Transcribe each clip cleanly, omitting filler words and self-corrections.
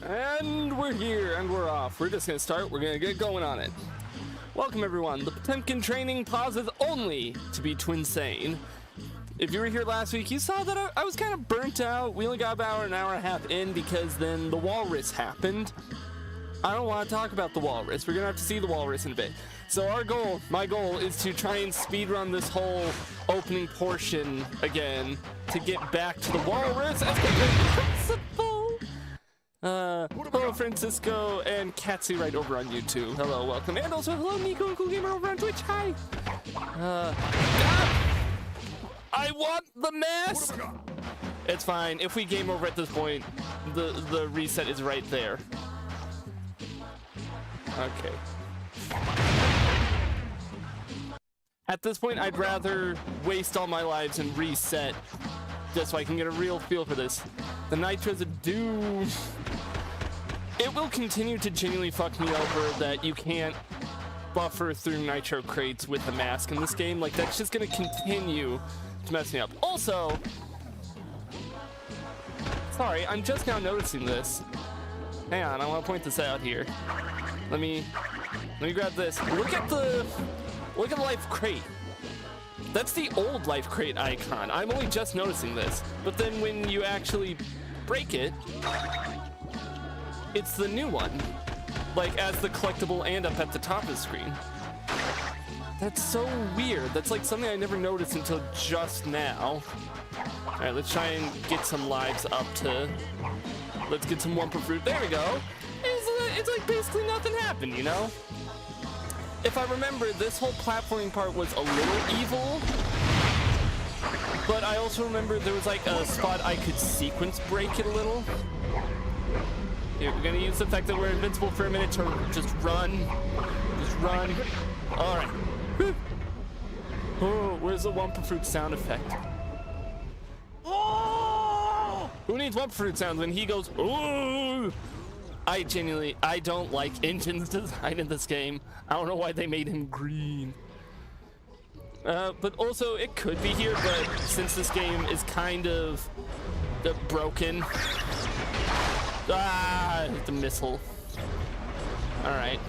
And we're here, and we're off. We're just gonna start. We're gonna get going on it. Welcome, everyone. The Potemkin training pauses only to be Twinsane. If you were here last week, you saw that I was kind of burnt out. We only got about an hour and a half in because then the walrus happened. I don't want to talk about the walrus. We're gonna have to see the walrus in a bit. So my goal is to try and speedrun this whole opening portion again to get back to the walrus as quickly as possible. Hello Francisco and Katsu right over on YouTube. Hello, welcome. And also hello Nico and Cool Gamer over on Twitch. Hi. I want the mask. It's fine. If we game over at this point, the reset is right there. Okay. At this point, I'd rather waste all my lives and reset just so I can get a real feel for this. The nitro's a doom. It will continue to genuinely fuck me over that you can't buffer through nitro crates with a mask in this game. Like, that's just gonna continue to mess me up. Also, sorry, I'm just now noticing this. Hang on, I want to point this out here. Let me grab this. Look at the life crate. That's the old life crate icon. I'm only just noticing this. But then when you actually break it, it's the new one. Like as the collectible and up at the top of the screen. That's so weird. That's like something I never noticed until just now. All right, let's try and get some lives up to... Let's get some Wumpa Fruit. There we go. It's like basically nothing happened, you know? If I remember, this whole platforming part was a little evil. But I also remember there was like a spot I could sequence break it a little. Here, we're gonna use the fact that we're invincible for a minute to just run. Just run. All right. Oh, where's the Wumpa Fruit sound effect? Oh! Who needs Wumpa Fruit sounds when he goes, ooh? I don't like Engine's design in this game. I don't know why they made him green. But also, it could be here, but since this game is kind of broken. Ah, the missile. All right.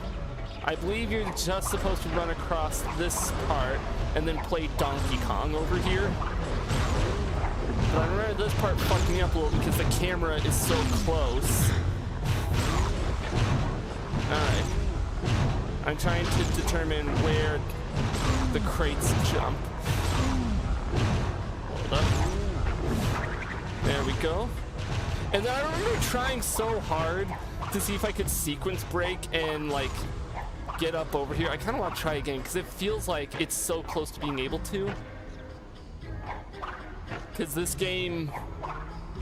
I believe you're just supposed to run across this part and then play Donkey Kong over here. But I remember this part fucked me up a little because the camera is so close. Alright. I'm trying to determine where the crates jump. Hold up. There we go. And then I remember trying so hard to see if I could sequence break and like get up over here. I kind of want to try again because it feels like it's so close to being able to. Because this game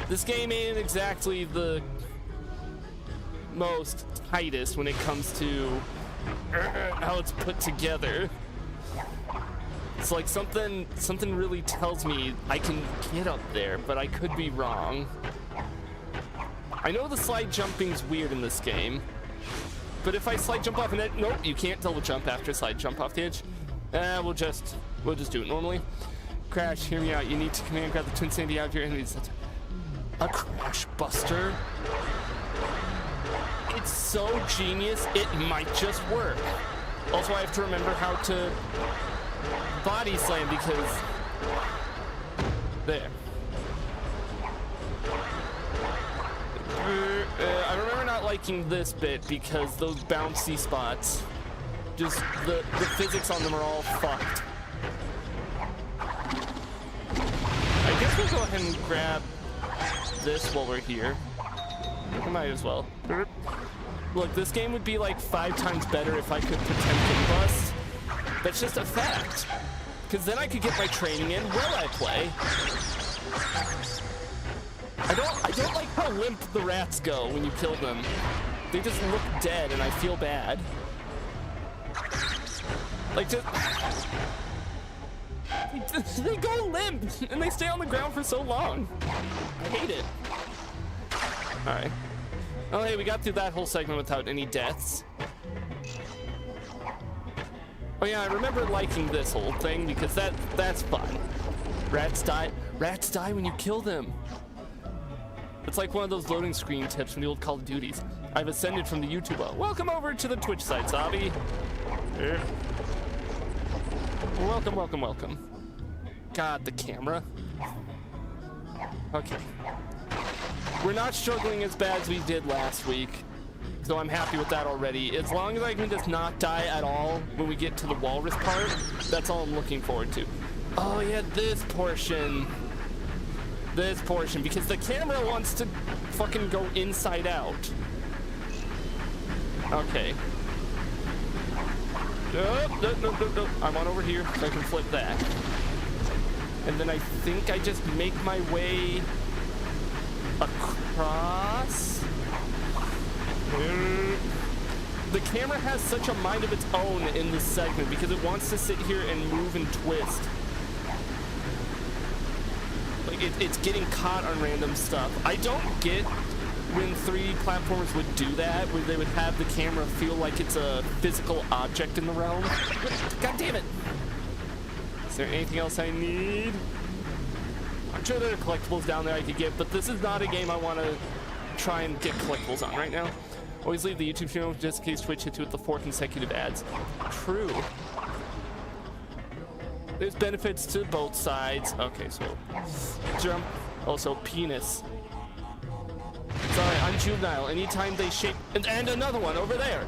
ain't exactly the most tightest when it comes to how it's put together. It's like something really tells me I can get up there, but I could be wrong. I know the slide jumping's weird in this game, but if I slide jump off an edge, nope, you can't double jump after slide jump off the edge. We'll just do it normally. Crash, hear me out. You need to command grab the Twinsanity out of your enemies. A crash buster. It's so genius, it might just work. Also, I have to remember how to body slam because... There. I remember not liking this bit because those bouncy spots, just the physics on them are all fucked. I guess we'll go ahead and grab this while we're here. I might as well. Look, this game would be like 5 times better if I could Potemkin bust. That's just a fact. Because then I could get my training in while I play. I don't like how limp the rats go when you kill them. They just look dead and I feel bad. Like they go limp and they stay on the ground for so long. I hate it. Alright. Oh hey, we got through that whole segment without any deaths. Oh yeah, I remember liking this whole thing because that's fun. Rats die when you kill them. It's like one of those loading screen tips from the old Call of Duties. I've ascended from the YouTube. Welcome over to the Twitch site, Zabi. Welcome, welcome, welcome. God, the camera. Okay. We're not struggling as bad as we did last week, so I'm happy with that already. As long as I can just not die at all when we get to the walrus part, that's all I'm looking forward to. Oh yeah, this portion. This portion, because the camera wants to fucking go inside out. Okay. No. I want over here so I can flip that. And then I think I just make my way across. The camera has such a mind of its own in this segment because it wants to sit here and move and twist. Like it's getting caught on random stuff. I don't get when 3D platformers would do that, where they would have the camera feel like it's a physical object in the realm. God damn it! Is there anything else I need? I'm sure there are collectibles down there I could get, but this is not a game I want to try and get collectibles on right now. Always leave the YouTube channel just in case Twitch hits you with the 4 consecutive ads. True. There's benefits to both sides. Okay, so jump. Also, penis. Sorry, I'm juvenile. Anytime they shape... And another one over there.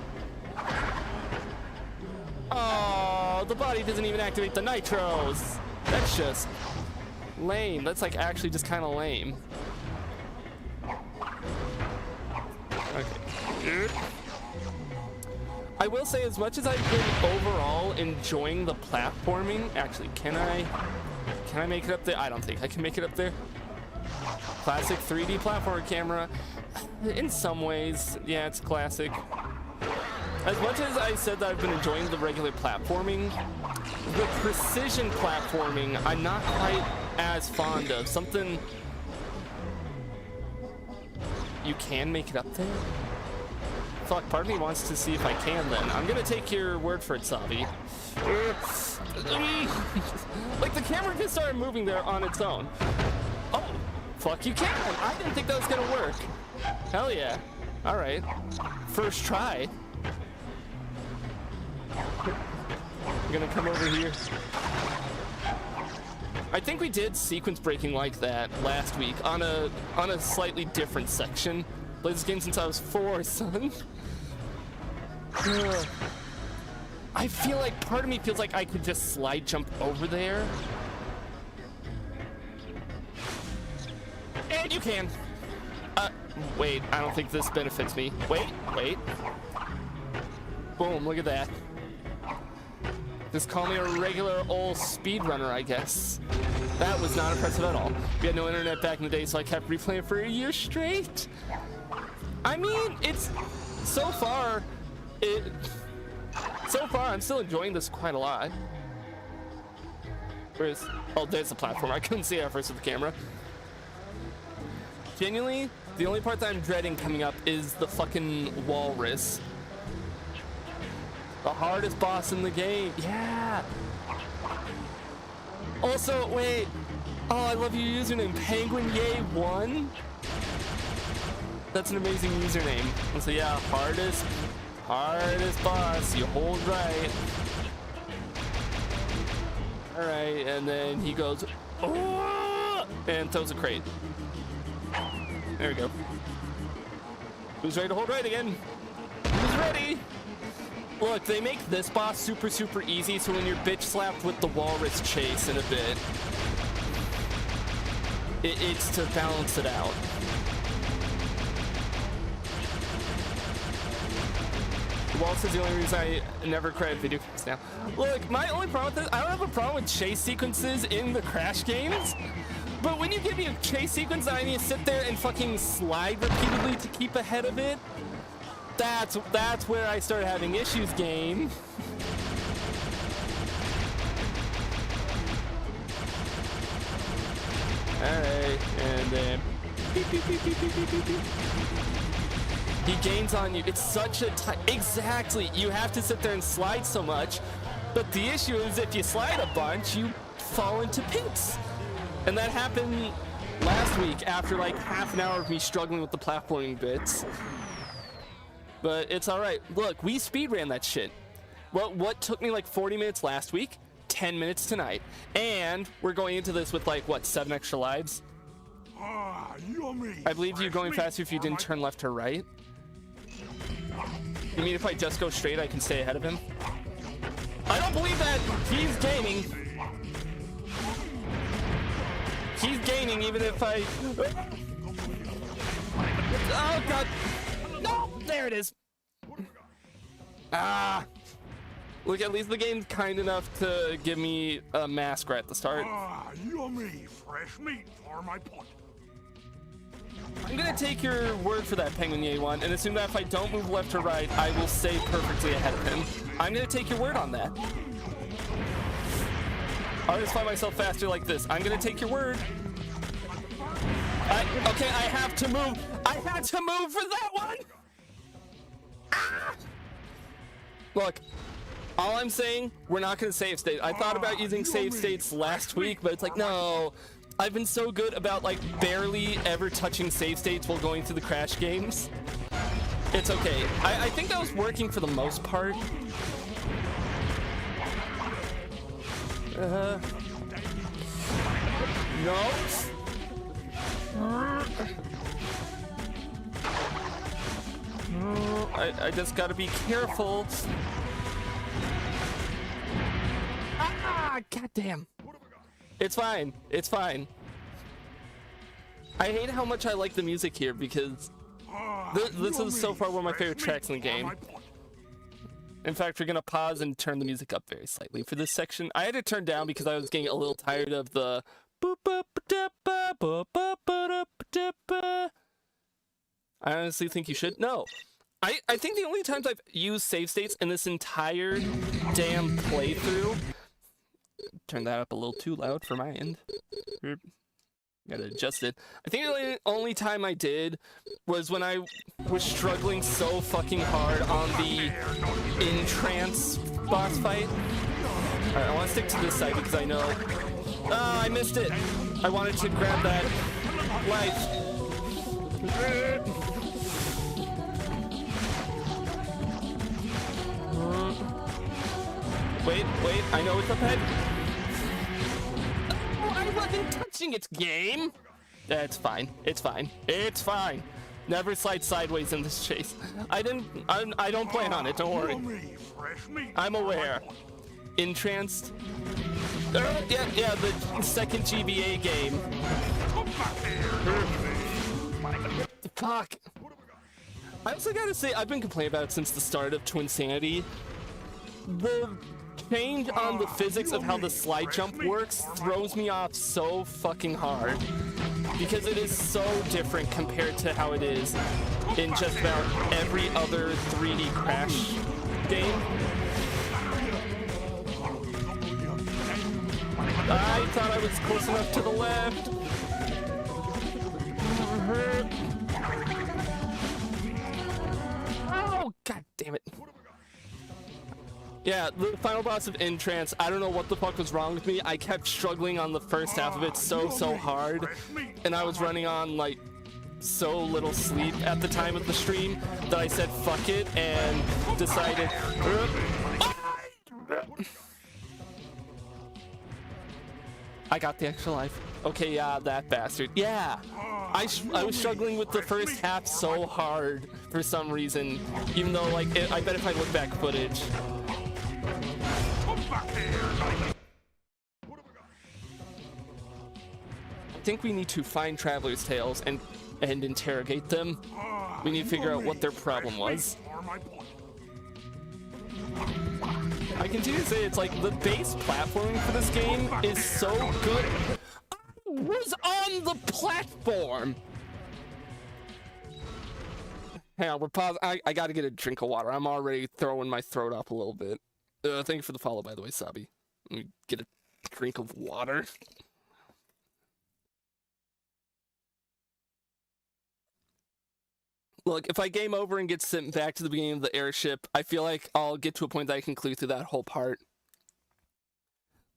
Oh, the body doesn't even activate the nitros. That's just lame. That's like actually just kind of lame. Okay. I will say, as much as I've been overall enjoying the platforming, actually, can I make it up there? I don't think I can make it up there. Classic 3D platformer camera. In some ways, yeah, it's classic. As much as I said that I've been enjoying the regular platforming, the precision platforming I'm not quite as fond of. Something... You can make it up there? Fuck, part of me wants to see if I can then. I'm gonna take your word for it, Sabi. Like, the camera just started moving there on its own. Oh, fuck, you can! I didn't think that was gonna work. Hell yeah. Alright. First try. I'm gonna come over here. I think we did sequence breaking like that last week on a slightly different section. Played this game since I was 4, son. I feel like part of me feels like I could just slide jump over there. And you can. Wait, I don't think this benefits me. Wait. Boom, look at that. Just call me a regular old speedrunner, I guess. That was not impressive at all. We had no internet back in the day, so I kept replaying for a year straight. I mean, it's... So far, I'm still enjoying this quite a lot. Where's... Oh, there's the platform. I couldn't see it at first with the camera. Genuinely, the only part that I'm dreading coming up is the fucking walrus. The hardest boss in the game. Yeah. Also, wait. Oh, I love your username. PenguinYay1. That's an amazing username. And so yeah, hardest boss. You hold right. All right, and then he goes, oh, and throws a crate. There we go. Who's ready to hold right again? Who's ready? Look, they make this boss super, super easy, so when you're bitch slapped with the walrus chase in a bit, it's to balance it out. Waltz is the only reason I never credit video games now. Look, my only problem with this, I don't have a problem with chase sequences in the Crash games, but when you give me a chase sequence that I need to sit there and fucking slide repeatedly to keep ahead of it, that's where I started having issues, game. Alright, and then beep, beep, beep, beep, beep, beep, beep, beep. He gains on you. It's such a exactly. You have to sit there and slide so much, but the issue is if you slide a bunch, you fall into pinks, and that happened last week after like half an hour of me struggling with the platforming bits. But it's all right. Look, we speedran that shit. What took me like 40 minutes last week, 10 minutes tonight. And we're going into this with like, what, 7 extra lives? I believe you're going faster if you didn't turn left or right. You mean if I just go straight, I can stay ahead of him? I don't believe that. He's gaining. He's gaining even if I... Oh, God. No, there it is. Ah. Look, at least the game's kind enough to give me a mask right at the start. Yummy fresh meat for my pot. I'm gonna take your word for that, Penguin Ye one, and assume that if I don't move left or right, I will stay perfectly ahead of him. I'm gonna take your word on that. I'll just find myself faster like this. I'm gonna take your word. Okay, I have to move. I had to move for that one. Ah! Look, all I'm saying, we're not gonna save state. I thought about using save states last week, but it's like, no. I've been so good about like barely ever touching save states while going through the crash games. It's okay. I think that was working for the most part. No. I just gotta be careful. Ah, goddamn. It's fine. It's fine. I hate how much I like the music here because this is so far one of my favorite tracks in the game. In fact, we're gonna pause and turn the music up very slightly for this section. I had to turn down because I was getting a little tired of the. I honestly think you should. No. I think the only times I've used save states in this entire damn playthrough. Turn that up a little too loud for my end. Gotta adjust it. I think the only time I did was when I was struggling so fucking hard on the in-trance boss fight. Alright, I want to stick to this side because I know... Oh, I missed it! I wanted to grab that life. Wait, I know it's up ahead. Oh, I wasn't touching its game. That's fine. It's fine. It's fine. Never slide sideways in this chase. I don't plan on it. Don't worry. I'm aware. Entranced. Yeah, the second GBA game. Fuck. I also gotta say, I've been complaining about it since the start of Twinsanity. The change on the physics of how the slide jump works throws me off so fucking hard because it is so different compared to how it is in just about every other 3D Crash game. I thought I was close enough to the left. Oh, god damn it. Yeah, the final boss of Entrance, I don't know what the fuck was wrong with me. I kept struggling on the first half of it so hard, and I was running on like so little sleep at the time of the stream that I said fuck it and decided I got the extra life. Okay, yeah, that bastard. Yeah, I was struggling with the first half so hard for some reason, even though like I bet if I look back footage. I think we need to find Traveler's Tales and interrogate them. We need to figure out what their problem was. I continue to say it's like the base platforming for this game is so good. I was on the platform. Hang on, we're pausing. I gotta get a drink of water. I'm already throwing my throat up a little bit. Thank you for the follow, by the way, Sabi. Let me get a drink of water. Look, if I game over and get sent back to the beginning of the airship, I feel like I'll get to a point that I can clear through that whole part.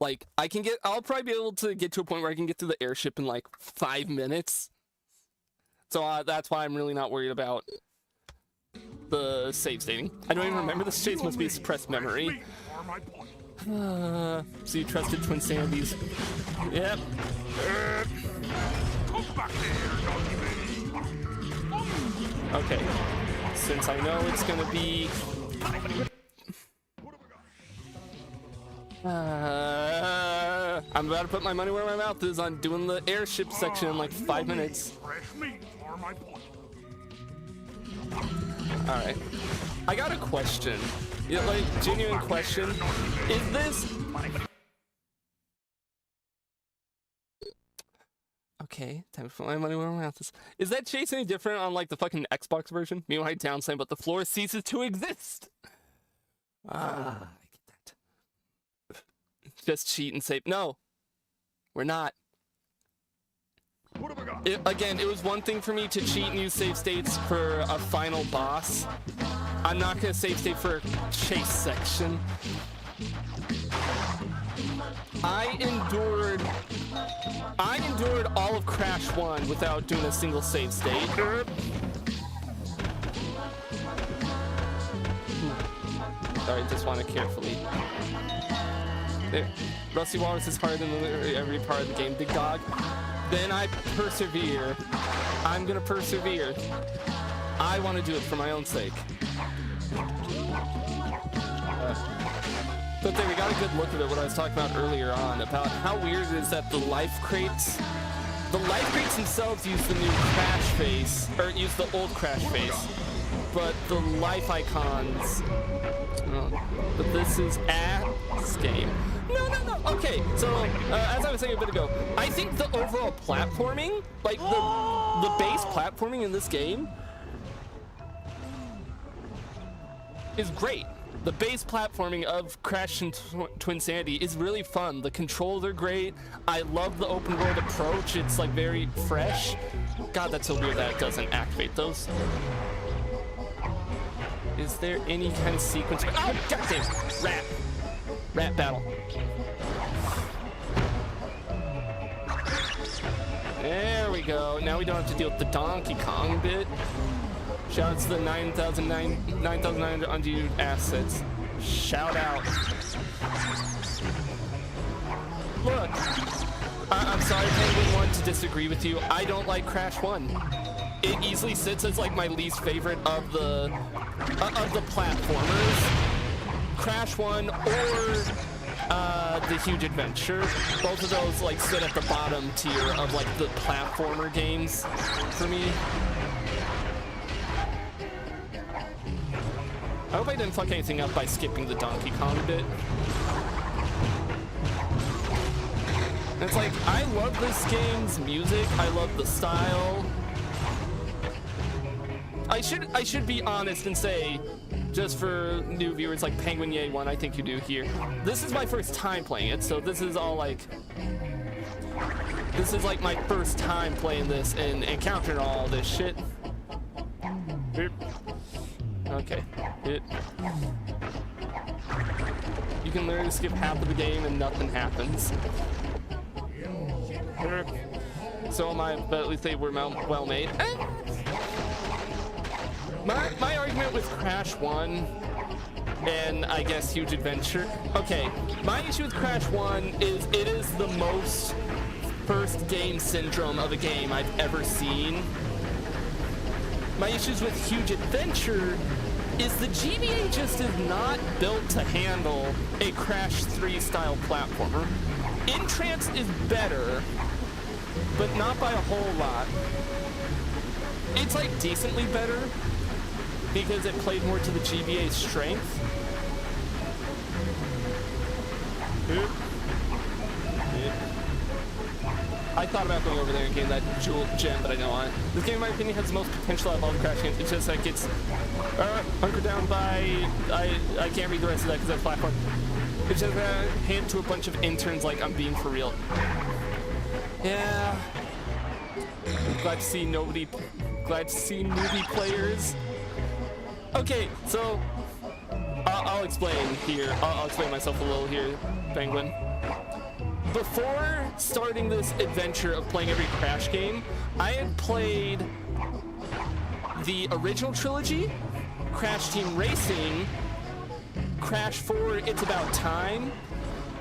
Like, I'll probably be able to get to a point where I can get through the airship in like 5 minutes. So that's why I'm really not worried about the save stating. I don't even remember this chase, must be a suppressed memory. So you trusted Twinsanity's. Yep. Okay. Since I know it's gonna be. I'm about to put my money where my mouth is on doing the airship section in like 5 minutes. Alright. I got a question. Like, genuine question. Is this... Okay, time to put my money where my mouth is. Is that chase any different on, like, the fucking Xbox version? Meanwhile, downside, but the floor ceases to exist! I get that. Just cheat and save. No! We're not. Again, it was one thing for me to cheat and use save states for a final boss. I'm not gonna save state for a chase section. I endured all of Crash 1 without doing a single save state. Sorry, just want to carefully. There. Rusty Walrus is harder than every part of the game, big dog. Then I persevere. I'm gonna persevere. I want to do it for my own sake. But there, we got a good look at it, what I was talking about earlier on, about how weird it is that the life crates themselves use the new Crash face, or use the old Crash face, but the life icons, but this is ass game. No. Okay, so as I was saying a bit ago, I think the overall platforming, like the base platforming in this game, is great. The base platforming of Crash and Twinsanity is really fun. The controls are great. I love the open world approach. It's like very fresh. God, that's so weird that it doesn't activate those. Is there any kind of sequence? Oh, goddamn! Rat battle. There we go. Now we don't have to deal with the Donkey Kong bit. Shout out to the 9,900 unused assets. Shout out. Look, I'm sorry if anyone wanted to disagree with you. I don't like Crash 1. It easily sits as like my least favorite of the platformers. Crash 1 or The Huge Adventure. Both of those like sit at the bottom tier of like the platformer games for me. I hope I didn't fuck anything up by skipping the Donkey Kong bit. It's like, I love this game's music, I love the style. I should be honest and say, just for new viewers like Penguin Yay 1, I think you do here, this is my first time playing it, so this is all like... This is like my first time playing this and encountering all this shit. Okay. You can literally skip half of the game and nothing happens. So am I, but at least they were well made. My argument with Crash 1 and I guess Huge Adventure. Okay, my issue with Crash 1 is it is the most first game syndrome of a game I've ever seen. My issues with Huge Adventure is the GBA just is not built to handle a Crash 3 style platformer. Entrance is better, but not by a whole lot. It's like decently better because it played more to the GBA's strength. I thought about going over there and getting that jewel gem, but I don't want it. This game, in my opinion, has the most potential out of all the Crash games. It's just like it's hunkered down by... I can't read the rest of that because that's platform. It's just hand to a bunch of interns like I'm being for real. Yeah. I'm glad to see newbie players. Okay, so I'll explain here. I'll explain myself a little here, Penguin. before starting this adventure of playing every Crash game, I had played the original trilogy, Crash Team Racing, Crash 4, It's About Time,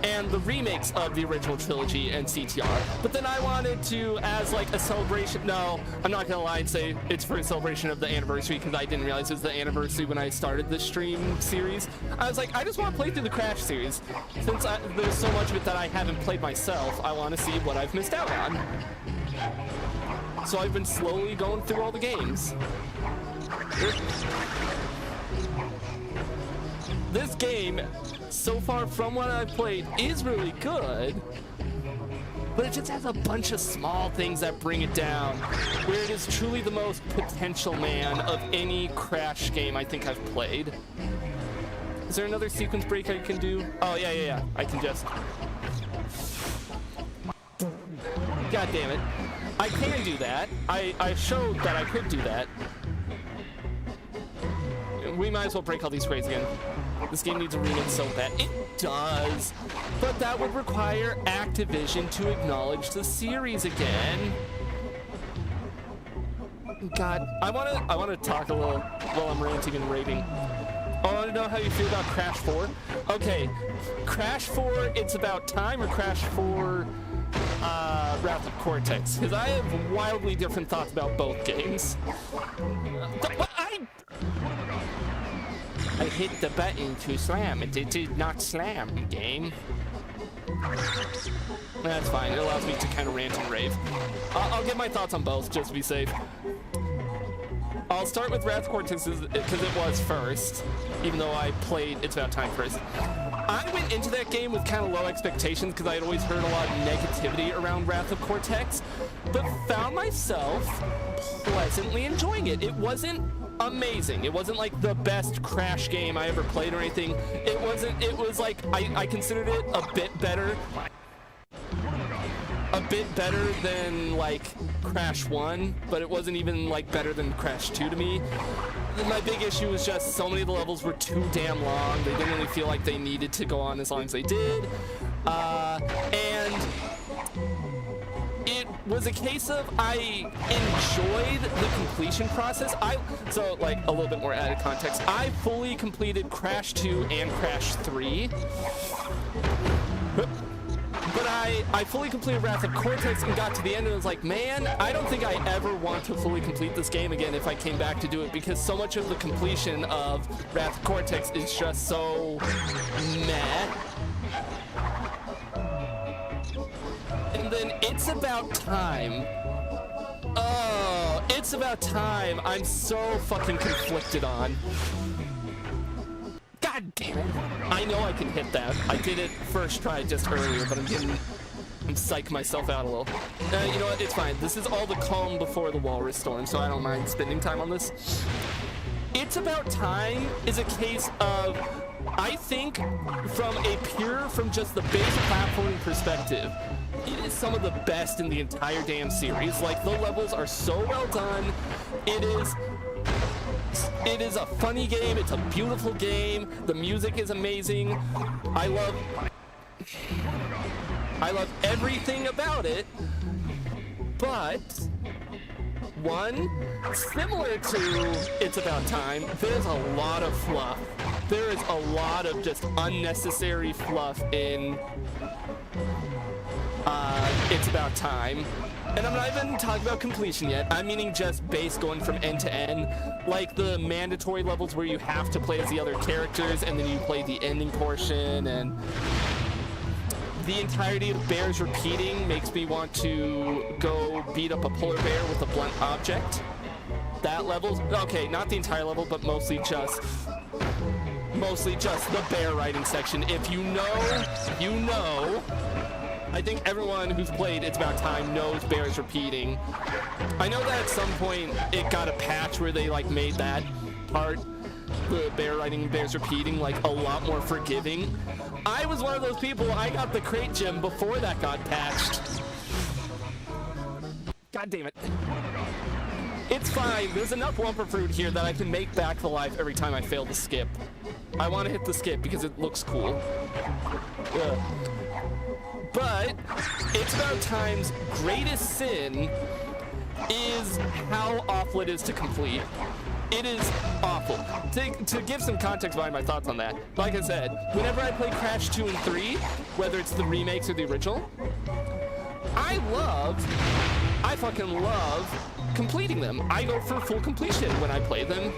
and the remakes of the original trilogy and CTR. But then I wanted to, as like a celebration, no, I'm not gonna lie and say it's for a celebration of the anniversary, because I didn't realize it was the anniversary when I started this stream series. I was like, I just want to play through the Crash series. Since there's so much of it that I haven't played myself, I want to see what I've missed out on. So I've been slowly going through all the games. This game, so far from what I've played, is really good, but it just has a bunch of small things that bring it down, where it is truly the most potential, man, of any Crash game I think I've played. Is there another sequence break I can do? Oh, yeah. I can just... God damn it. I can do that. I showed that I could do that. We might as well break all these grades again. This game needs a remake so bad. It does, but that would require Activision to acknowledge the series again. God, I wanna talk a little while I'm ranting and raving. I want to know how you feel about Crash 4. Okay, Crash 4, It's About Time, or Crash 4, Wrath of Cortex? Because I have wildly different thoughts about both games. I hit the button to slam. It did not slam, game. That's fine. It allows me to kind of rant and rave. I'll get my thoughts on both, just to be safe. I'll start with Wrath of Cortex because it was first, even though I played It's About Time first. I went into that game with kind of low expectations because I had always heard a lot of negativity around Wrath of Cortex, but found myself pleasantly enjoying it. It wasn't amazing. It wasn't like the best Crash game I ever played or anything. It was like, I considered it a bit better than like Crash 1, but it wasn't even like better than Crash 2 to me. My big issue was just so many of the levels were too damn long. They didn't really feel like they needed to go on as long as they did. And it was a case of I enjoyed the completion process. So like a little bit more added context. I fully completed Crash 2 and Crash 3. But I fully completed Wrath of Cortex and got to the end and was like, man, I don't think I ever want to fully complete this game again if I came back to do it, because so much of the completion of Wrath of Cortex is just so meh. And then It's About Time. Oh, It's About Time. I'm so fucking conflicted on. God damn it. I know I can hit that. I did it first try just earlier, but I'm psyching myself out a little. You know what? It's fine. This is all the calm before the walrus storm, so I don't mind spending time on this. It's About Time is a case of, I think, from just the base platforming perspective, it is some of the best in the entire damn series. Like, the levels are so well done. It is a funny game. It's a beautiful game. The music is amazing. I love everything about it. But one, similar to It's About Time, there's a lot of fluff. There is a lot of just unnecessary fluff in It's About Time. And I'm not even talking about completion yet. I'm meaning just base going from end to end. Like the mandatory levels where you have to play as the other characters and then you play the ending portion, and the entirety of bears repeating makes me want to go beat up a polar bear with a blunt object. That level, okay, not the entire level, but mostly just the bear riding section. If you know, you know. I think everyone who's played It's About Time knows bears repeating. I know that at some point it got a patch where they like made that part, the bear riding and bears repeating, like a lot more forgiving. I was one of those people. I got the crate gem before that got patched. God damn it. It's fine. There's enough Wumper Fruit here that I can make back the life every time I fail to skip. I want to hit the skip because it looks cool. Ugh. But It's About Time's greatest sin is how awful it is to complete. It is awful. To give some context behind my thoughts on that, like I said, whenever I play Crash 2 and 3, whether it's the remakes or the original, I fucking love completing them. I go for full completion when I play them,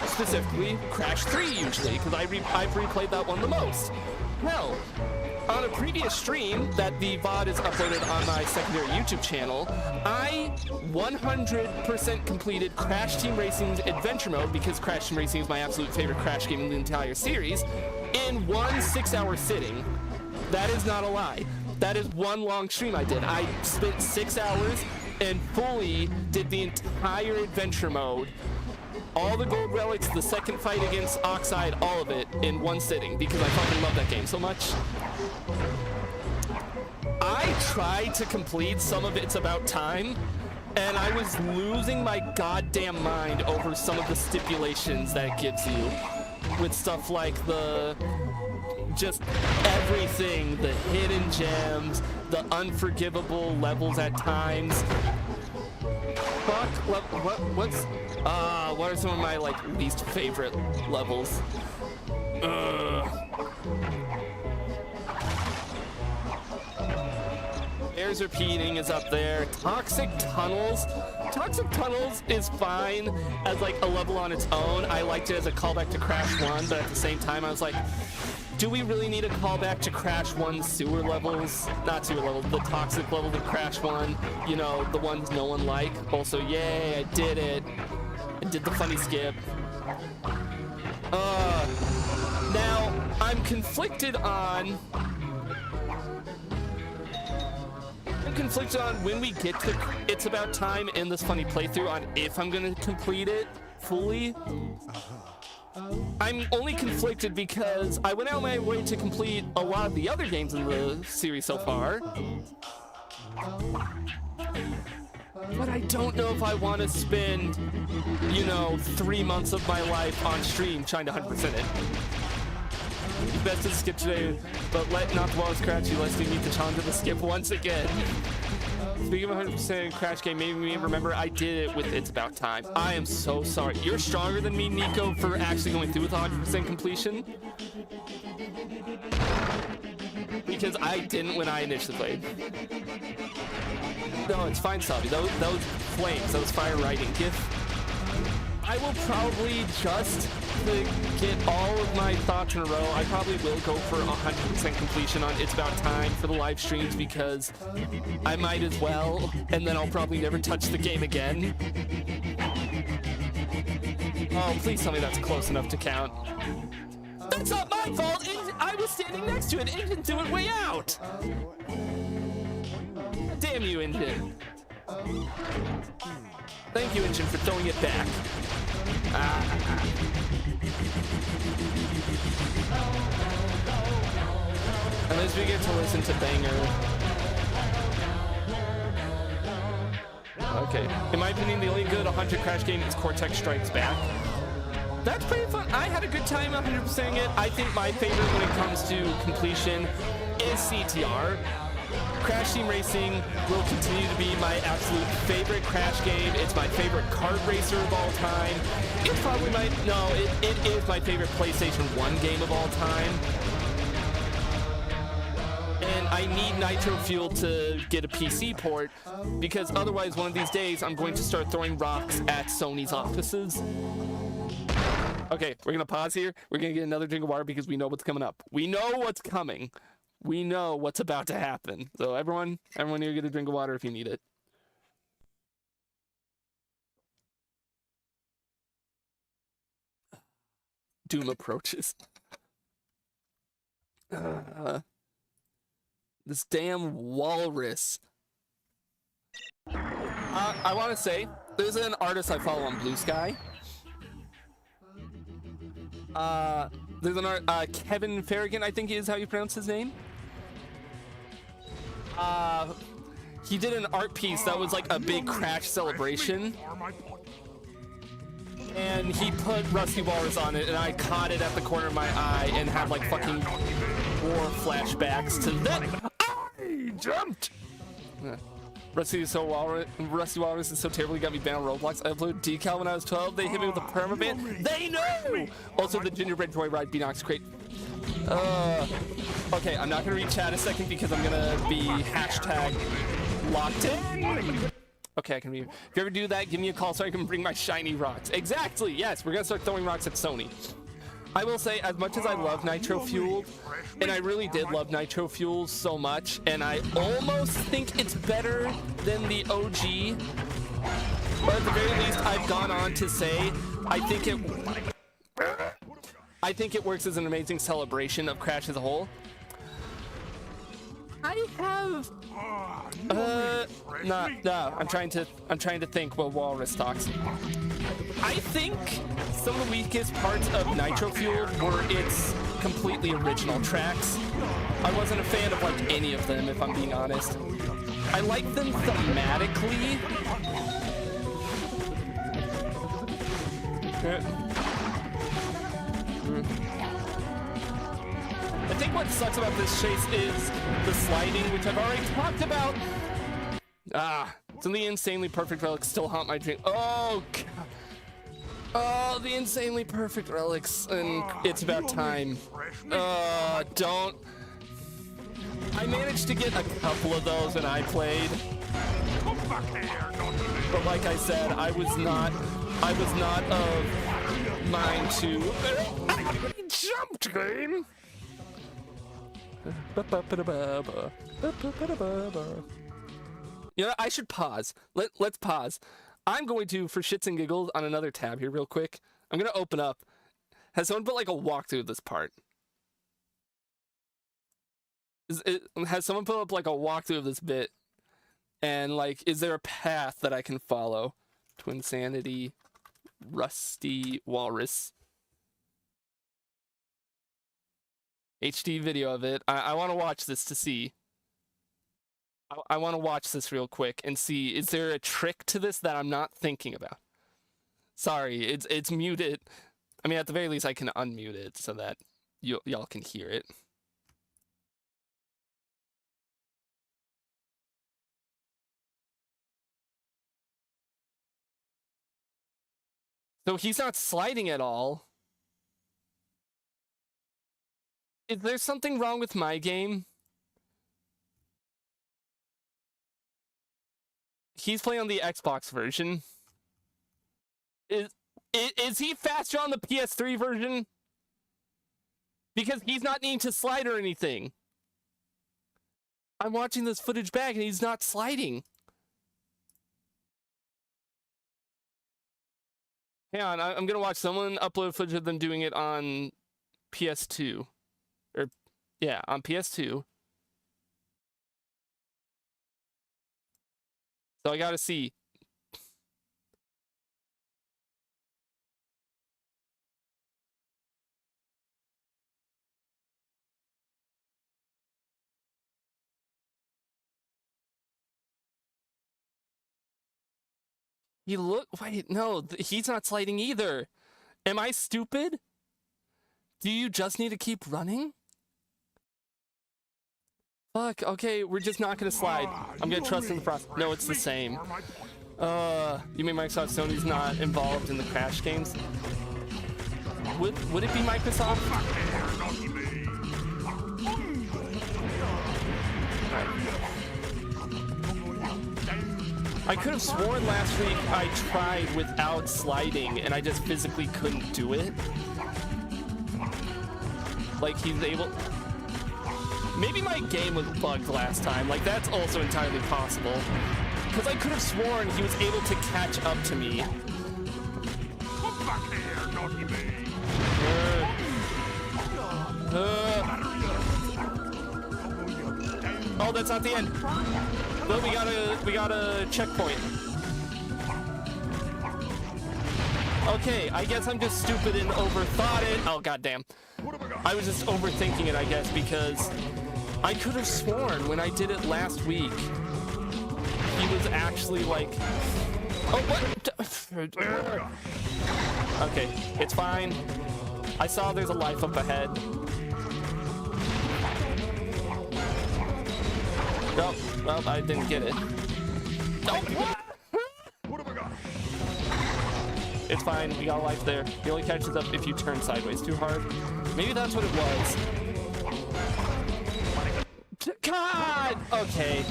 specifically Crash 3 usually, because I've replayed that one the most. Hell, on a previous stream that the VOD is uploaded on my secondary YouTube channel, I 100% completed Crash Team Racing's Adventure Mode, because Crash Team Racing is my absolute favorite Crash game in the entire series, in one 6-hour sitting. That is not a lie. That is one long stream I did. I spent 6 hours and fully did the entire Adventure Mode, all the gold relics, the second fight against Oxide, all of it in one sitting, because I fucking love that game so much. I tried to complete some of It's About Time, and I was losing my goddamn mind over some of the stipulations that it gives you, with stuff like just everything, the hidden gems, the unforgivable levels at times. Fuck, what are some of my, least favorite levels? Bears Repeating is up there. Toxic Tunnels is fine as, a level on its own. I liked it as a callback to Crash 1, but at the same time, I was like, do we really need a callback to Crash 1 sewer levels? Not sewer levels, the toxic level of Crash 1. You know, the ones no one liked. Also, yay, I did it. I did the funny skip. Now, I'm conflicted on when we get to It's About Time in this funny playthrough on if I'm gonna complete it fully. I'm only conflicted because I went out of my way to complete a lot of the other games in the series so far. But I don't know if I want to spend, 3 months of my life on stream trying to 100% it. Best to skip today, but let not the walrus crash you lest you meet the challenge of the skip once again. Speaking of 100% Crash game, made me remember I did it with It's About Time. I am so sorry. You're stronger than me, Nico, for actually going through with 100% completion. Because I didn't when I initially played. No, it's fine, Salvi. Those flames, those fire writing gif. I will probably just to get all of my thoughts in a row. I probably will go for 100% completion on It's About Time for the live streams because I might as well, and then I'll probably never touch the game again. Oh, please tell me that's close enough to count. That's not my fault! I was standing next to it. It didn't do it way out! Damn you, Engine. Thank you, Engine, for throwing it back. At least we get to listen to Banger. Okay. In my opinion, the only good 100 Crash game is Cortex Strikes Back. That's pretty fun. I had a good time 100%ing it. I think my favorite when it comes to completion is CTR. Crash Team Racing will continue to be my absolute favorite Crash game. It's my favorite kart racer of all time. It's probably it is my favorite PlayStation 1 game of all time. And I need Nitro Fuel to get a PC port because otherwise one of these days I'm going to start throwing rocks at Sony's offices. Okay, we're gonna pause here. We're gonna get another drink of water because we know what's coming up. We know what's coming. We know what's about to happen. So everyone here get a drink of water if you need it. Doom approaches. This damn walrus. I want to say, there's an artist I follow on Blue Sky. There's an Kevin Farragon, I think is how you pronounce his name. He did an art piece that was like a big Crash celebration. And he put Rusty Walrus on it, and I caught it at the corner of my eye and had like fucking war flashbacks to that. jumped! Rusty Walrus is so terrible, he got me banned on Roblox. I uploaded Decal when I was 12. They hit me with a permaban. They know! Also, the gingerbread joyride Beanox crate. Okay, I'm not gonna read chat a second because I'm gonna be hashtag locked in. Okay, I can read. If you ever do that, give me a call so I can bring my shiny rocks. Exactly, yes, we're gonna start throwing rocks at Sony. I will say, as much as I love Nitro Fueled, and I really did love Nitro Fueled so much, and I almost think it's better than the OG, but at the very least, I've gone on to say, I think it works as an amazing celebration of Crash as a whole. I have no, I'm trying to think while Walrus talks. I think some of the weakest parts of Nitro Fueled were its completely original tracks. I wasn't a fan of like any of them, if I'm being honest. I like them thematically. I think what sucks about this chase is the sliding, which I've already talked about. Some of the insanely perfect relics still haunt my dream. Oh, God. Oh, the insanely perfect relics, and it's about time. Don't. I managed to get a couple of those when I played, but like I said, I was not of mind to. I jumped, game. You know, I should pause. Let's pause. I'm going to, for shits and giggles, on another tab here real quick, I'm going to open up. Has someone put like a walkthrough of this part? Has someone put up like a walkthrough of this bit? And like, is there a path that I can follow? Twinsanity, Rusty Walrus. HD video of it. I want to watch this to see. I want to watch this real quick and see, is there a trick to this that I'm not thinking about? Sorry, it's muted. I mean, at the very least, I can unmute it so that y'all can hear it. So he's not sliding at all. Is there something wrong with my game? He's playing on the Xbox version. Is he faster on the PS3 version? Because he's not needing to slide or anything. I'm watching this footage back and he's not sliding. Hang on, I'm gonna watch someone upload footage of them doing it on PS2. Or, yeah, on PS2. So I gotta see. Wait, no, he's not sliding either. Am I stupid? Do you just need to keep running? Fuck, okay, we're just not gonna slide. I'm gonna trust in the process. No, it's the same. You mean Microsoft Sony's not involved in the Crash games? Would it be Microsoft? I could have sworn last week I tried without sliding and I just physically couldn't do it. Like he's able... Maybe my game was bugged last time. Like that's also entirely possible. Because I could have sworn he was able to catch up to me. Come back here, naughty me. Oh, that's not the end. Well, we got a checkpoint. Okay, I guess I'm just stupid and overthought it. Oh, goddamn. I was just overthinking it, I guess, because I could have sworn when I did it last week, he was actually like, oh, what? Okay, it's fine. I saw there's a life up ahead. Oh, well, I didn't get it. Oh, what? What have I got? It's fine. We got a life there. He only catches up if you turn sideways too hard. Maybe that's what it was. God! Okay.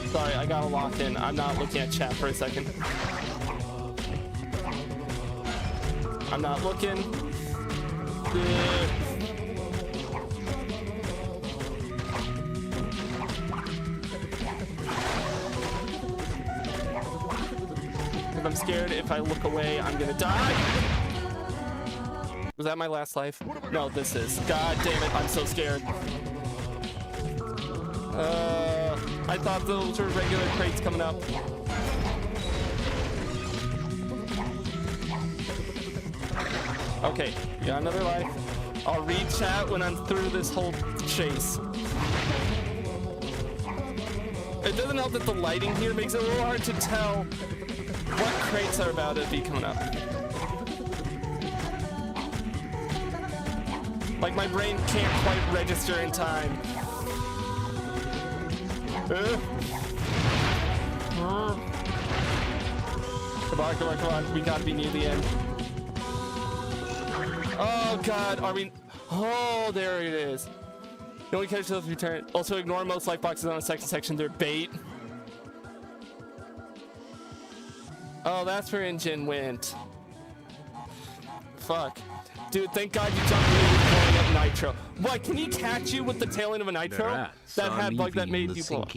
Sorry, I got locked in. I'm not looking at chat for a second. I'm not looking. If I'm scared, if I look away, I'm gonna die. Was that my last life? No, this is. God damn it, I'm so scared. I thought those were regular crates coming up. Okay, got another life. I'll read chat when I'm through this whole chase. It doesn't help that the lighting here makes it a little hard to tell what crates are about to be coming up. Like my brain can't quite register in time. Come on, come on, come on. We gotta be near the end. Oh god, are we... Oh, there it is. You only catch those if you turn. Also ignore most life boxes on the second section. They're bait. Oh, that's where engine went. Fuck. Dude, thank God you jumped me with blowing up nitro. What, can he catch you with the tail end of a nitro? That had bug that made you blow up.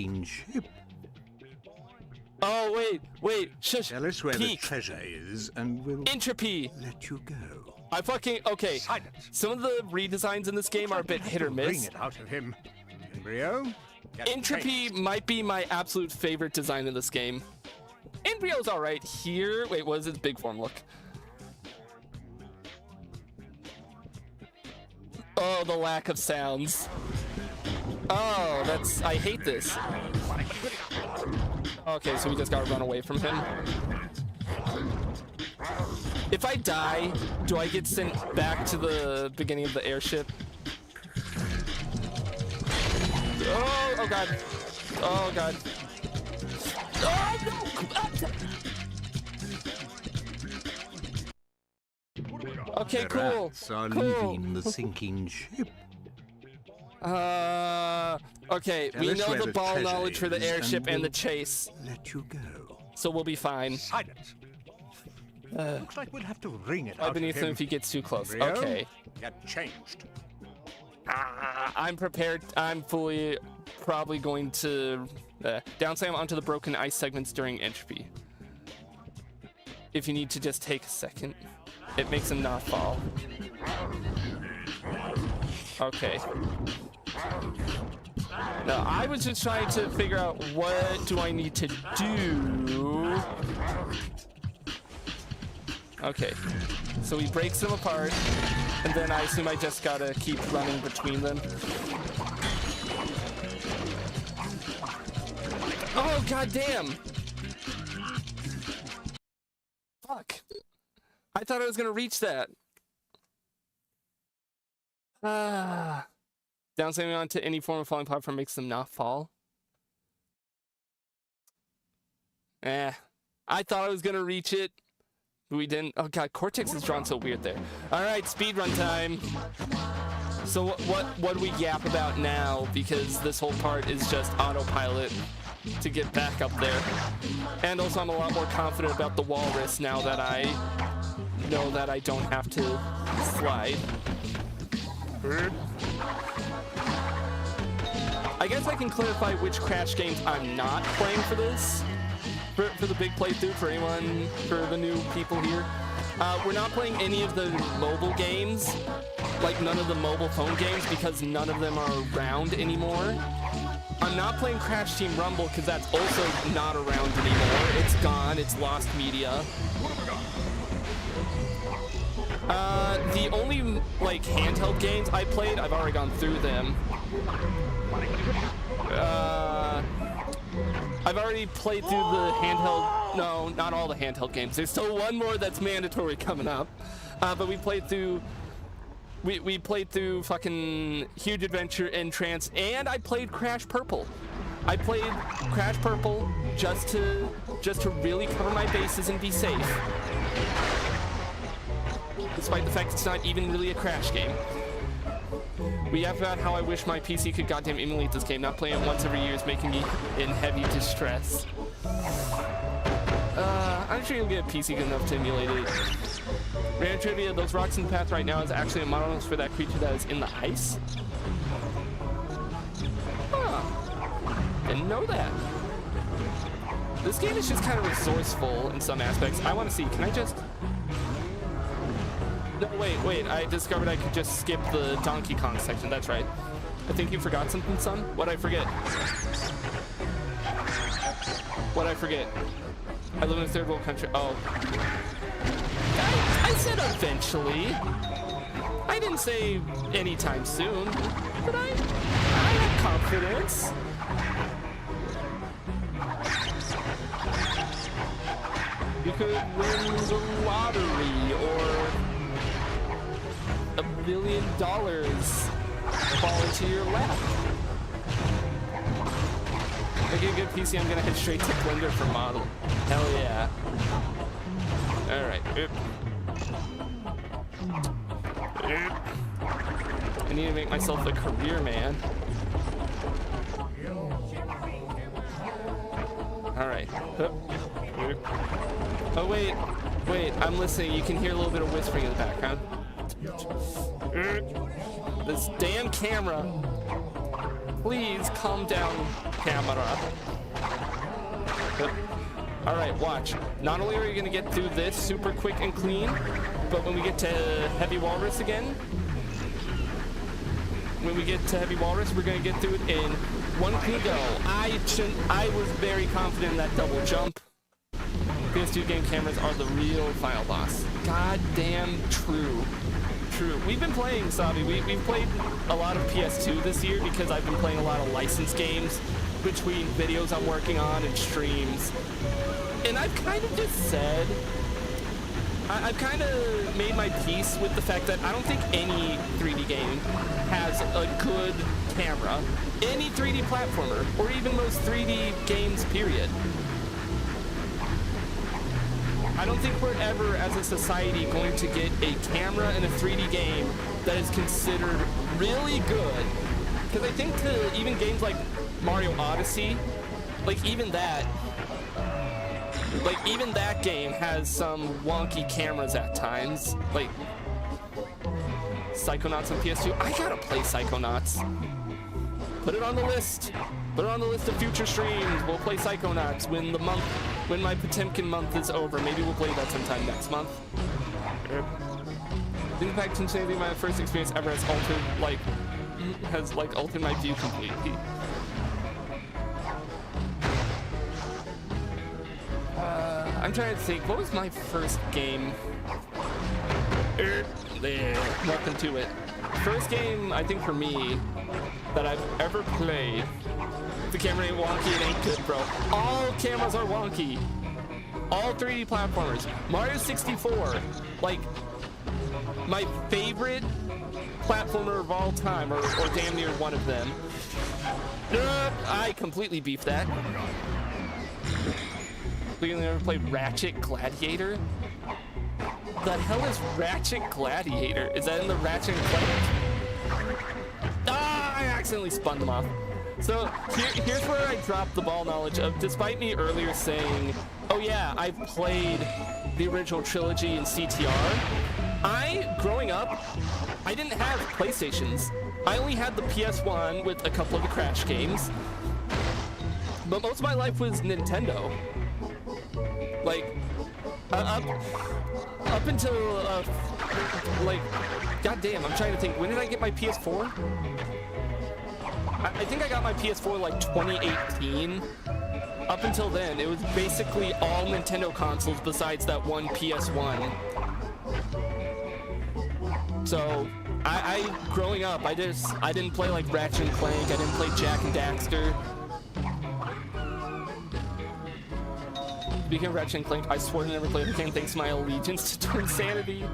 Oh, wait, shush. Tell us where Peek. the treasure is, and we'll Entropy. let you go. I fucking... Okay. Silence. Some of the redesigns in this game are a bit hit or Bring miss. it out of him. Embryo? Get Entropy changed. might be my absolute favorite design in this game. Embryo's alright here. Wait, what is its big form look? Oh, the lack of sounds. Oh, that's... I hate this. Okay, so we just gotta run away from him. If I die, do I get sent back to the beginning of the airship? Oh, oh god. Oh god. Oh no! Okay, The cool. rats are Cool. leaving the sinking ship. Okay, Tell we us know where the the ball treasure knowledge for the is, airship and and the we'll chase, Let you go. so we'll be fine. Silence. Looks like we'll have to wring it Right out beneath of him him. if he gets too close. Embryo? Okay. Get changed. I'm prepared. I'm fully probably going to down slam onto the broken ice segments during entropy. If you need to just take a second, it makes him not fall. Okay. No, I was just trying to figure out what do I need to do. Okay, so he breaks them apart, and then I assume I just gotta keep running between them. Oh, goddamn! Fuck. I thought I was gonna reach that. Down slamming onto any form of falling platform makes them not fall. I thought I was gonna reach it. We didn't. Oh god, Cortex is drawn so weird there. Alright, speedrun time. So what do we yap about now? Because this whole part is just autopilot to get back up there. And also I'm a lot more confident about the walrus now that I know that I don't have to slide. I guess I can clarify which Crash games I'm not playing for this. For the big playthrough, for anyone, for the new people here. We're not playing any of the mobile games, like none of the mobile phone games, because none of them are around anymore. I'm not playing Crash Team Rumble because that's also not around anymore. It's gone, it's lost media. The only, like, handheld games I played, I've already gone through them. I've already played through the handheld. No, not all the handheld games. There's still one more that's mandatory coming up. But we played through. We played through fucking Huge Adventure and Trance, and I played Crash Purple. I played Crash Purple just to really cover my bases and be safe. Despite the fact it's not even really a Crash game. We have about how I wish my PC could goddamn emulate this game. Not playing it once every year is making me in heavy distress. I'm sure you'll get a PC good enough to emulate it. Random trivia, those rocks in the path right now is actually a model for that creature that is in the ice? Huh. Didn't know that. This game is just kind of resourceful in some aspects. I want to see, can I just... No, wait, I discovered I could just skip the Donkey Kong section. That's right. I think you forgot something, son? What'd I forget? What'd I forget? I live in a third world country. Oh. I said eventually. I didn't say anytime soon, but I have confidence. You could win the lottery or $1 billion fall into your lap. If I get a good PC, I'm gonna head straight to Blender for model. Hell yeah. Alright. I need to make myself a career man. Alright. Oh wait, I'm listening. You can hear a little bit of whispering in the background. This damn camera. Please calm down, camera. Alright, watch. Not only are you gonna get through this super quick and clean, but when we get to Heavy Walrus again, we're gonna get through it in one clean go. I was very confident in that double jump. PS2 game cameras are the real final boss. Goddamn true. We've been playing, Sabi. We've played a lot of PS2 this year because I've been playing a lot of licensed games between videos I'm working on and streams. And I've kind of just said, I've kind of made my peace with the fact that I don't think any 3D game has a good camera. Any 3D platformer, or even most 3D games, period. I don't think we're ever, as a society, going to get a camera in a 3D game that is considered really good. Because I think even games like Mario Odyssey, even that game has some wonky cameras at times. Like Psychonauts on PS2. I gotta play Psychonauts. Put it on the list. Put it on the list of future streams. We'll play Psychonauts when my Potemkin month is over. Maybe we'll play that sometime next month. Think back to Twinsanity, my first experience ever has altered my view completely. I'm trying to think, what was my first game? There, nothing to it. First game, I think for me, that I've ever played. The camera ain't wonky, it ain't good, bro. All cameras are wonky. All 3D platformers. Mario 64, my favorite platformer of all time, or damn near one of them. I completely beefed that. You ever played Ratchet Gladiator? The hell is Ratchet Gladiator? Is that in the Ratchet and Clank? I accidentally spun them off. So here's where I dropped the ball knowledge of, despite me earlier saying, oh yeah, I've played the original trilogy in CTR. Growing up, I didn't have PlayStations. I only had the PS1 with a couple of the Crash games. But most of my life was Nintendo. Up until, goddamn, I'm trying to think, when did I get my PS4? I think I got my PS4 2018. Up until then, it was basically all Nintendo consoles besides that one PS1. So, growing up, I didn't play Ratchet and Clank, I didn't play Jak and Daxter. Speaking of Ratchet and Clank, I swore to never play the game thanks to my allegiance to Twinsanity.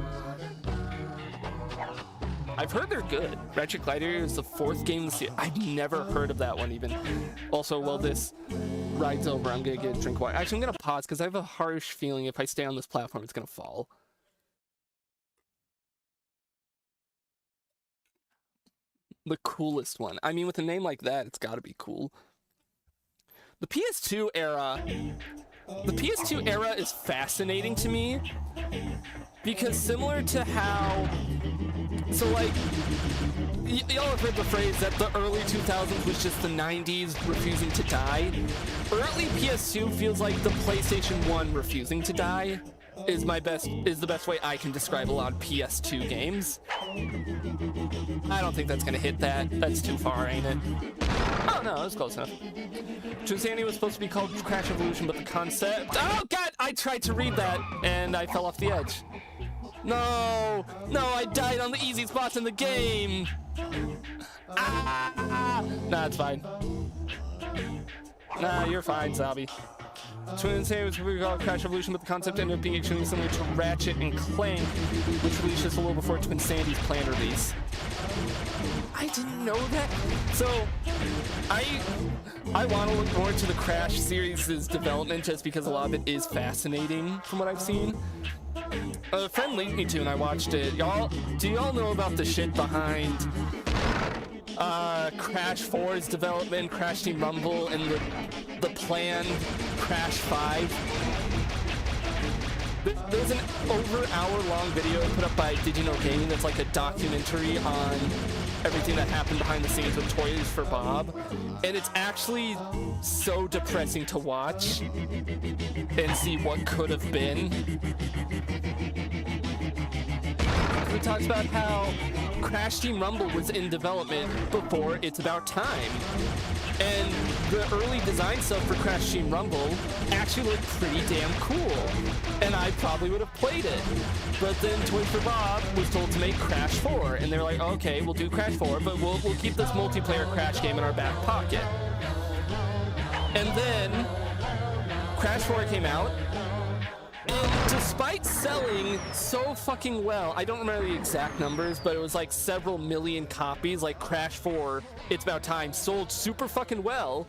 I've heard they're good. Ratchet Gladiator is the 4th game in the series. I've never heard of that one even. Also, while this ride's over, I'm gonna get a drink of water. Actually, I'm gonna pause because I have a harsh feeling if I stay on this platform, it's gonna fall. The coolest one. I mean, with a name like that, it's gotta be cool. The PS2 era. The PS2 era is fascinating to me because similar to how, so like, y'all have heard the phrase that the early 2000s was just the 90s refusing to die. Early PS2 feels like the PlayStation 1 refusing to die is the best way I can describe a lot of PS2 games. I don't think that's gonna hit that. That's too far, ain't it? Oh no, that's close enough. Twinsanity was supposed to be called Crash Evolution, but the concept... Oh god, I tried to read that, and I fell off the edge. No, I died on the easy spots in the game. Nah, it's fine. Nah, you're fine, Zabi. Twinsanity was supposed to be called Crash Evolution, but the concept ended up being extremely similar to Ratchet and Clank, which released just a little before Twinsanity's planned release. I didn't know that. So, I want to look more into the Crash series' development just because a lot of it is fascinating from what I've seen. A friend linked me to and I watched it. Do y'all know about the shit behind Crash 4's development, Crash Team Rumble, and the planned Crash 5? There's an over-hour-long video put up by Did You Know Gaming that's like a documentary on everything that happened behind the scenes with Toys for Bob, and it's actually so depressing to watch and see what could have been. It talks about how Crash Team Rumble was in development before It's About Time. And the early design stuff for Crash Team Rumble actually looked pretty damn cool. And I probably would have played it. But then Toys for Bob was told to make Crash 4. And they were like, okay, we'll do Crash 4, but we'll keep this multiplayer Crash game in our back pocket. And then Crash 4 came out. And despite selling so fucking well, I don't remember the exact numbers, but it was like several million copies, like Crash 4, It's About Time, sold super fucking well.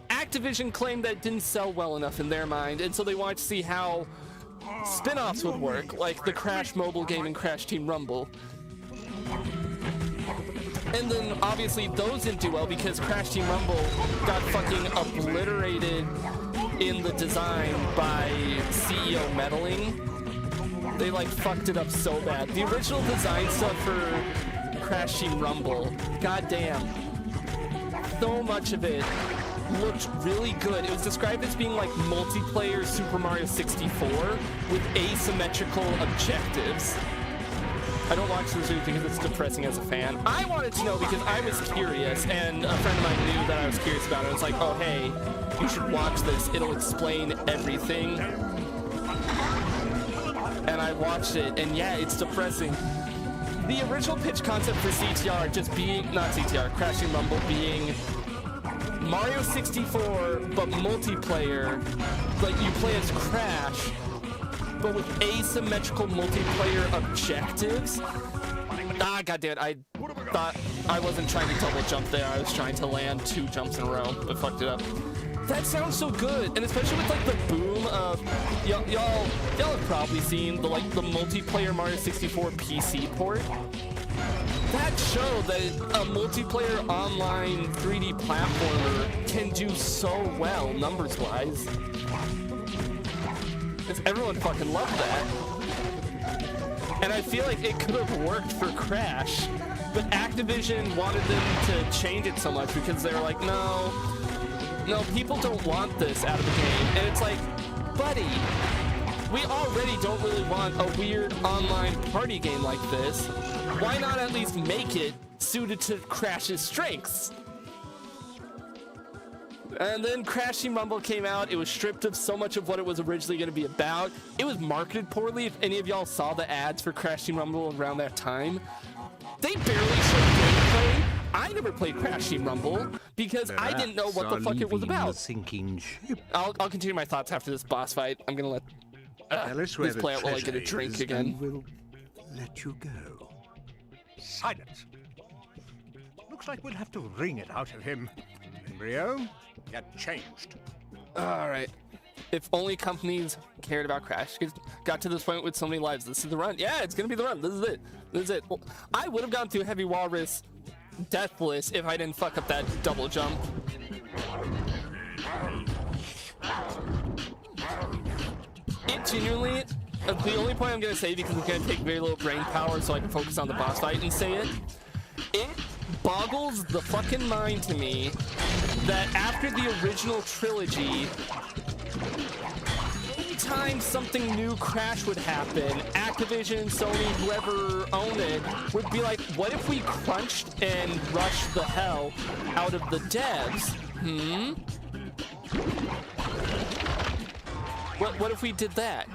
Activision claimed that it didn't sell well enough in their mind, and so they wanted to see how spin-offs would work, like the Crash mobile game and Crash Team Rumble. And then obviously those didn't do well because Crash Team Rumble got fucking obliterated in the design by CEO meddling. They like fucked it up so bad. The original design stuff for Crash Team Rumble, goddamn, so much of it looked really good. It was described as being like multiplayer Super Mario 64 with asymmetrical objectives. I don't watch this movie because it's depressing as a fan. I wanted to know because I was curious, and a friend of mine knew that I was curious about it. I was like, oh hey, you should watch this. It'll explain everything. And I watched it, and yeah, it's depressing. The original pitch concept for CTR just being, not CTR, Crash Team Rumble being Mario 64, but multiplayer. Like you play as Crash, but with asymmetrical multiplayer objectives. Goddammit, I thought I wasn't trying to double jump there. I was trying to land 2 jumps in a row, but fucked it up. That sounds so good, and especially with like the boom of y'all have probably seen the multiplayer Mario 64 PC port. That showed that a multiplayer online 3D platformer can do so well numbers-wise. Because everyone fucking loved that. And I feel like it could have worked for Crash, but Activision wanted them to change it so much because they were like, no, people don't want this out of the game. And it's like, buddy, we already don't really want a weird online party game like this. Why not at least make it suited to Crash's strengths? And then Crash Team Rumble came out. It was stripped of so much of what it was originally going to be about. It was marketed poorly. If any of y'all saw the ads for Crash Team Rumble around that time, they barely showed gameplay. I never played Crash Team Rumble because The I didn't know what the rats fuck are it was leaving about. the sinking ship. I'll continue my thoughts after this boss fight. I'm gonna let Tell us where this the play out while I get a treasure drink is, again. and we'll let you go. Silence. Looks like we'll have to wring it out of him. Embryo, get changed. All right. If only companies cared about Crash. It got to this point with so many lives. This is the run. Yeah, it's gonna be the run. This is it. This is it. Well, I would have gone through Heavy Walrus deathless if I didn't fuck up that double jump. It genuinely, the only point I'm gonna say, because it's gonna take very little brain power so I can focus on the boss fight and say it, it boggles the fucking mind to me that after the original trilogy, anytime something new Crash would happen, Activision, Sony, whoever owned it, would be like, what if we crunched and rushed the hell out of the devs? What if we did that?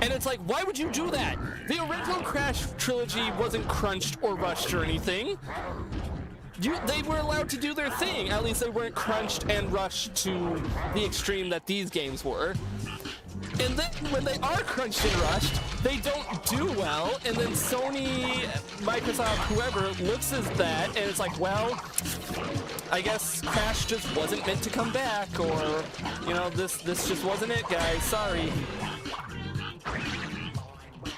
And it's like, why would you do that? The original Crash trilogy wasn't crunched or rushed or anything. They were allowed to do their thing. At least they weren't crunched and rushed to the extreme that these games were. And then when they are crunched and rushed, they don't do well. And then Sony, Microsoft, whoever looks at that and it's like, well, I guess Crash just wasn't meant to come back, or, you know, this just wasn't it, guys. Sorry.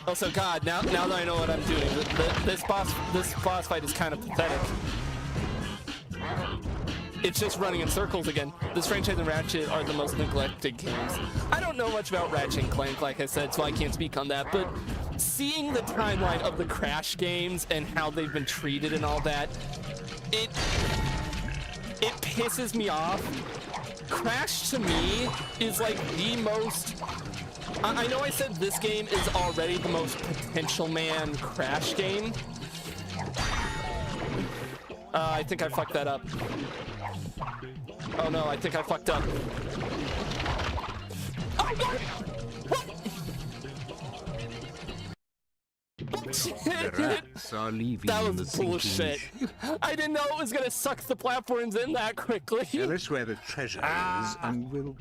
Also, God, now that I know what I'm doing, this boss fight is kind of pathetic. It's just running in circles again. This franchise and Ratchet are the most neglected games. I don't know much about Ratchet and Clank, like I said, so I can't speak on that, but seeing the timeline of the Crash games and how they've been treated and all that, it pisses me off. Crash to me is like the most... I know I said this game is already the most potential man Crash game. I think I fucked that up. Oh no, I think I fucked up. Oh, The rats are leaving that the was sinking bullshit. ship. I didn't know it was gonna suck the platforms in that quickly. Tell us where the treasure is, and we'll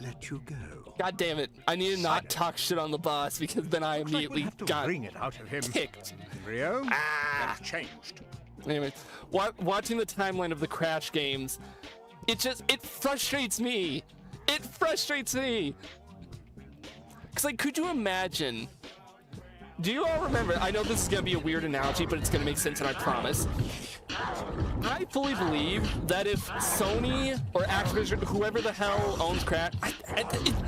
let you go. God damn it. I need to not talk shit on the boss because then I Looks like we'll immediately have to got wring it out of him. kicked. Embryo, get changed. Anyway, watching the timeline of the Crash games, it frustrates me. It frustrates me. Cause like, could you imagine? Do you all remember? I know this is gonna be a weird analogy, but it's gonna make sense, and I promise. I fully believe that if Sony or Activision, whoever the hell owns Crash,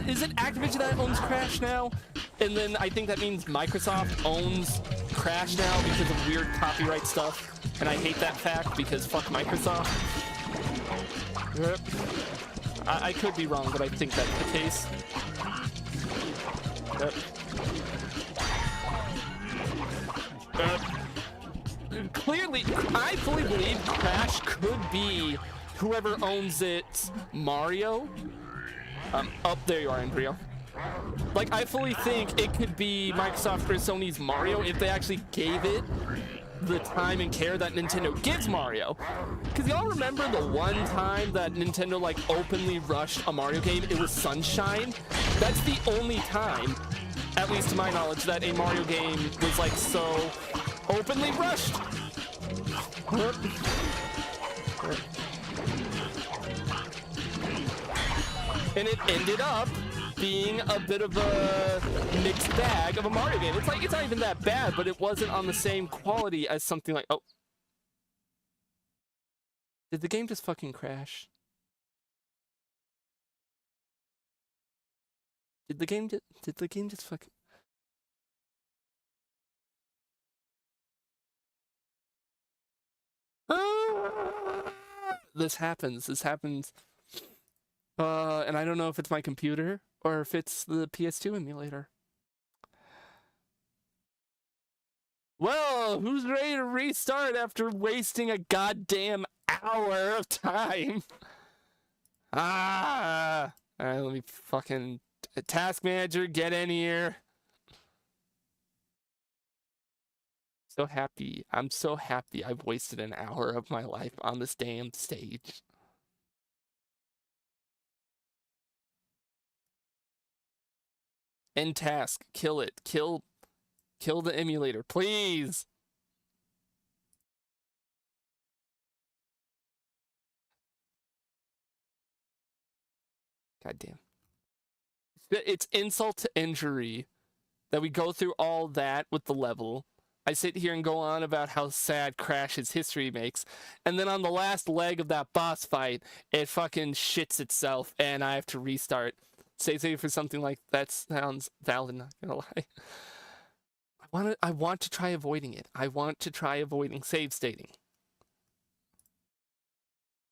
is it Activision that owns Crash now? And then I think that means Microsoft owns Crash now because of weird copyright stuff. And I hate that fact because fuck Microsoft. Yep. I could be wrong, but I think that's the case. Yep. Clearly, I fully believe Crash could be whoever owns it, Mario. Up there you are, Embryo. Like, I fully think it could be Microsoft or Sony's Mario if they actually gave it the time and care that Nintendo gives Mario. Because y'all remember the one time that Nintendo like openly rushed a Mario game? It was Sunshine. That's the only time, at least to my knowledge, that a Mario game was like so openly rushed. And it ended up being a bit of a mixed bag of a Mario game. It's like, it's not even that bad, but it wasn't on the same quality as something like, oh. Did the game just fucking crash? Did the game just fucking... This happens. And I don't know if it's my computer or if it's the PS2 emulator. Well, who's ready to restart after wasting a goddamn hour of time? Alright, let me fucking... Task manager, get in here. So happy. I'm so happy I've wasted an hour of my life on this damn stage. End task. Kill it. Kill the emulator, please. God damn. It's insult to injury that we go through all that with the level. I sit here and go on about how sad Crash's history makes, and then on the last leg of that boss fight, it fucking shits itself, and I have to restart. Say for something like that sounds valid, not gonna lie. I want to try avoiding it. I want to try avoiding save stating.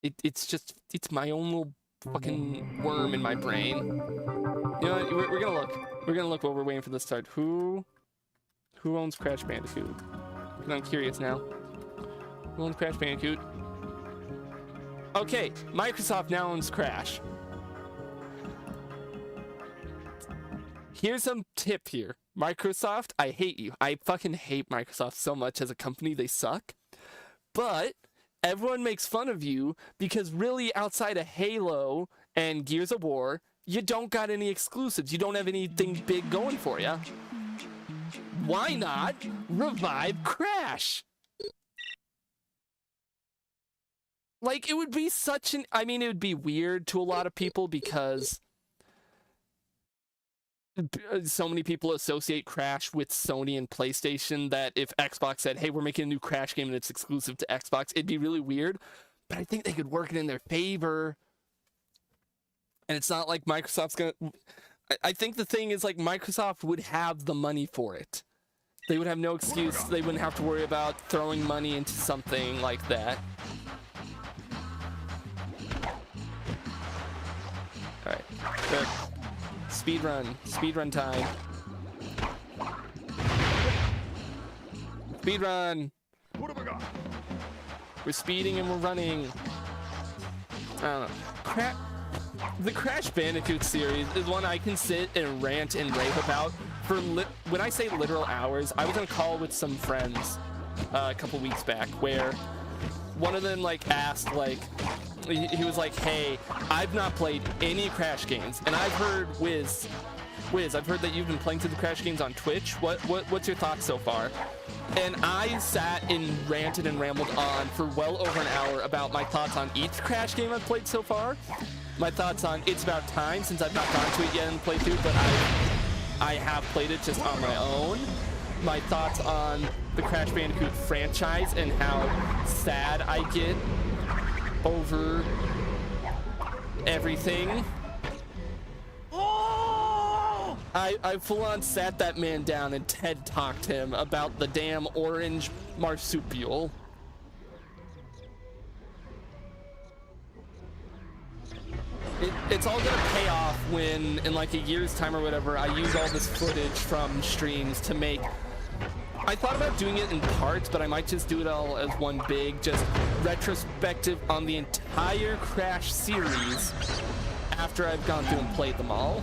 It's my own little fucking worm in my brain. You know what? We're gonna look. We're gonna look while we're waiting for this to start. Who owns Crash Bandicoot? I'm curious now. Who owns Crash Bandicoot? Okay, Microsoft now owns Crash. Here's some tip here. Microsoft, I hate you. I fucking hate Microsoft so much as a company. They suck. But everyone makes fun of you because really outside of Halo and Gears of War, you don't got any exclusives. You don't have anything big going for you. Why not revive Crash? Like, it would be such an... I mean, it would be weird to a lot of people because so many people associate Crash with Sony and PlayStation that if Xbox said, hey, we're making a new Crash game and it's exclusive to Xbox, it'd be really weird. But I think they could work it in their favor. And it's not like Microsoft's gonna... I think the thing is, like, Microsoft would have the money for it. They would have no excuse. They wouldn't have to worry about throwing money into something like that. Alright. Good. Speedrun time. Speedrun! What have I got? We're speeding and we're running. I don't know. The Crash Bandicoot series is one I can sit and rant and rave about for when I say literal hours. I was on a call with some friends a couple weeks back where one of them like asked, like, he was like, hey, I've not played any Crash games, and I've heard Wiz, I've heard that you've been playing through the Crash games on Twitch. What's your thoughts so far? And I sat and ranted and rambled on for well over an hour about my thoughts on each Crash game I've played so far. My thoughts on It's About Time, since I've not gone to it yet and played through, but I have played it just on my own. My thoughts on the Crash Bandicoot franchise and how sad I get over everything. I full-on sat that man down and TED talked him about the damn orange marsupial. It's all gonna pay off when, in like a year's time or whatever, I use all this footage from streams to make... I thought about doing it in parts, but I might just do it all as one big, just retrospective on the entire Crash series after I've gone through and played them all.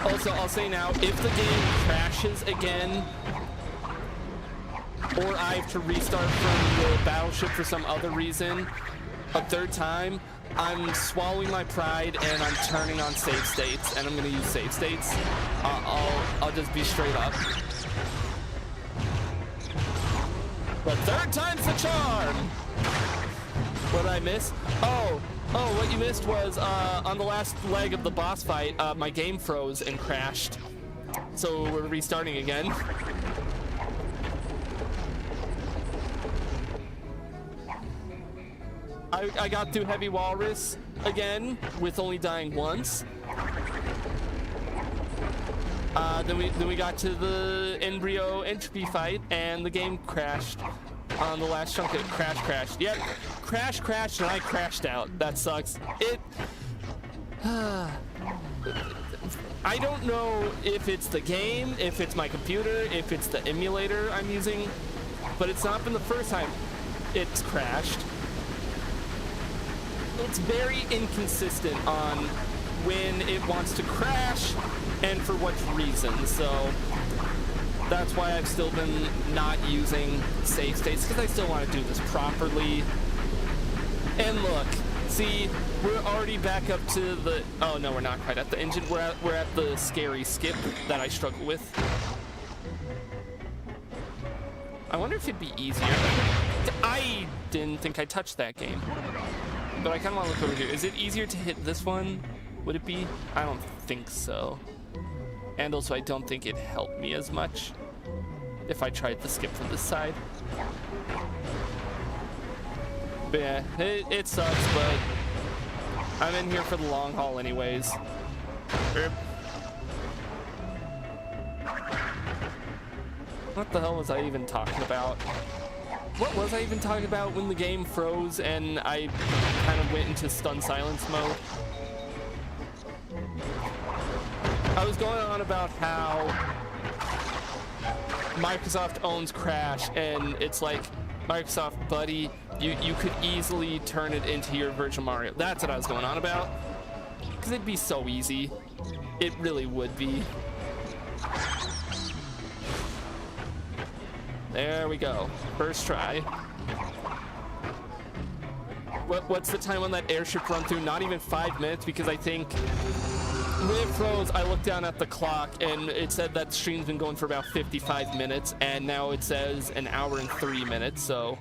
Also, I'll say now, if the game crashes again, or I have to restart from the battleship for some other reason, a third time, I'm swallowing my pride and I'm turning on save states, and I'm gonna use save states. I'll just be straight up. But third time's the charm! What did I miss? Oh, what you missed was, on the last leg of the boss fight, my game froze and crashed. So we're restarting again. I got through Heavy Walrus again, with only dying once. Then we got to the embryo entropy fight, and the game crashed on the last chunk. It crashed. Yep, crashed, and I crashed out. That sucks. I don't know if it's the game, if it's my computer, if it's the emulator I'm using, but it's not been the first time it's crashed. it's very inconsistent on when it wants to crash and for what reason. So that's why I've still been not using save states, because I still want to do this properly. And look, see, we're already back up to the, oh no, we're not quite at the engine. We're at the scary skip that I struggle with. I wonder if it'd be easier. I didn't think I touched that game, but I kind of want to look over here. Is it easier to hit this one? Would it be? I don't think so. And also, I don't think it helped me as much if I tried to skip from this side. But yeah, it sucks, but I'm in here for the long haul anyways. What the hell was I even talking about? What was I even talking about when the game froze and I kind of went into stun silence mode? I was going on about how Microsoft owns Crash, and it's like, Microsoft, buddy, you could easily turn it into your Virtual Mario. That's what I was going on about. Because it'd be so easy. It really would be. There we go. First try. What's the time on that airship run through? Not even 5 minutes, because I think when it froze, I looked down at the clock and it said that stream's been going for about 55 minutes, and now it says an hour and 3 minutes, so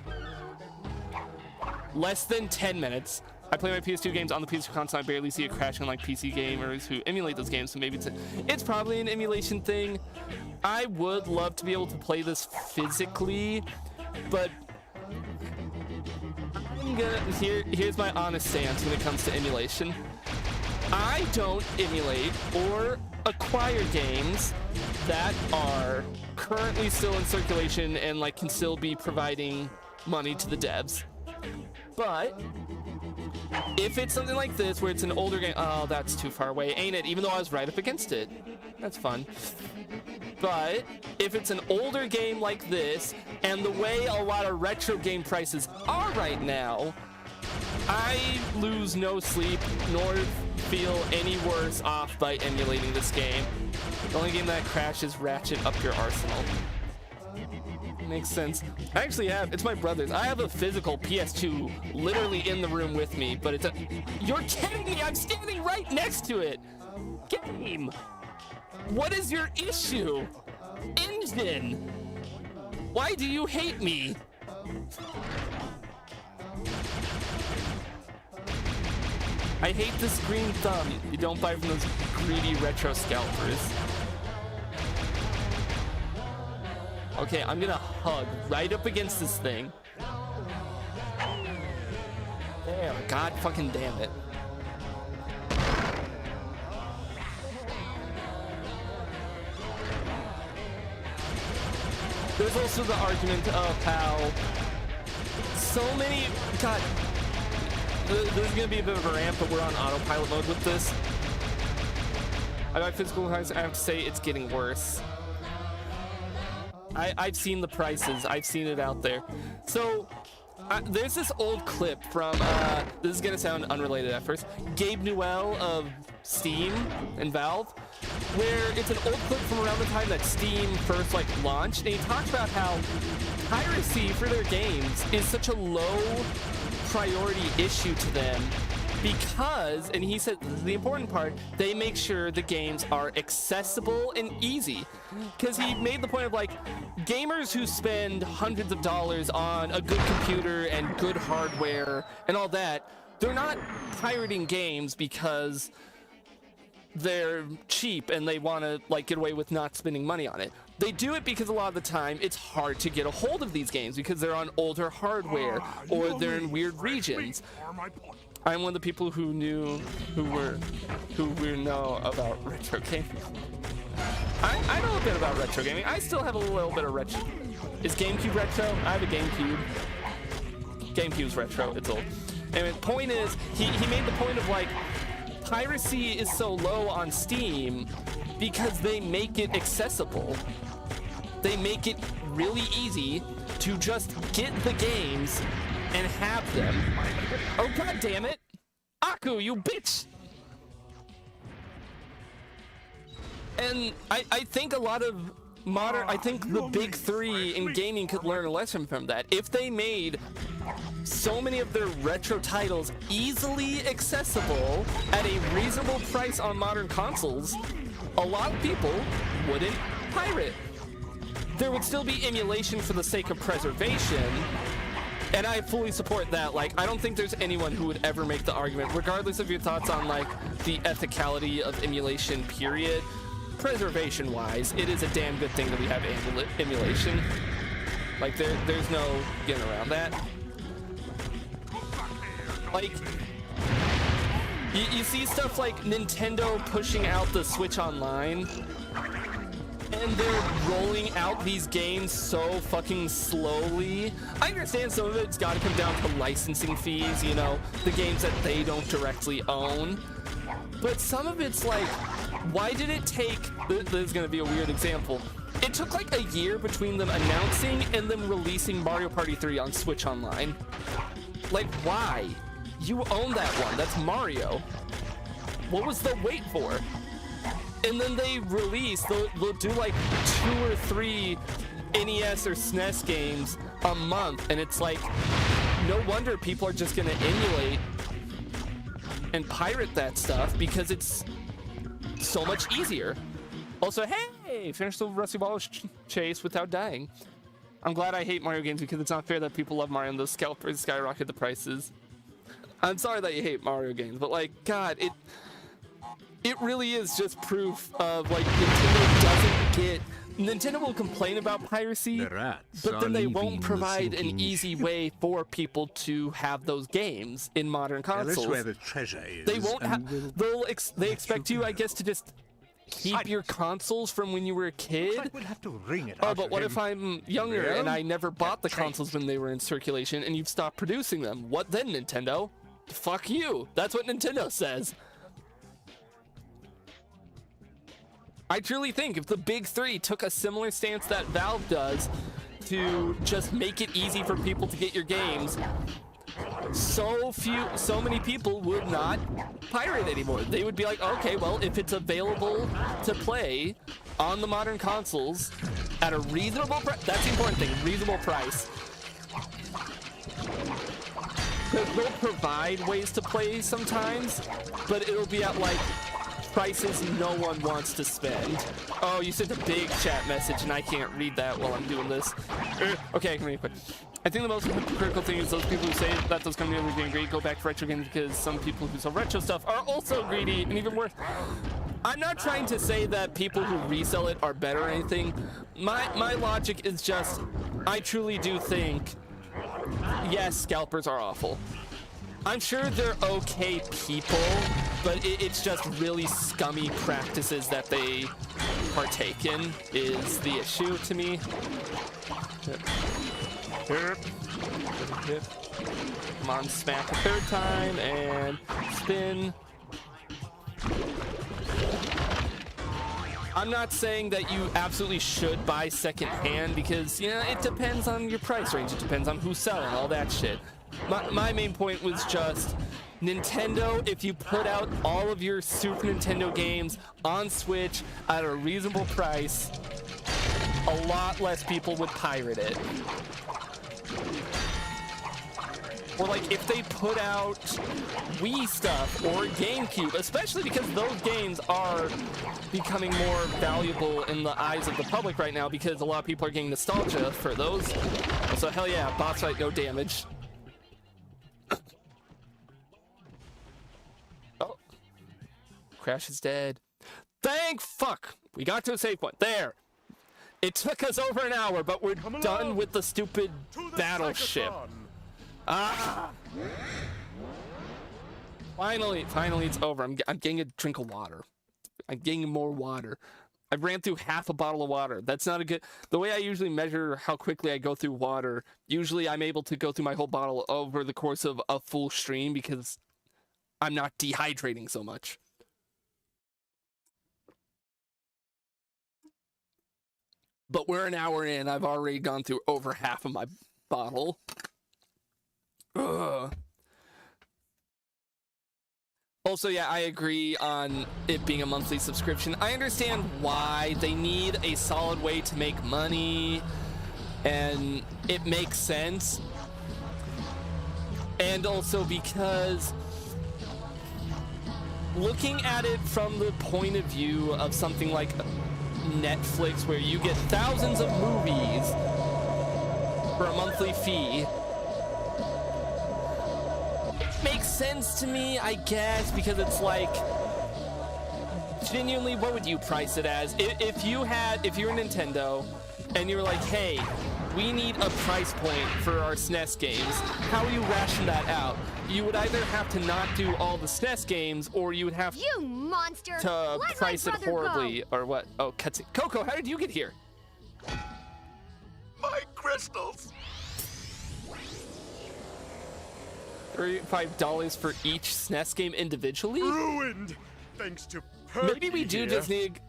less than 10 minutes. I play my PS2 games on the PS2 console. I barely see it crashing like PC gamers who emulate those games, so maybe it's probably an emulation thing. I would love to be able to play this physically, but here's my honest stance when it comes to emulation. I don't emulate or acquire games that are currently still in circulation and like can still be providing money to the devs. But if it's something like this where it's an older game, oh, that's too far away, ain't it? Even though I was right up against it. That's fun. But if it's an older game like this, and the way a lot of retro game prices are right now, I lose no sleep nor feel any worse off by emulating this game. The only game that crashes ratchet up your arsenal. Makes sense. I actually have, it's my brother's. I have a physical PS2 literally in the room with me, but it's a, you're kidding me, I'm standing right next to it. Game. What is your issue? Engine. Why do you hate me? I hate this green thumb. You don't buy from those greedy retro scalpers. Okay, I'm gonna hug right up against this thing. There, god fucking damn it. There's also the argument of how so many, god, this is gonna be a bit of a rant, but we're on autopilot mode with this. I got physical cards, I have to say it's getting worse. I've seen the prices, I've seen it out there. So there's this old clip from, this is gonna sound unrelated at first, Gabe Newell of Steam and Valve, where it's an old clip from around the time that Steam first like launched, and he talks about how piracy for their games is such a low priority issue to them because, and he said the important part, they make sure the games are accessible and easy. Because he made the point of like, gamers who spend hundreds of dollars on a good computer and good hardware and all that, they're not pirating games because they're cheap and they want to like get away with not spending money on it. They do it because a lot of the time it's hard to get a hold of these games because they're on older hardware or they're in weird regions. I'm one of the people who know about retro gaming. I know a bit about retro gaming. I still have a little bit of retro. Is GameCube retro? I have a GameCube. GameCube's retro. It's old. Anyway, the point is, he made the point of like, piracy is so low on Steam because they make it accessible. They make it really easy to just get the games and have them. Oh god damn it! Goku, you bitch! And I think a lot of I think the big three in gaming could learn a lesson from that. If they made so many of their retro titles easily accessible at a reasonable price on modern consoles, a lot of people wouldn't pirate. There would still be emulation for the sake of preservation, and I fully support that. Like, I don't think there's anyone who would ever make the argument, regardless of your thoughts on like the ethicality of emulation, period. Preservation wise, it is a damn good thing that we have emulation. Like, there's no getting around that. Like, you see stuff like Nintendo pushing out the Switch Online, and they're rolling out these games so fucking slowly. I understand some of it's got to come down to licensing fees, you know, the games that they don't directly own. But some of it's like, why did it take, this is going to be a weird example, it took like a year between them announcing and then releasing Mario Party 3 on Switch Online. Like, why? You own that one, that's Mario. What was the wait for? And then they release, they'll do like 2 or 3 NES or SNES games a month, and it's like, no wonder people are just gonna emulate and pirate that stuff because it's so much easier. Also, hey, finish the Rusty Wallace chase without dying. I'm glad I hate Mario games because it's not fair that people love Mario and those scalpers skyrocket the prices. I'm sorry that you hate Mario games, but like, God, it really is just proof of like Nintendo will complain about piracy, but then they won't provide an easy way for people to have those games in modern consoles. That's where the treasure is. They won't have. They expect you, I guess, to just keep your consoles from when you were a kid. Like we'll have to wring it Oh, out but of what him. if I'm younger and I never bought the consoles when they were in circulation and you've stopped producing them? What then, Nintendo? Fuck you. That's what Nintendo says. I truly think if the big three took a similar stance that Valve does to just make it easy for people to get your games, so many people would not pirate anymore. They would be like, okay, well, if it's available to play on the modern consoles at a reasonable price, that's the important thing, reasonable price. They'll provide ways to play sometimes, but it'll be at like prices no one wants to spend. Oh, you sent a big chat message and I can't read that while I'm doing this. Okay, I can read it quick. I think the most critical thing is those people who say that those companies are being greedy go back to retro games because some people who sell retro stuff are also greedy, and even worse. I'm not trying to say that people who resell it are better or anything. My logic is just, I truly do think, yes, scalpers are awful. I'm sure they're okay people, but it's just really scummy practices that they partake in is the issue to me. Come on, smack a third time and spin. I'm not saying that you absolutely should buy secondhand because, you know, it depends on your price range. It depends on who's selling, all that shit. My main point was just Nintendo, if you put out all of your Super Nintendo games on Switch at a reasonable price, a lot less people would pirate it. Or like if they put out Wii stuff or GameCube, especially because those games are becoming more valuable in the eyes of the public right now because a lot of people are getting nostalgia for those. So hell yeah, boss fight, no damage. Oh, Crash is dead. Thank fuck, we got to a save point. There. It took us over an hour, but we're done with the stupid battleship. Ah! Finally, it's over. I'm getting a drink of water. I'm getting more water. I ran through half a bottle of water. That's not a good... The way I usually measure how quickly I go through water, usually I'm able to go through my whole bottle over the course of a full stream because I'm not dehydrating so much. But we're an hour in. I've already gone through over half of my bottle. Ugh. Also, yeah, I agree on it being a monthly subscription. I understand why they need a solid way to make money, and it makes sense. And also because looking at it from the point of view of something like Netflix, where you get thousands of movies for a monthly fee, makes sense to me, I guess, because it's like, genuinely, what would you price it as? If you're Nintendo and you were like, hey, we need a price point for our SNES games, how do you ration that out? You would either have to not do all the SNES games, or you would have You monster! to Let price my it brother horribly, go. or what? Oh, cutscene. Coco, how did you get here? My crystals! $35 for each SNES game individually? Ruined! Thanks to Maybe we do just need.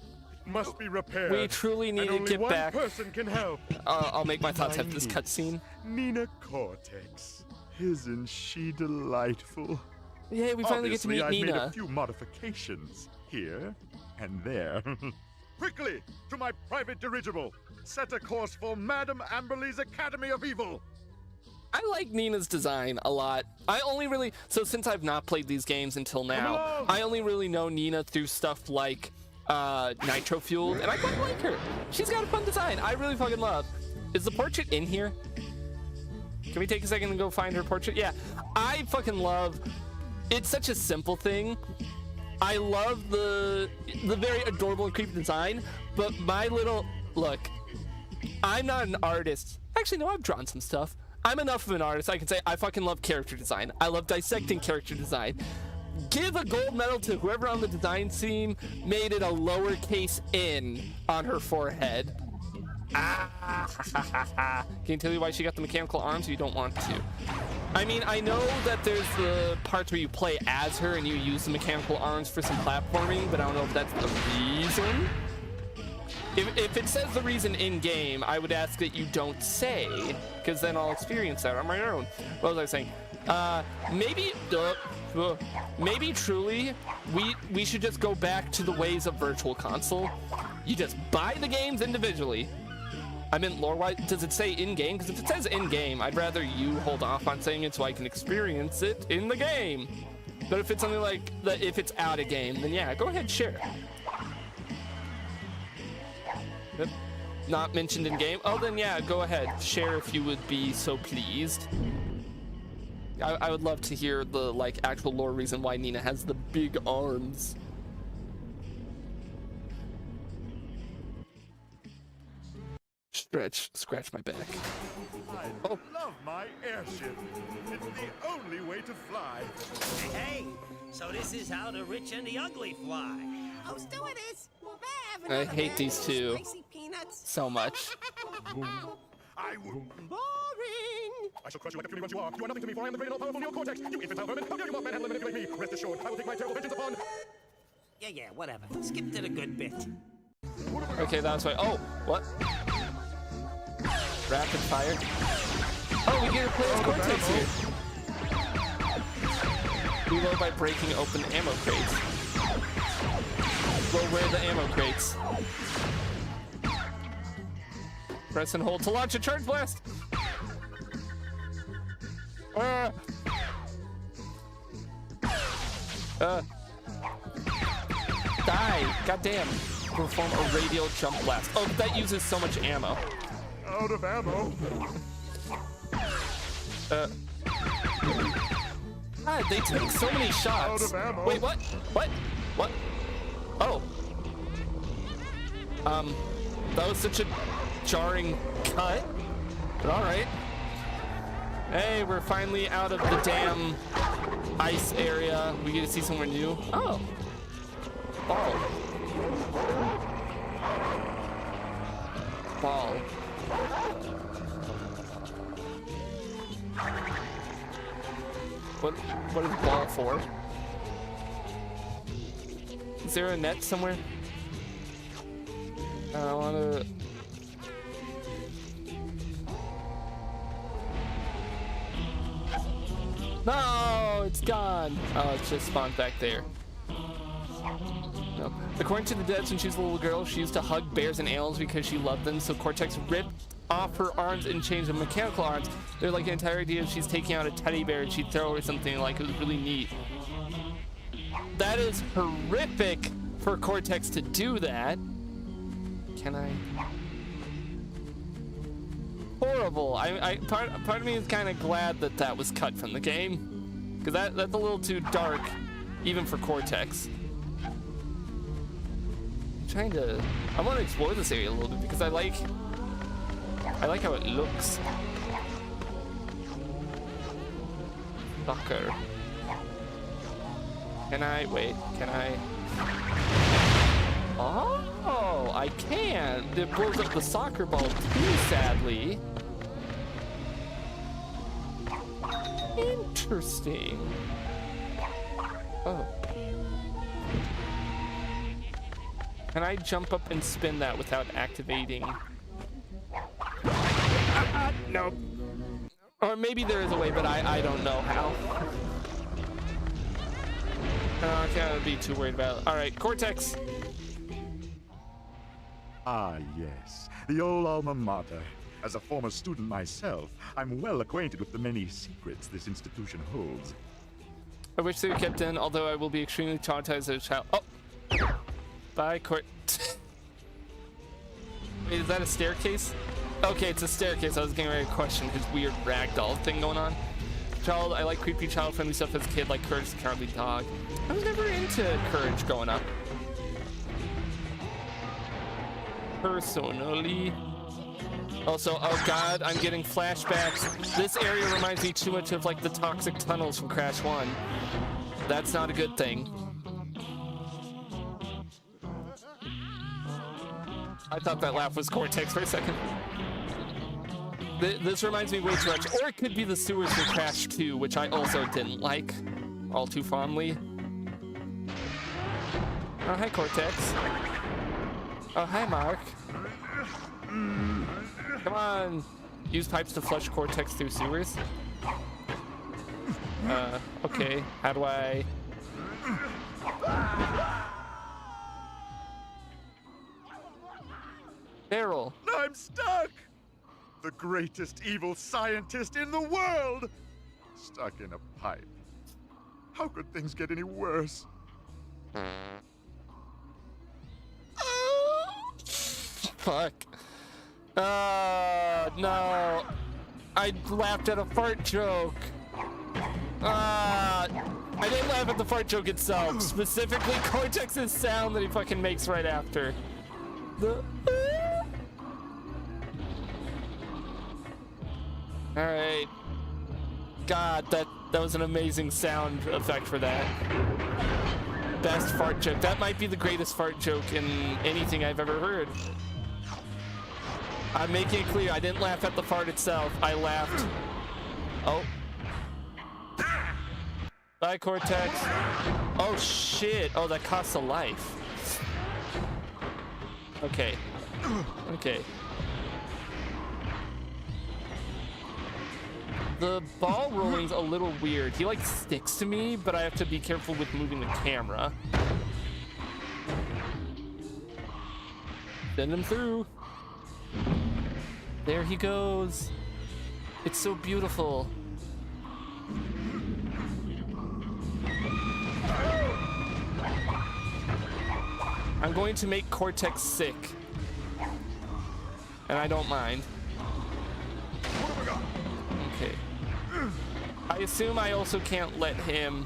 Must be repaired. We truly need and to get only back. one person can help. I'll make my thoughts have this cutscene. Nina Cortex. Isn't she delightful? Yay, we finally get to meet Obviously, I've made Nina. a few modifications here and there. Quickly, to my private dirigible. Set a course for Madame Amberley's Academy of Evil. I like Nina's design a lot. So since I've not played these games until now, I only really know Nina through stuff like Nitro Fueled, and I quite like her. She's got a fun design. I really fucking love. Is the portrait in here? Can we take a second and go find her portrait? Yeah, I fucking love. It's such a simple thing. I love the very adorable and creepy design, but look, I'm not an artist. Actually, no, I've drawn some stuff. I'm enough of an artist. I can say I fucking love character design. I love dissecting character design. Give a gold medal to whoever on the design team made it a lowercase n on her forehead. Can you tell me why she got the mechanical arms? You don't want to. I mean, I know that there's the parts where you play as her and you use the mechanical arms for some platforming, but I don't know if that's the reason. If it says the reason in game, I would ask that you don't say, because then I'll experience that on my own. What was I saying? Maybe truly we should just go back to the ways of Virtual Console. You just buy the games individually. I meant lore-wise. Does it say in-game? Because if it says in-game, I'd rather you hold off on saying it so I can experience it in the game. But if it's something like that, if it's out of game, then yeah, go ahead, share. Yep. Not mentioned in game. Oh, then yeah, go ahead, share if you would be so pleased. I would love to hear the actual lore reason why Nina has the big arms. Scratch my back. I love my airship. It's the only way to fly. Hey, so this is how the rich and the ugly fly. Oh, stewardess! I hate these two so much. I would. Boring! I shall crush you like the puny ones you are. You are nothing to me, for I am the great and all-powerful neocortex. You infantile vermin! How dare you mock manhandle and manipulate me? Rest assured, I will take my terrible vengeance upon. Yeah, whatever. Skip to the good bit. Okay, that's why. Oh, what? Rapid fire. Oh, we get to play as Cortex here. Reload by breaking open ammo crates. Well, where are the ammo crates? Press and hold to launch a charge blast. Die. Goddamn. Perform a radial jump blast. Oh, that uses so much ammo. Out of ammo. God, they took so many shots. Out of ammo. Wait, what? What? What? Oh. That was such a jarring cut. But all right. Hey, we're finally out of the damn ice area. We get to see somewhere new. Oh. Ball. Ball. What is ball for? Is there a net somewhere? I don't wanna. No, it's gone. Oh, it's just spawned back there. No. According to the devs, when she was a little girl, she used to hug bears and animals because she loved them. So Cortex ripped off her arms and changed them mechanical arms. They're like the entire idea of she's taking out a teddy bear and she'd throw her something. Like, it was really neat. That is horrific for Cortex to do that. Can I? Horrible. Part of me is kind of glad that that was cut from the game, because that's a little too dark, even for Cortex. I want to explore this area a little bit because I like how it looks. Soccer. Can I wait? Can I? Oh, I can. It blows up the soccer ball too, sadly. Interesting. Oh. Can I jump up and spin that without activating? Nope. Or maybe there is a way, but I don't know how. I can't be too worried about it. All right, Cortex. Ah, yes. The old alma mater. As a former student myself, I'm well acquainted with the many secrets this institution holds. I wish they were kept in, although I will be extremely traumatized as a child. Oh! Bye, Wait, is that a staircase? Okay, it's a staircase. I was getting ready to question his weird ragdoll thing going on. Child, I like creepy child-friendly stuff as a kid, like Courage the Cowardly Dog. I was never into Courage growing up. Personally. Also, oh god, I'm getting flashbacks. This area reminds me too much of like the toxic tunnels from Crash 1. That's not a good thing. I thought that laugh was Cortex for a second. This reminds me way too much. Or it could be the sewers from Crash 2, which I also didn't like all too fondly. Oh, hi, Cortex. Oh, hi, Mark. Come on. Use pipes to flush Cortex through sewers. Okay. How do I... Barrel. I'm stuck! The greatest evil scientist in the world! Stuck in a pipe. How could things get any worse? Fuck. No. I laughed at a fart joke. I didn't laugh at the fart joke itself. Specifically, Cortex's sound that he fucking makes right after. Alright. God, that was an amazing sound effect for that. Best fart joke. That might be the greatest fart joke in anything I've ever heard. I'm making it clear, I didn't laugh at the fart itself. I laughed. Oh. Bye, Cortex. Oh, shit. Oh, that costs a life. Okay. Okay. The ball rolling's a little weird. He like sticks to me, but I have to be careful with moving the camera. Send him through. There he goes. It's so beautiful. I'm going to make Cortex sick. And I don't mind. Okay. I assume I also can't let him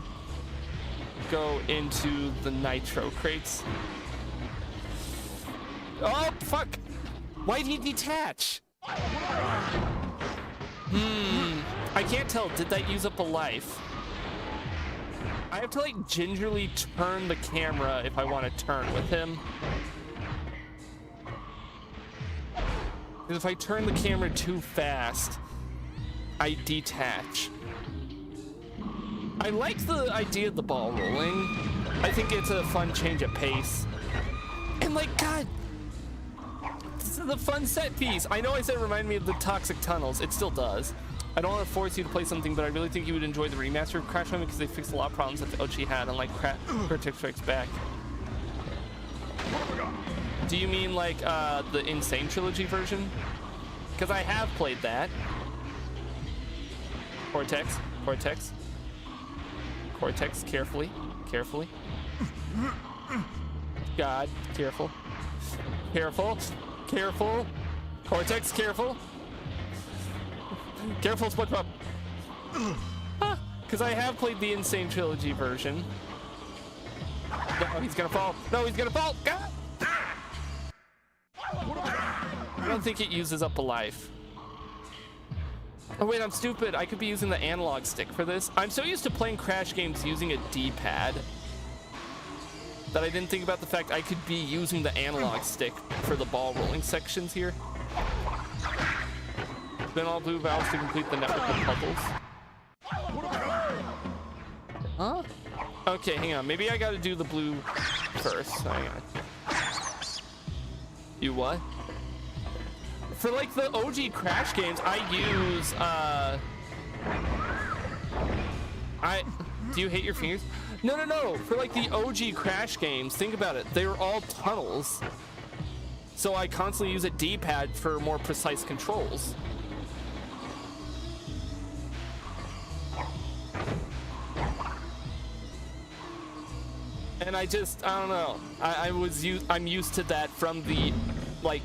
go into the nitro crates. Oh, fuck! Why'd he detach? I can't tell. Did that use up a life? I have to like gingerly turn the camera if I want to turn with him. Because if I turn the camera too fast, I detach. I like the idea of the ball rolling. I think it's a fun change of pace. And like, God, this is the fun set piece. I know I said it reminded me of the toxic tunnels. It still does. I don't want to force you to play something, but I really think you would enjoy the remaster of Crash 1 because they fixed a lot of problems that the OG had, unlike Cortex Strikes Back. Do you mean like the Insane Trilogy version? Because I have played that. Cortex, Cortex. Cortex, carefully, carefully. God, careful. Careful, careful. Cortex, careful. Careful, SpongeBob. Because I have played the Insane Trilogy version. No, he's gonna fall. No, he's gonna fall. God. I don't think it uses up a life. Oh wait, I'm stupid. I could be using the analog stick for this. I'm so used to playing Crash games using a D-pad that I didn't think about the fact I could be using the analog stick for the ball rolling sections here. Spin all blue valves to complete the network of puzzles. Huh? Okay, hang on. Maybe I gotta do the blue first. Hang on. You what? For like the OG Crash games, I use do you hate your fingers? No. For like the OG Crash games, think about it. They were all tunnels. So I constantly use a D-pad for more precise controls. And I don't know. I'm used to that from the like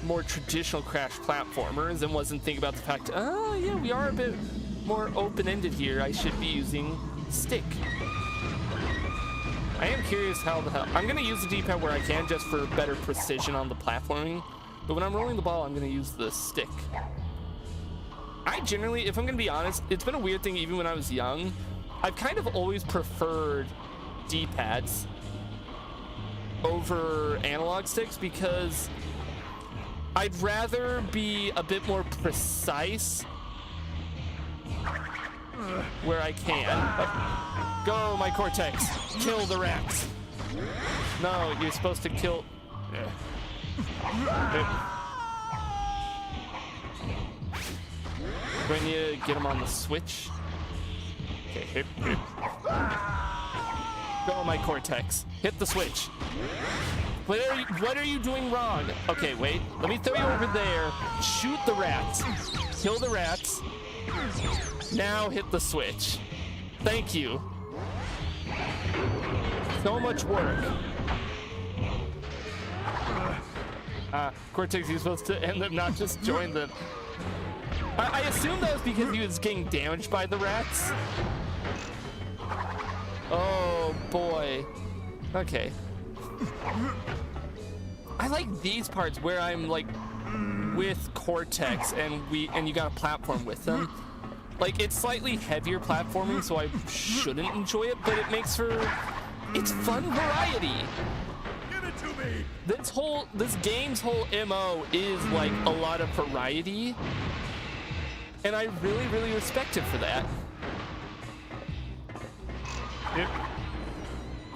more traditional Crash platformers and wasn't thinking about the fact, oh yeah, we are a bit more open-ended here. I should be using stick. I am curious how the hell, I'm gonna use the D-pad where I can just for better precision on the platforming, but when I'm rolling the ball, I'm gonna use the stick. I generally, if I'm gonna be honest, it's been a weird thing even when I was young. I've kind of always preferred D-pads over analog sticks because I'd rather be a bit more precise where I can. Go, my Cortex. Kill the rats. No, you're supposed to kill. When you get them on the switch. Okay, hip. Go, my Cortex. Hit the switch. What are you doing wrong? Okay, wait. Let me throw you over there. Shoot the rats. Kill the rats. Now hit the switch. Thank you. So much work. Cortex, you're supposed to end up not just join them. I assume that was because he was getting damaged by the rats. Oh boy. Okay. I like these parts where I'm like with Cortex and you got a platform with them. Like it's slightly heavier platforming, so I shouldn't enjoy it, but it makes for it's fun variety. Give it to me. This game's whole MO is like a lot of variety, and I really, really respect it for that. Yep.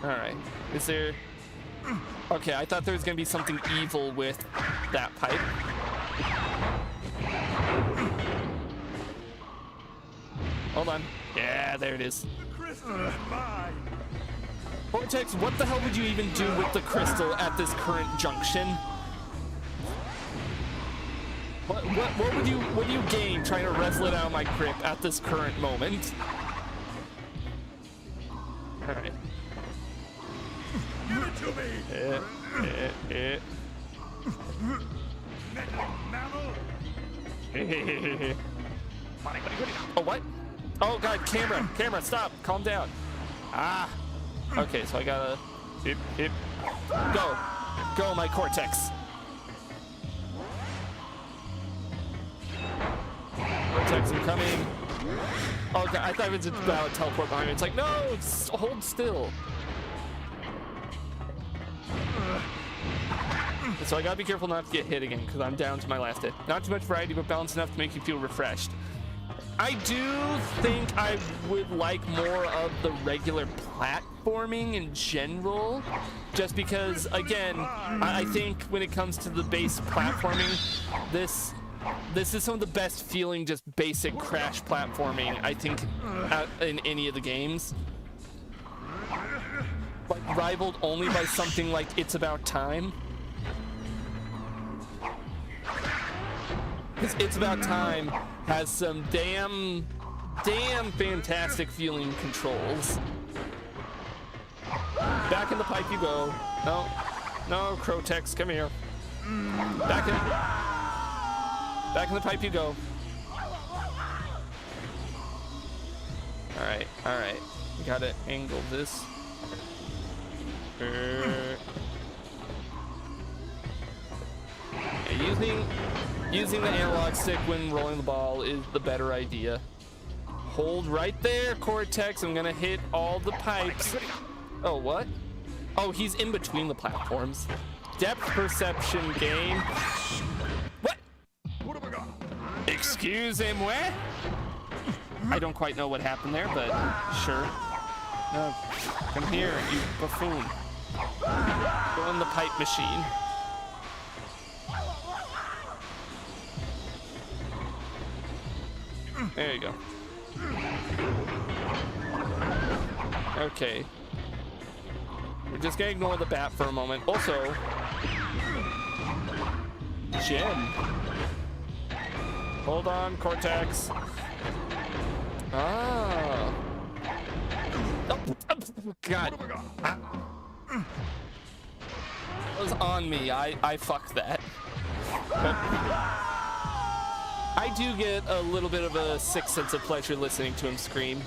All right. Is there? Okay, I thought there was gonna be something evil with that pipe. Hold on. Yeah, there it is. The crystal is mine. Cortex, what the hell would you even do with the crystal at this current junction? What do you gain trying to wrestle it out of my grip at this current moment? All right. Give it to me. Mammal. Oh, what? Oh god, camera, stop, calm down. Ah. Okay, so I gotta hip. Go, my Cortex. Cortex, I'm coming. Oh god, I thought it was about to teleport behind me. It's like, no, hold still. So I gotta be careful not to get hit again because I'm down to my last hit. Not too much variety, but balanced enough to make you feel refreshed. I do think I would like more of the regular platforming in general, just because, again, I think when it comes to the base platforming, this is some of the best feeling, just basic Crash platforming, I think, in any of the games. Like, rivaled only by something like It's About Time. Because It's About Time has some damn fantastic feeling controls. Back in the pipe you go. No, Crotex, come here. Back in the pipe you go. All right. Gotta angle this. Yeah, using the analog stick when rolling the ball is the better idea. Hold right there, Cortex. I'm gonna hit all the pipes. Oh, what? Oh, he's in between the platforms. Depth perception game. What? Excusez-moi? I don't quite know what happened there, but sure. No, come here, you buffoon. Go in the pipe machine. There you go. Okay. We're just gonna ignore the bat for a moment. Also, Jen. Hold on, Cortex. Ah. Oh, God. That was on me. I fucked that. But I do get a little bit of a sick sense of pleasure listening to him scream.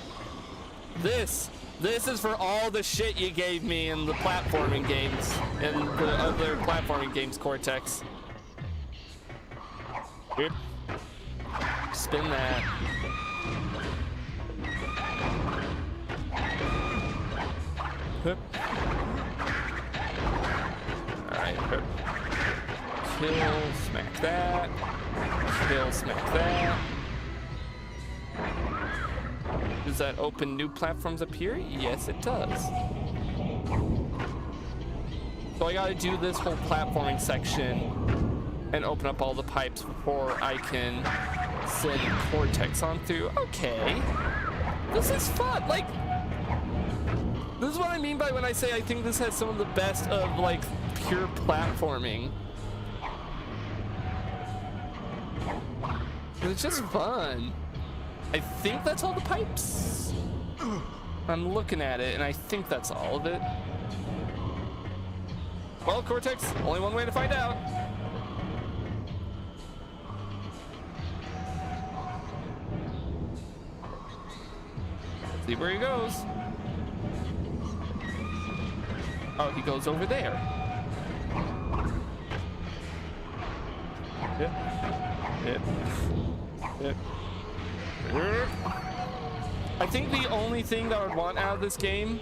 This is for all the shit you gave me in the platforming games and the other platforming games, Cortex. Here. Spin that. Alright. Kill, smack that. Kill, smack that. Does that open new platforms up here? Yes, it does. So I gotta do this whole platforming section and open up all the pipes before I can send Cortex on through. Okay. This is fun. Like, this is what I mean by when I say I think this has some of the best of, like, pure platforming. It's just fun. I think that's all the pipes. I'm looking at it, and I think that's all of it. Well, Cortex, only one way to find out. See where he goes. Oh, he goes over there. Yep. I think the only thing that I would want out of this game,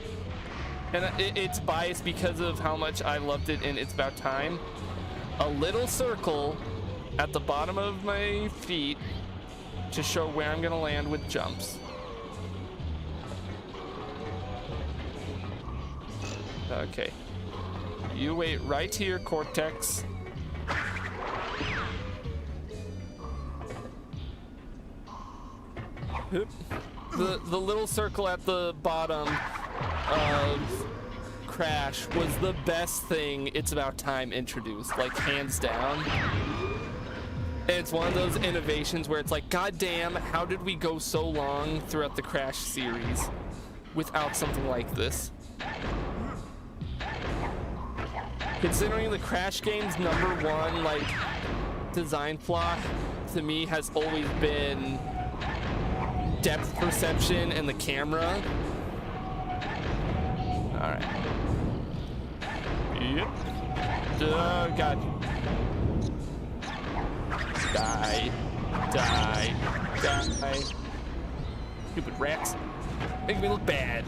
and it's biased because of how much I loved it in It's About Time, a little circle at the bottom of my feet to show where I'm gonna land with jumps. Okay. You wait right here, Cortex. The little circle at the bottom of Crash was the best thing It's About Time introduced, like hands down. And it's one of those innovations where it's like, God damn, how did we go so long throughout the Crash series without something like this? Considering the Crash game's #1 like design flaw to me has always been depth perception and the camera. All right. Yep. Oh God. Die. Stupid rats. Make me look bad.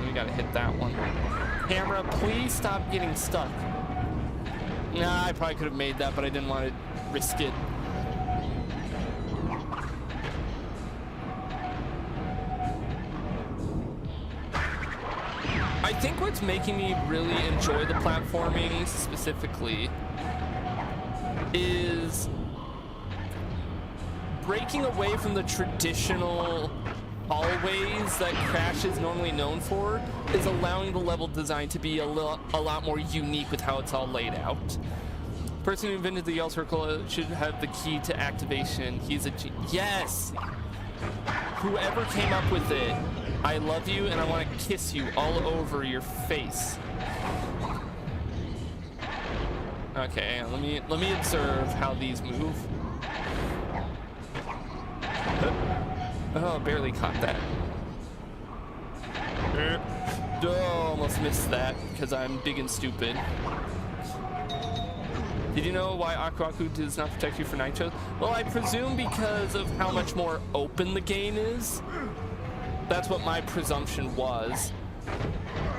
We gotta hit that one. Camera, please stop getting stuck. Nah, I probably could have made that, but I didn't want to risk it. I think what's making me really enjoy the platforming specifically is breaking away from the traditional hallways that Crash is normally known for, is allowing the level design to be a lot more unique with how it's all laid out. Person who invented the yell circle should have the key to activation. He's a yes. Whoever came up with it, I love you and I want to kiss you all over your face. Okay, let me observe how these move. Oh, barely caught that. Oh, almost missed that because I'm big and stupid. Did you know why Aku Aku does not protect you for nitros? Well, I presume because of how much more open the game is. That's what my presumption was.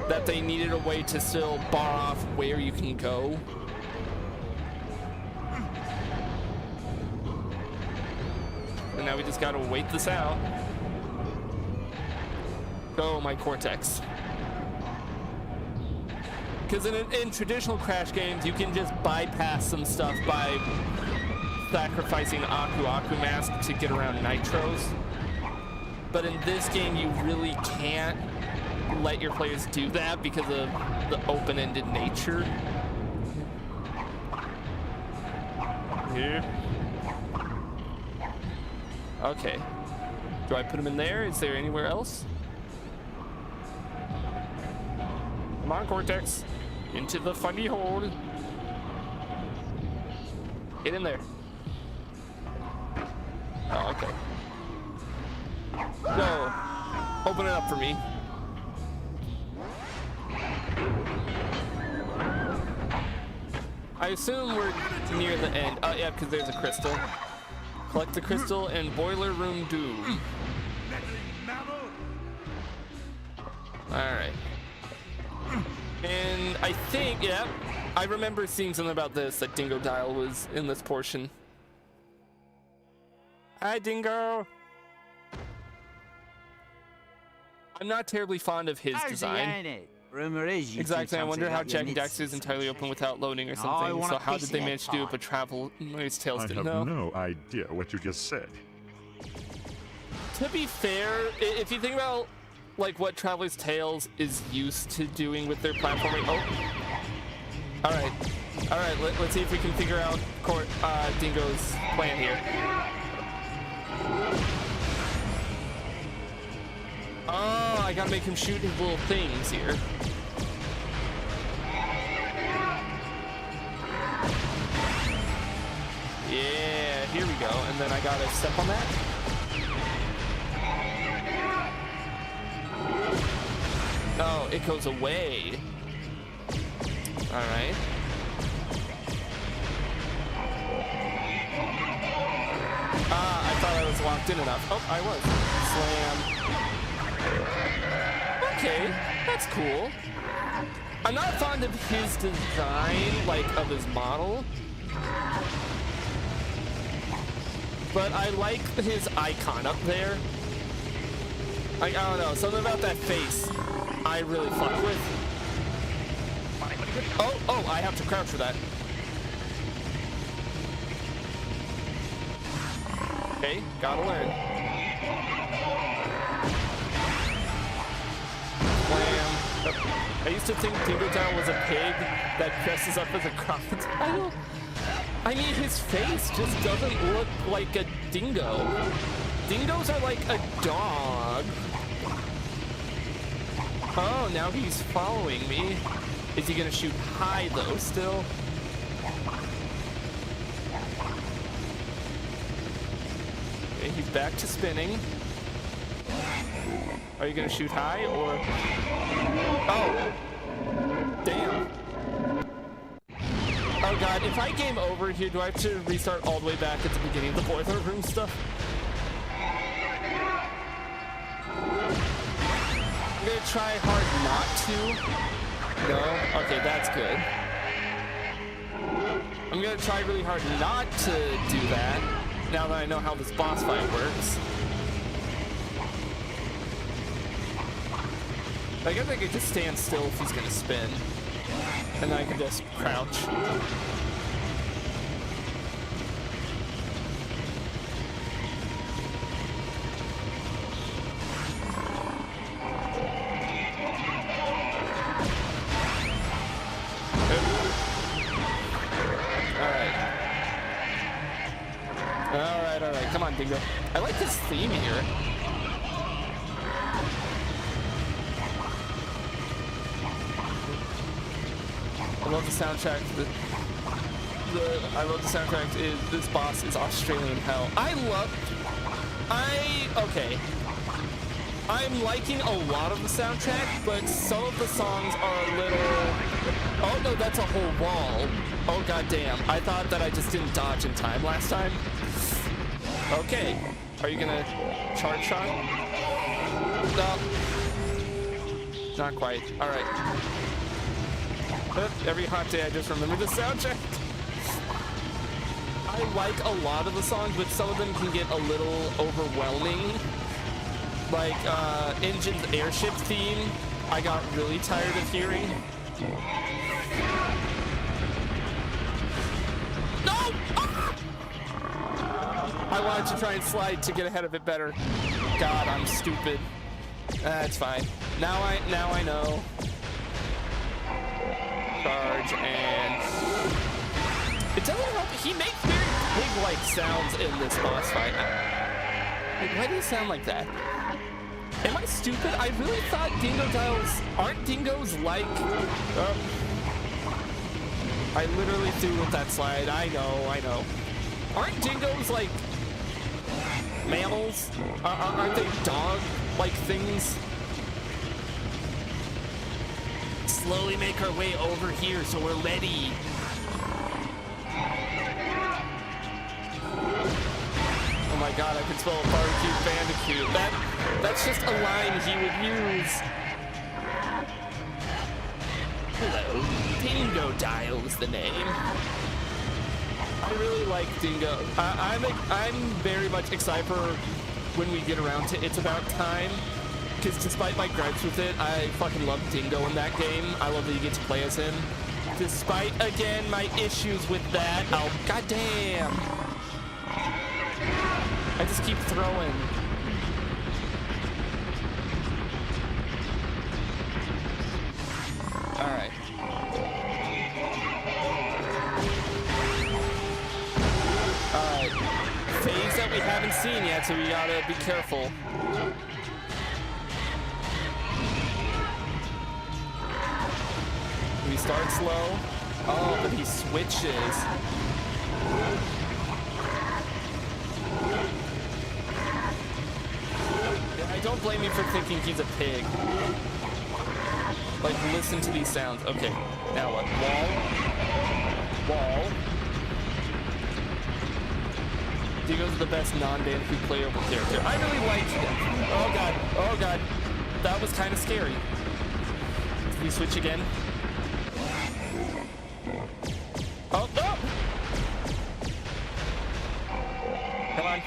That they needed a way to still bar off where you can go. And now we just gotta wait this out. Go, my Cortex. Because in traditional Crash games, you can just bypass some stuff by sacrificing Aku Aku Mask to get around nitros. But in this game, you really can't let your players do that because of the open-ended nature. Here. Okay. Do I put him in there? Is there anywhere else? Come on, Cortex. Into the funny hole. Get in there. Oh, okay. Go. Open it up for me. I assume we're near the end. Oh, yeah, because there's a crystal. Collect the crystal and Boiler Room Doom. Alright. And I think, yeah, I remember seeing something about this, that Dingo Dial was in this portion. Hi, Dingo! I'm not terribly fond of his design. Exactly, I wonder how Jack and Daxter is entirely open without loading or something, so how did they manage to do it but Travel Noise Tales didn't know? I have no idea what you just said. To be fair, if you think about like what Traveler's Tales is used to doing with their platforming. Oh, all right. Let's see if we can figure out Dingo's plan here. Oh, I gotta make him shoot his little things here. Yeah, here we go. And then I gotta step on that. Oh, it goes away. All right. Ah, I thought I was locked in enough. Oh, I was. Slam. Okay, that's cool. I'm not fond of his design, like of his model. But I like his icon up there. I don't know, something about that face I really fuck with. Oh, I have to crouch for that. Okay, gotta learn. Wham. I used to think Dingo Town was a pig that dresses up as a crocodile. I mean, his face just doesn't look like a dingo. Dingoes are like a dog. Oh, now he's following me. Is he gonna shoot high though still? Okay, he's back to spinning. Are you gonna shoot high or? Oh, damn. Oh god, if I game over here, do I have to restart all the way back at the beginning of the boiler room stuff? I'm gonna try hard not to. No? Okay, that's good. I'm gonna try really hard not to do that, now that I know how this boss fight works. I guess I could just stand still if he's gonna spin. And then I can just crouch. Alright. Come on, Dingo. I like this theme here. I love the soundtrack. I love the soundtrack. This boss is Australian hell. Okay. I'm liking a lot of the soundtrack, but some of the songs are a little... Oh no, that's a whole wall. Oh goddamn. I thought that I just didn't dodge in time last time. Okay. Are you gonna charge shot? No. Not quite. Alright. Every hot day I just remember the soundtrack. I like a lot of the songs, but some of them can get a little overwhelming. Like, Engine's airship theme, I got really tired of hearing. No! Ah! I wanted to try and slide to get ahead of it better. God, I'm stupid. That's fine. Now I know. Charge and... It doesn't help. He makes very pig-like sounds in this boss fight. Like, why do you sound like that? Am I stupid? I really thought dingo dials aren't dingoes like... I literally threw with that slide. I know. Aren't dingoes like mammals? Aren't they dog-like things? Slowly make our way over here so we're ready. Oh my god, I can spell a barbecue bandicoot. That's just a line he would use. Hello, Dingo Dial is the name. I really like Dingo. I'm very much excited for when we get around to It's About Time. Because despite my gripes with it, I fucking love Dingo in that game. I love that you get to play as him. Despite, again, my issues with that. Oh, goddamn. I just keep throwing. Alright. Alright. Phase that we haven't seen yet, so we gotta be careful. We start slow. Oh, but he switches. I don't blame you for thinking he's a pig. Like, listen to these sounds. Okay, now what? Wall. Dingo's the best non-Bandicoot playable character. I really like him. Oh god. That was kind of scary. Did we switch again? Oh, no! Come on.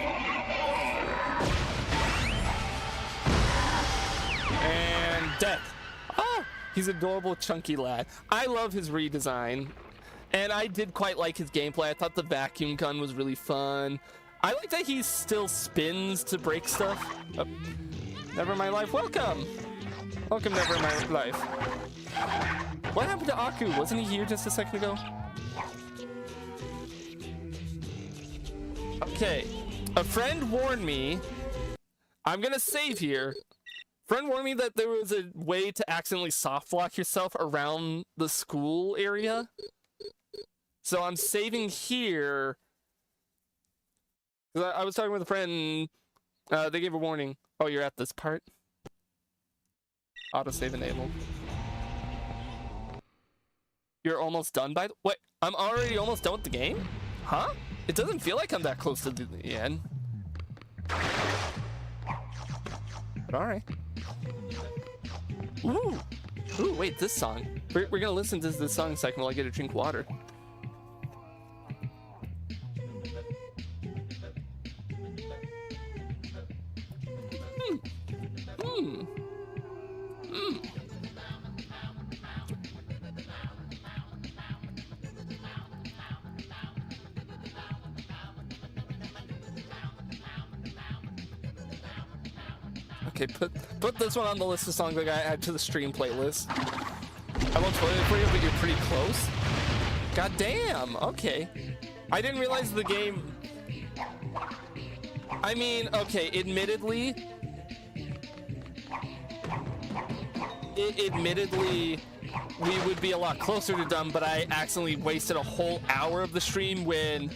And death. Oh, he's an adorable, chunky lad. I love his redesign. And I did quite like his gameplay. I thought the vacuum gun was really fun. I like that he still spins to break stuff. Oh, Never My Life, welcome! Welcome, Never My Life. What happened to Aku? Wasn't he here just a second ago? Okay, a friend warned me. I'm gonna save here. Friend warned me that there was a way to accidentally soft lock yourself around the school area. So I'm saving here. I was talking with a friend. They gave a warning. Oh, you're at this part. Autosave enabled. You're almost done by the... Wait, I'm already almost done with the game? Huh? It doesn't feel like I'm that close to the end. But alright. Ooh! Ooh, wait, this song. We're gonna listen to this song in a second while I get a drink water. Okay, put this one on the list of songs I gotta add to the stream playlist. I won't spoil it for you, but you're pretty close. God damn, okay. I didn't realize the game... I mean, okay, admittedly, we would be a lot closer to done, but I accidentally wasted a whole hour of the stream when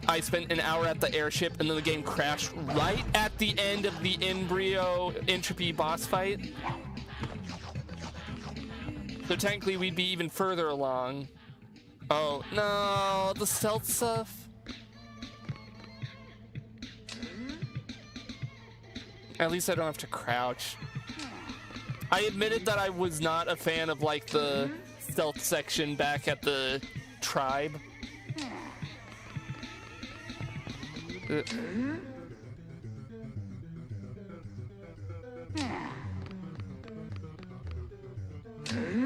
I spent an hour at the airship and then the game crashed right at the end of the embryo entropy boss fight. So technically we'd be even further along. Oh, no, the stealth stuff. At least I don't have to crouch. I admitted that I was not a fan of like the stealth section back at the tribe.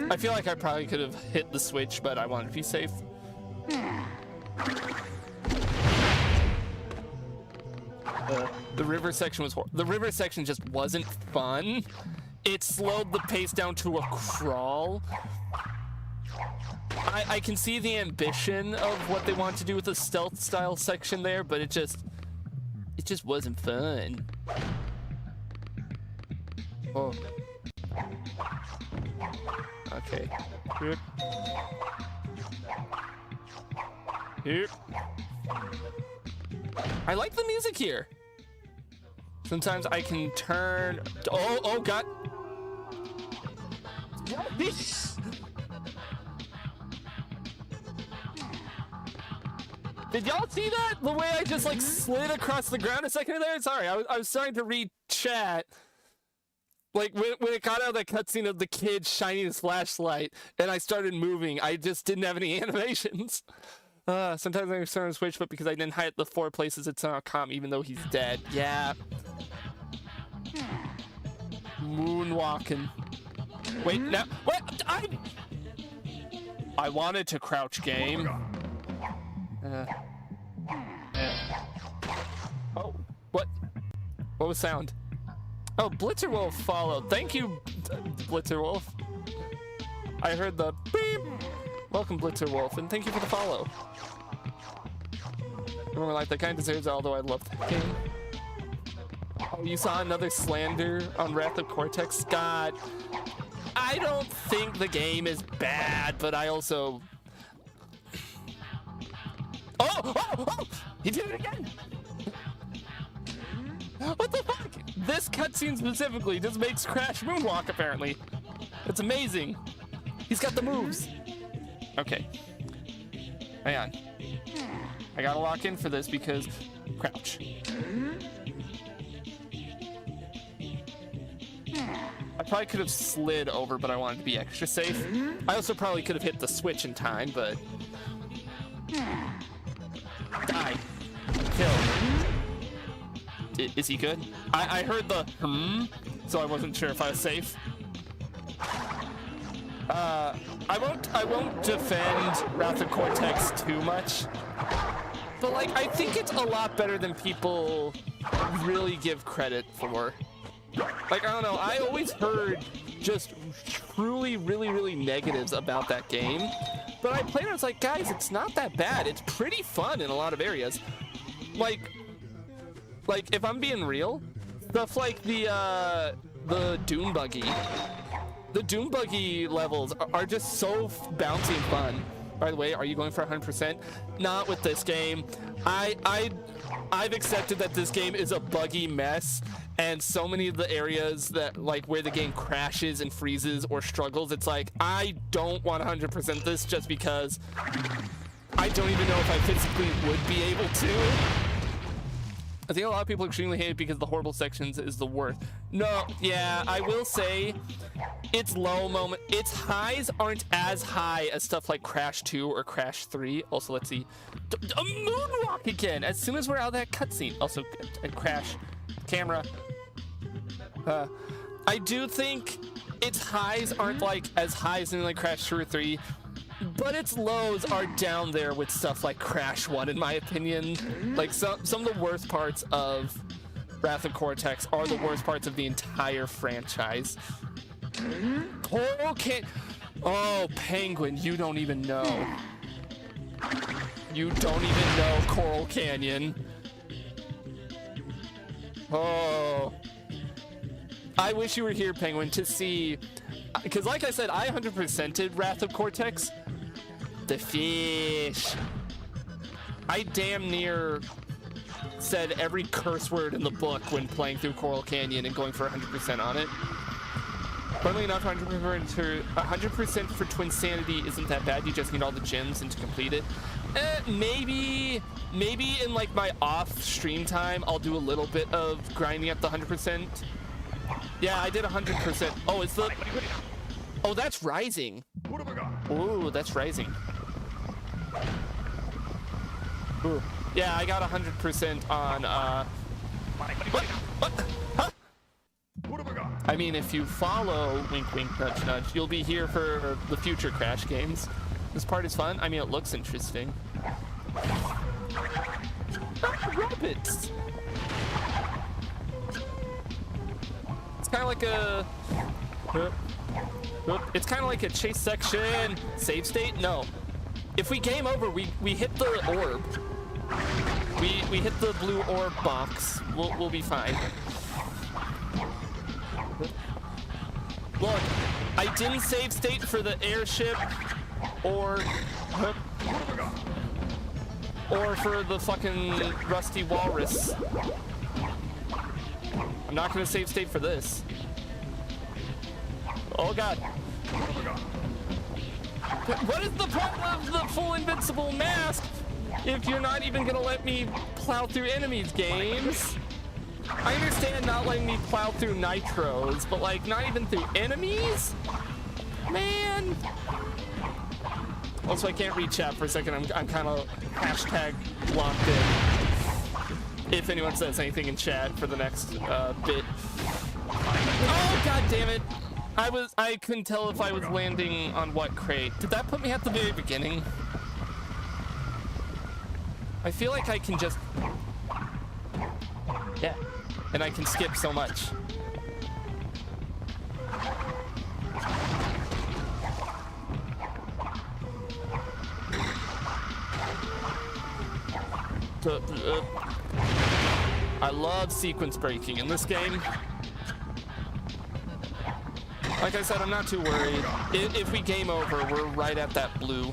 I feel like I probably could have hit the switch, but I wanted to be safe. The river section was the river section just wasn't fun. It slowed the pace down to a crawl. I can see the ambition of what they want to do with the stealth style section there, but it just wasn't fun. Oh. Okay. Here. Here. I like the music here. Sometimes I can turn. Oh God. Did y'all see that? The way I just like slid across the ground a second there? Sorry, I was starting to read chat. Like when it got out of that cutscene of the kid shining his flashlight and I started moving, I just didn't have any animations. Sometimes I start on Switch, but because I didn't hide the 4 places it's on com, even though he's dead. Yeah. Moonwalking. Wait, now what? I wanted to crouch game. Oh, what? What was sound? Oh, Blitzerwolf followed. Thank you, Blitzerwolf. I heard the beep. Welcome, Blitzerwolf, and thank you for the follow. Remember, like, that kind deserves it, although I love that game. Oh, you saw another slander on Wrath of Cortex? Scott, I don't think the game is bad, but I also... Oh! He did it again! What the fuck? This cutscene specifically just makes Crash moonwalk, apparently. It's amazing. He's got the moves. Okay. Hang on. I gotta lock in for this because... Crouch. I probably could have slid over, but I wanted to be extra safe. I also probably could have hit the switch in time, but... Die. Kill. Is he good? I heard the so I wasn't sure if I was safe. I won't defend Wrath of Cortex too much, but like I think it's a lot better than people really give credit for. Like I don't know, I always heard just truly really negatives about that game, but I played it, I was like, guys, it's not that bad. It's pretty fun in a lot of areas. Like if I'm being real, stuff like the Dune Buggy. The Dune Buggy levels are just so bouncy and fun. By the way, are you going for 100%? Not with this game. I've accepted that this game is a buggy mess, and so many of the areas that like where the game crashes and freezes or struggles, it's like I don't want 100% this just because I don't even know if I physically would be able to. I think a lot of people extremely hate it because the horrible sections is the worst. No, yeah, I will say its low moment, its highs aren't as high as stuff like Crash 2 or Crash 3. Also, let's see, a moonwalk again as soon as we're out of that cutscene. Also, Crash camera. I do think its highs aren't like as high as in like Crash 2 or 3. But its lows are down there with stuff like Crash 1, in my opinion. Like, some of the worst parts of Wrath of Cortex are the worst parts of the entire franchise. Coral can't... Oh, Penguin, you don't even know. You don't even know Coral Canyon. Oh. I wish you were here, Penguin, to see... Because like I said, I 100%ed Wrath of Cortex. The fish. I damn near said every curse word in the book when playing through Coral Canyon and going for 100% on it. Funnily enough, 100% for Twinsanity isn't that bad. You just need all the gems and to complete it. Maybe in like my off stream time, I'll do a little bit of grinding up the 100%. Yeah, I did 100%. Oh, it's the... Oh, that's rising. Ooh, that's rising. Ooh. Yeah, I got 100% on, What? Huh? I mean, if you follow wink wink nudge nudge, you'll be here for the future Crash games. This part is fun. I mean, it looks interesting. Rabbits. It's kind of like a... It's kind of like a chase section. Save state? No. If we game over, we hit the orb. We hit the blue orb box. We'll be fine. Look, I didn't save state for the airship or for the fucking rusty walrus. I'm not gonna save state for this. Oh god. What is the point of the full invincible mask if you're not even gonna let me plow through enemies, games? I understand not letting me plow through nitros, but like not even through enemies? Man. Also, I can't read chat for a second. I'm kind of hashtag locked in. If anyone says anything in chat for the next bit. Oh god damn it. I couldn't tell if I was landing on what crate. Did that put me at the very beginning? I feel like I can just... Yeah. And I can skip so much. I love sequence breaking in this game. Like I said, I'm not too worried. If we game over, we're right at that blue.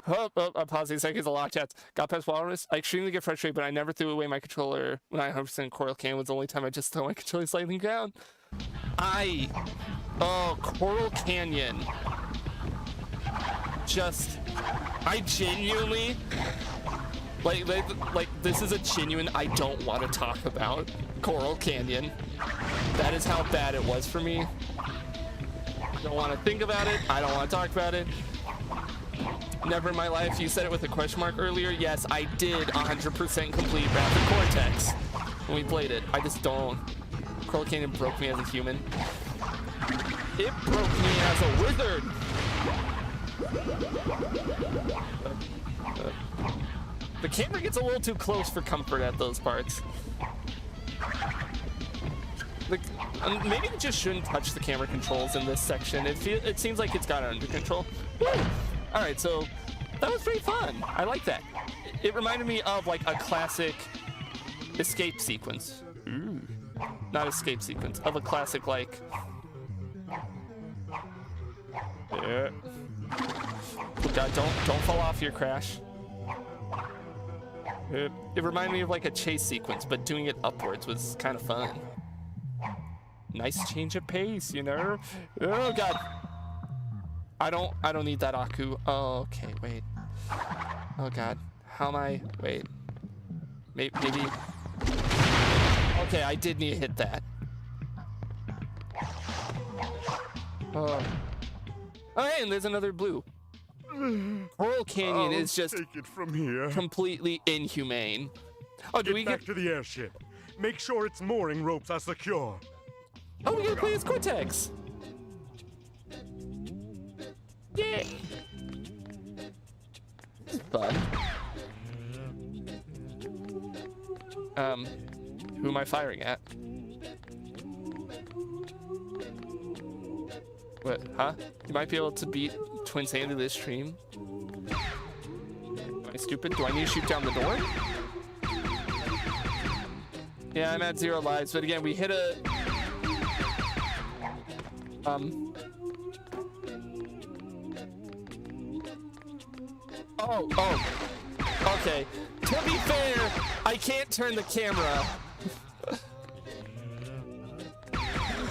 I'm pausing seconds of lock chats. Got past walrus. I extremely get frustrated, but I never threw away my controller when I 100% Coral Canyon was the only time I just throw my controller slightly down. Coral Canyon. I genuinely, like this is a genuine I don't want to talk about Coral Canyon. That is how bad it was for me. I don't want to think about it. I don't want to talk about it. Never in my life. You said it with a question mark earlier. Yes, I did 100% complete Wrath of Cortex when we played it. I just don't. Coral Canyon broke me as a human. It broke me as a wizard. The camera gets a little too close for comfort at those parts. Like, maybe we just shouldn't touch the camera controls in this section. It seems like it's got it under control. Woo! All right, so that was pretty fun. I like that. It reminded me of like a classic escape sequence. Ooh. Not escape sequence, of a classic like... Yeah. Oh god, don't fall off your Crash. It reminded me of like a chase sequence, but doing it upwards was kind of fun. Nice change of pace, you know? Oh god. I don't need that Aku. Oh, okay, wait. Oh god. How am I? Wait. Maybe. Okay, I did need to hit that. Oh. Oh, hey, and there's another blue. Coral Canyon is just take it from here. Completely inhumane. Oh, do we get back to the airship? Make sure its mooring ropes are secure. Oh, we gotta play as Cortex. Yeah. This is fun. Who am I firing at? What, huh? You might be able to beat Twinsanity this stream. stupid? Do I need to shoot down the door? Yeah, I'm at 0 lives, but again, we hit a... Oh. Okay. To be fair, I can't turn the camera.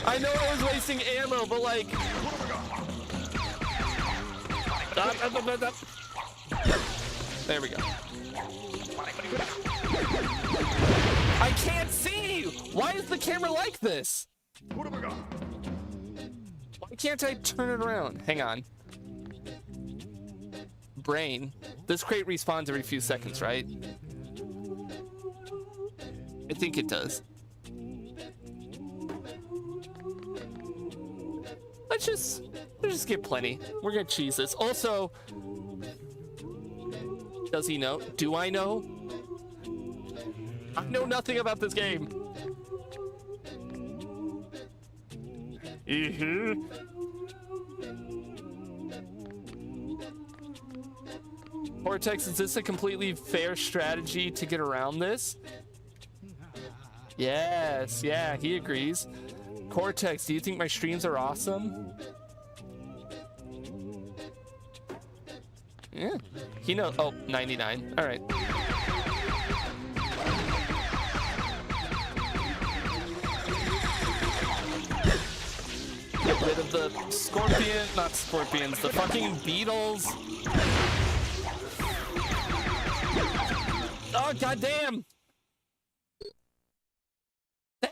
I know I was wasting ammo, but like... There we go. I can't see! Why is the camera like this? Why can't I turn it around? Hang on. Brain. This crate respawns every few seconds, right? I think it does. Let's just get plenty. We're gonna cheese this. Also, does he know? Do I know? I know nothing about this game. Cortex, is this a completely fair strategy to get around this? Yes, yeah, he agrees. Cortex, do you think my streams are awesome? Yeah, he knows. Oh, 99. All right. Get rid of the scorpion, not scorpions, the fucking beetles. Oh, goddamn. Damn.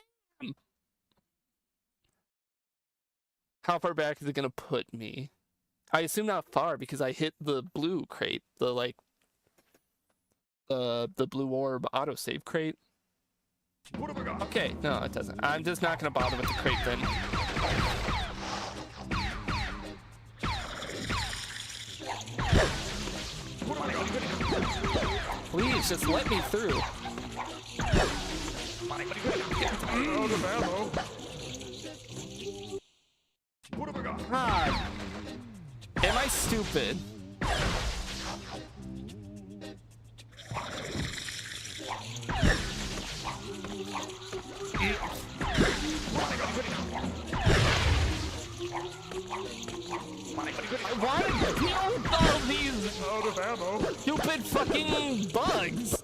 How far back is it gonna put me? I assume not far because I hit the blue crate, the like, the blue orb autosave crate. Okay, no, it doesn't. I'm just not gonna bother with the crate then. Please, just let me through. God. Am I stupid? Why do all these stupid fucking bugs?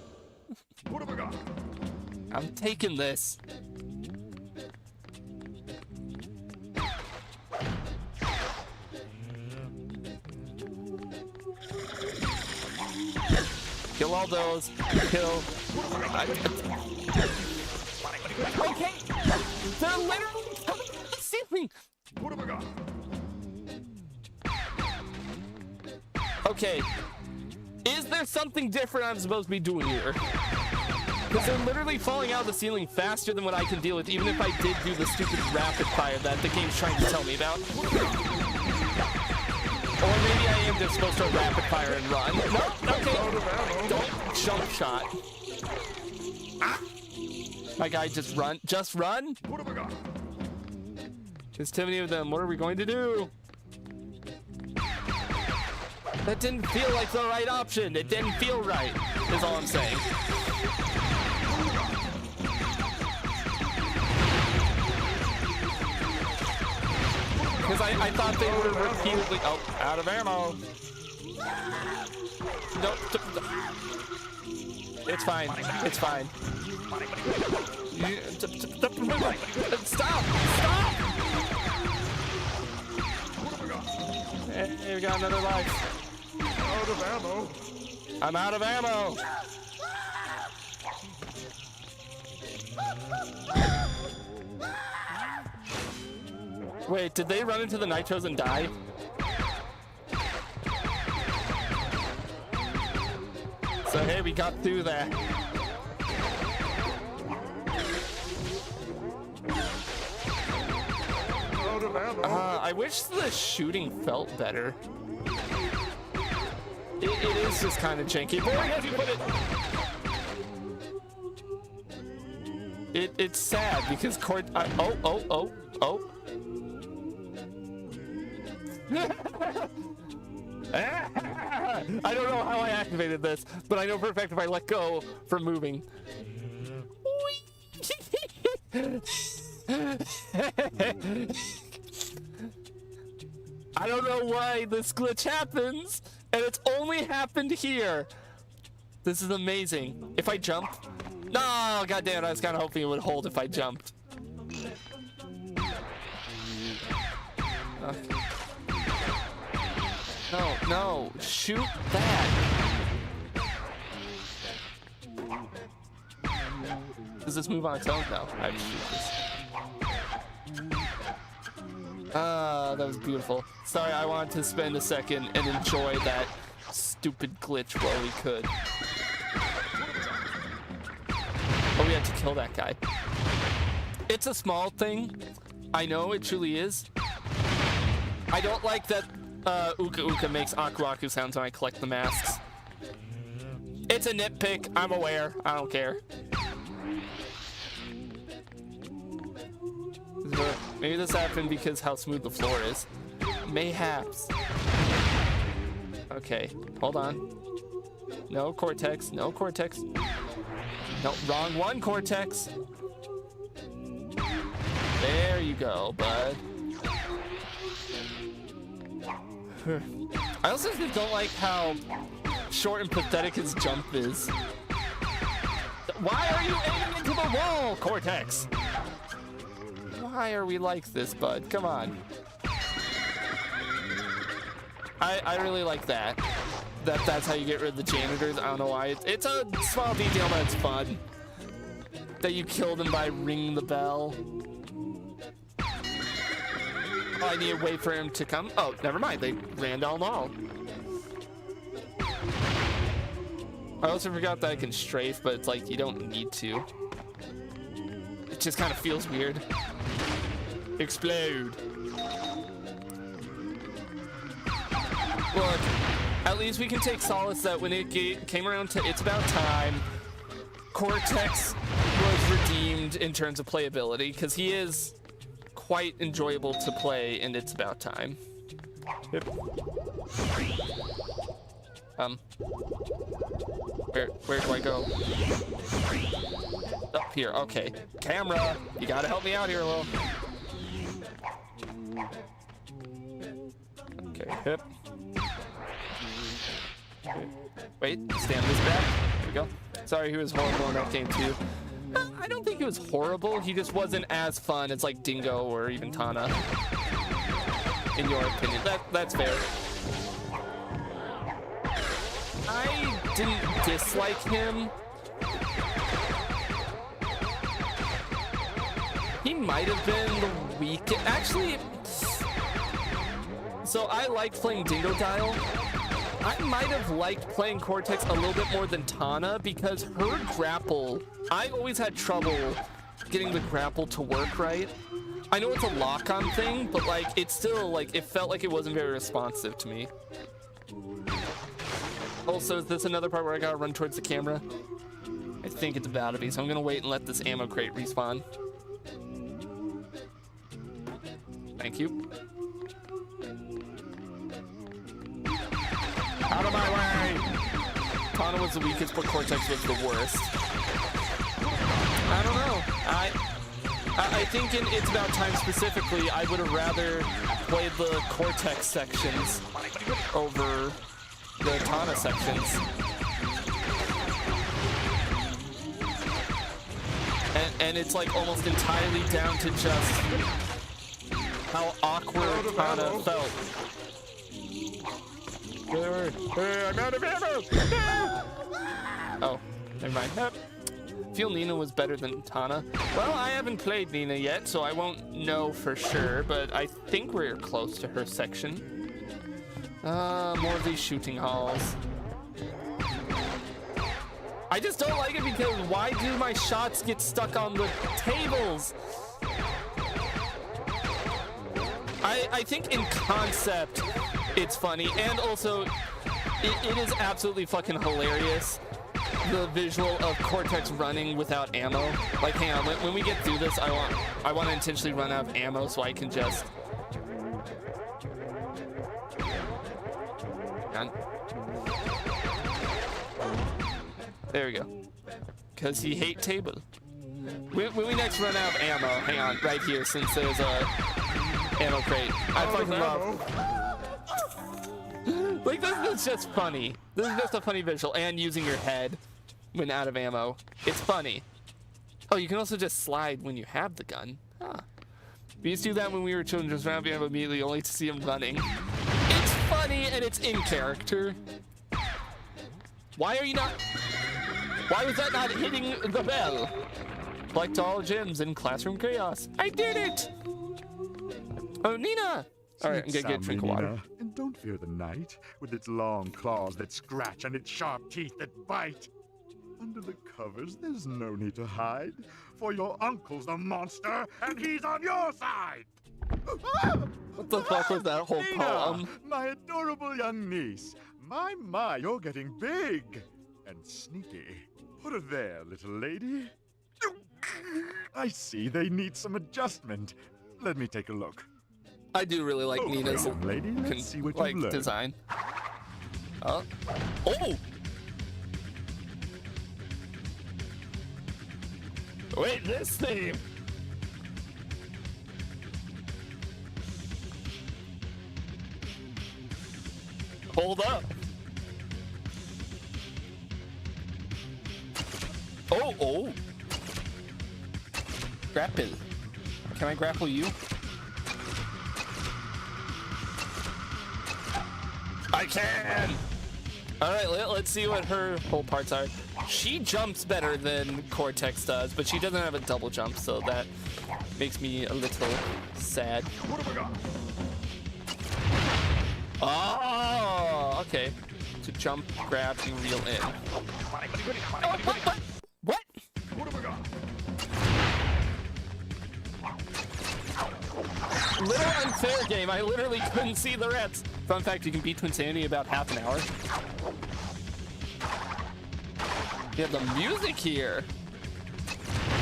I'm taking this. Kill all those. Kill. Okay. They're literally coming from the ceiling. Okay. Is there something different I'm supposed to be doing here? Because they're literally falling out of the ceiling faster than what I can deal with, even if I did do the stupid rapid fire that the game's trying to tell me about. Or maybe I am just supposed to rapid fire and run. No, okay. Don't jump shot. Ah. My guy, just run. Just run? There's too many of them. What are we going to do? That didn't feel like the right option. It didn't feel right, is all I'm saying. Because I thought they were repeatedly... Oh, out of ammo. Nope. It's fine. It's fine. Stop! Stop! Hey, we got another life. Out of ammo. I'm out of ammo. Wait, did they run into the nitros and die? So hey, we got through that. I wish the shooting felt better. It is just kind of janky. Boy, as you put it. It's sad because I don't know how I activated this, but I know for a fact if I let go from moving. I don't know why this glitch happens, and it's only happened here. This is amazing. If I jump, no, goddamn! I was kind of hoping it would hold if I jumped. No, no, shoot that. Does this move on its own? No, I have to shoot this. Ah, that was beautiful. Sorry, I wanted to spend a second and enjoy that stupid glitch while we could. Oh, we had to kill that guy. It's a small thing. I know it truly is. I don't like that Uka Uka makes Aku Aku sounds when I collect the masks. It's a nitpick. I'm aware. I don't care. Maybe this happened because how smooth the floor is. Mayhaps. Okay, hold on. No Cortex. No Cortex. No, wrong one, Cortex. There you go, bud. I also just don't like how short and pathetic his jump is. Why are you aiming into the wall, Cortex? Why are we like this, bud? Come on. I really like that. That's how you get rid of the janitors. I don't know why. It's a small detail, but it's fun. That you kill them by ringing the bell. Oh, I need to wait for him to come. Oh, never mind. They ran down the hall. I also forgot that I can strafe, but it's like you don't need to. It just kind of feels weird. Explode. Look, at least we can take solace that when it came around to It's About Time, Cortex was redeemed in terms of playability, because he is quite enjoyable to play in It's About Time. Yep. Where do I go? Up here, okay. Camera, you gotta help me out here a little. Okay, hip. Okay. Wait, stand this back. There we go. Sorry, he was horrible in that game too. I don't think he was horrible. He just wasn't as fun as like Dingo or even Tana. In your opinion, that's fair. I didn't dislike him. He might have been the weakest. Actually, so I liked playing Dingo Dial. I might have liked playing Cortex a little bit more than Tana because her grapple, I always had trouble getting the grapple to work right. I know it's a lock-on thing, but like it's still like it felt like it wasn't very responsive to me. Also, is this another part where I gotta run towards the camera? I think it's about to be, so I'm gonna wait and let this ammo crate respawn. Thank you. Out of my way! Tana was the weakest, but Cortex was the worst. I don't know. I think in It's About Time specifically, I would have rather played the Cortex sections over the Tana sections. And it's like almost entirely down to just how awkward Tana felt. I'm out of ammo! Oh, never mind. I feel Nina was better than Tana. Well, I haven't played Nina yet, so I won't know for sure, but I think we're close to her section. More of these shooting halls. I just don't like it because why do my shots get stuck on the tables? I think in concept, it's funny, and also, it is absolutely fucking hilarious. The visual of Cortex running without ammo. Like, hang on, when we get through this, I want to intentionally run out of ammo so I can just... on. There we go. Cause he hate table. When we next run out of ammo, hang on, right here, since there's a ammo crate. I fucking love. Like this is just funny. This is just a funny visual, and using your head when out of ammo. It's funny. Oh, you can also just slide when you have the gun. Huh. We used to do that when we were children, just round ammo immediately, only to see him running. It's funny and it's in character. Why are you not? Why was that not hitting the bell? Collect all gems in classroom chaos. I did it! Oh, Nina! Alright, I'm gonna get a drink of water. And don't fear the night, with its long claws that scratch and its sharp teeth that bite. Under the covers, there's no need to hide, for your uncle's a monster, and he's on your side! What the fuck was that whole Nina, poem? my adorable young niece. My, you're getting big and sneaky. Put her there, little lady. I see they need some adjustment. Let me take a look. I do really like Nina's young lady, let's see what you've learned. design. Oh. Oh! Wait, this thing! Hold up. Oh. Grapple. Can I grapple you? I can! Alright, let's see what her whole parts are. She jumps better than Cortex does, but she doesn't have a double jump, so that makes me a little sad. What have we got? Oh, okay. To jump, grab, and reel in. Oh, what? What have we got? Little unfair game. I literally couldn't see the rats. Fun fact, you can beat Twinsanity in about half an hour. You have the music here.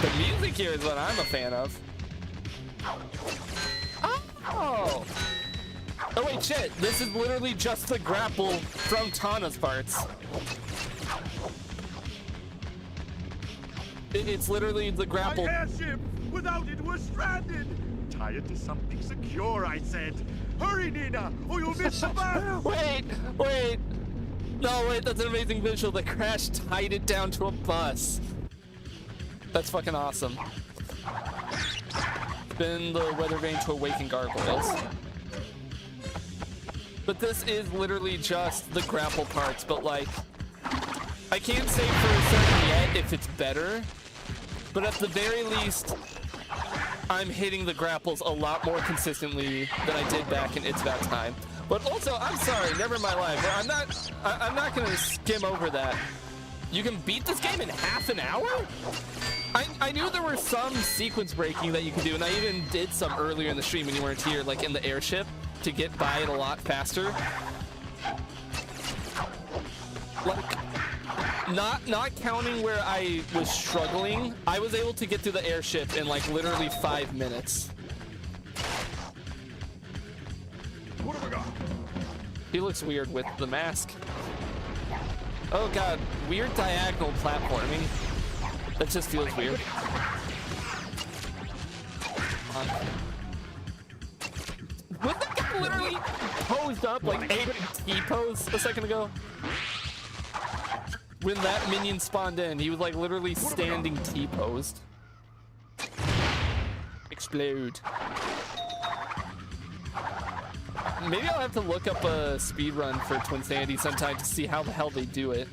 The music here is what I'm a fan of. Oh! Oh wait, shit. This is literally just the grapple from Tana's parts. It's literally the grapple. My airship! Without it, we're stranded! Tie it to something secure, I said. Hurry, Nina, or you'll miss the bus! Wait. No, wait, that's an amazing visual. The crash tied it down to a bus. That's fucking awesome. Spin the weather vane to awaken gargoyles. But this is literally just the grapple parts, but like, I can't say for certain yet if it's better, but at the very least, I'm hitting the grapples a lot more consistently than I did back in It's About Time. But also, I'm sorry, never in my life. I'm not gonna skim over that. You can beat this game in half an hour? I knew there were some sequence breaking that you could do, and I even did some earlier in the stream when you weren't here, like in the airship, to get by it a lot faster. Like, not counting where I was struggling, I was able to get through the airship in like literally 5 minutes. What have we got? He looks weird with the mask. Oh god, weird diagonal platforming. That just feels weird. Was that guy literally posed up like a T-pose a second ago? When that minion spawned in, he was like literally standing T-posed. Explode. Maybe I'll have to look up a speedrun for Twinsanity sometime to see how the hell they do it.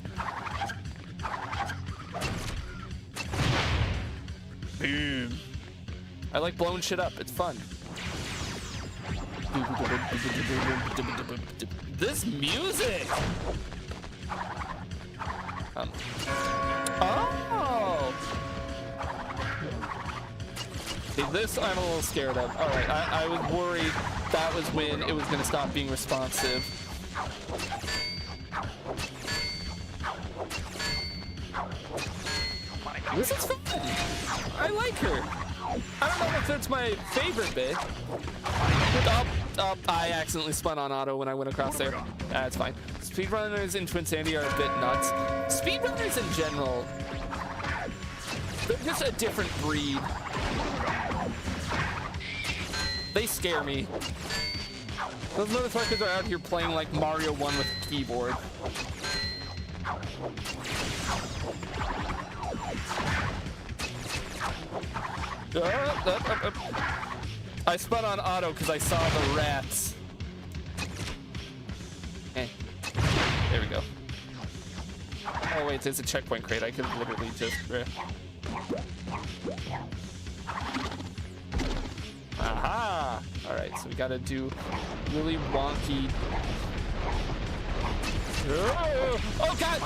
Boom. I like blowing shit up. It's fun. This music! Oh! Okay, this I'm a little scared of. Alright, I was worried that was when it was going to stop being responsive. This is fun! I like her. I don't know if that's my favorite bit. Oh, I accidentally spun on auto when I went across there. That's fine. Speedrunners in Twinsanity are a bit nuts. Speedrunners in general, they're just a different breed. They scare me. Those motherfuckers are out here playing like Mario 1 with a keyboard. I spun on auto because I saw the rats. There we go. Oh wait, there's a checkpoint crate. I could literally just... Aha! Alright, so we gotta do really wonky... Oh god!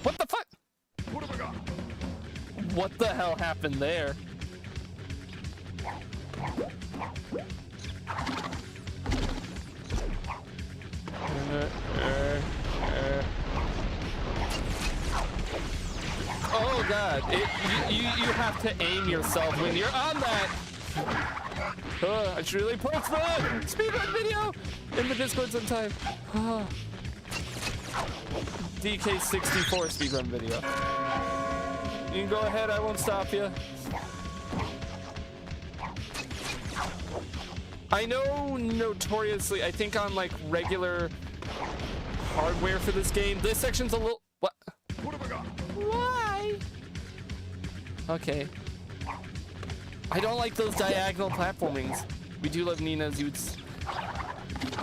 What the fuck? What the hell happened there? Oh god, you have to aim yourself when you're on that. I should really post the speedrun video in the Discord sometime. DK64 speedrun video. You can go ahead, I won't stop you. I know notoriously, I think on like regular hardware for this game, this section's a little... What? What have I got? Why? Okay. I don't like those diagonal platformings. We do love Nina's. You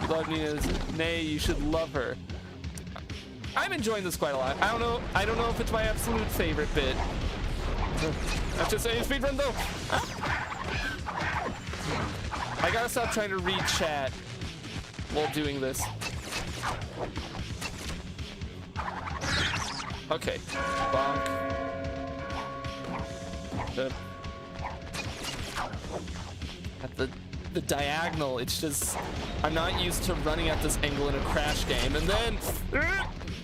love Nina's. Nay, you should love her. I'm enjoying this quite a lot. I don't know if it's my absolute favorite bit. That's just a speedrun though. I gotta stop trying to read chat while doing this. Okay. Bonk. At the diagonal, it's just... I'm not used to running at this angle in a Crash game. And then...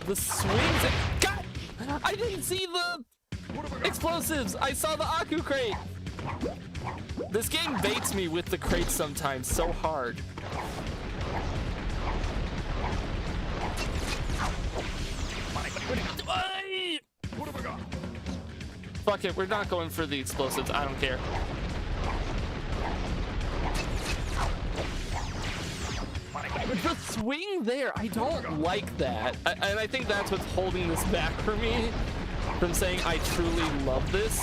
the swings... God! I didn't see the explosives! I saw the Aku crate! This game baits me with the crates sometimes so hard. Fuck it, we're not going for the explosives. I don't care. The swing there, I don't like that. And I think that's what's holding this back for me from saying I truly love this.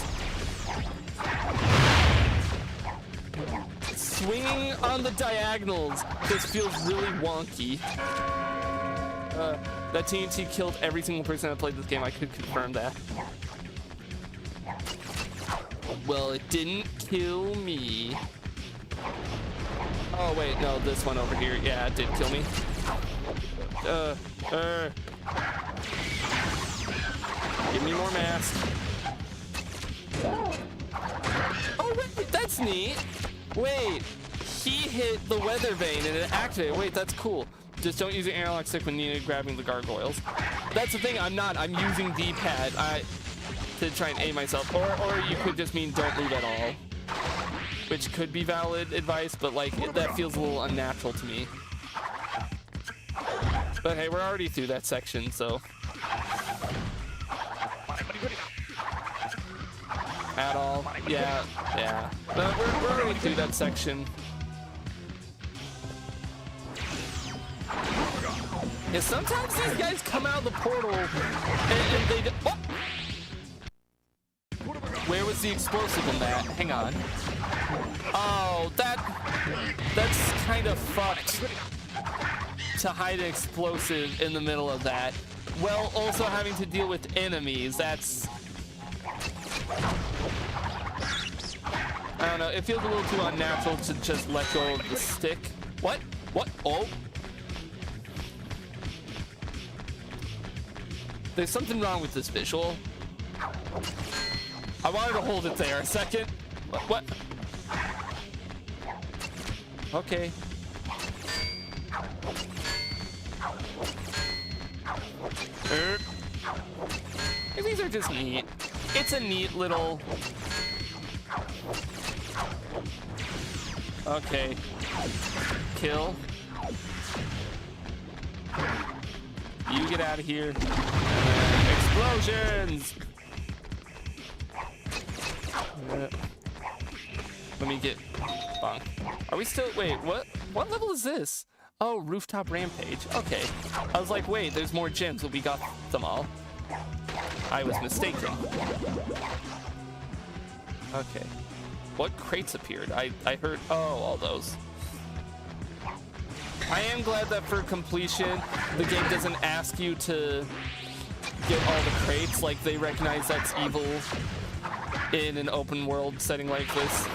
Swinging on the diagonals just feels really wonky. That TNT killed every single person that played this game. I could confirm that. Well, it didn't kill me. Oh wait, no, this one over here. Yeah, it did kill me. Give me more mask. Oh wait, that's neat. Wait, he hit the weather vane and it activated. Wait, that's cool. Just don't use your analog stick when needed grabbing the gargoyles. That's the thing, I'm using D-pad to try and aim myself. Or you could just mean don't move at all. Which could be valid advice, but like, that feels a little unnatural to me. But hey, we're already through that section, so. At all. Yeah. But we're already through that section. Yeah, sometimes these guys come out of the portal and they... Oh! Where was the explosive in that? Hang on. Oh, that's kind of fucked to hide an explosive in the middle of that. Well, also having to deal with enemies, that's... I don't know, it feels a little too unnatural to just let go of the stick. What? What? Oh. There's something wrong with this visual. I wanted to hold it there a second. What? Okay. These are just neat. It's a neat little... Okay. Kill. You get out of here. And explosions! Let me get... Bonk. Are we still... Wait, what level is this? Oh, Rooftop Rampage. Okay. I was like, wait, there's more gems, but we got them all. I was mistaken. Okay. What crates appeared? I heard... Oh, all those. I am glad that for completion, the game doesn't ask you to get all the crates. Like, they recognize that's evil in an open world setting like this.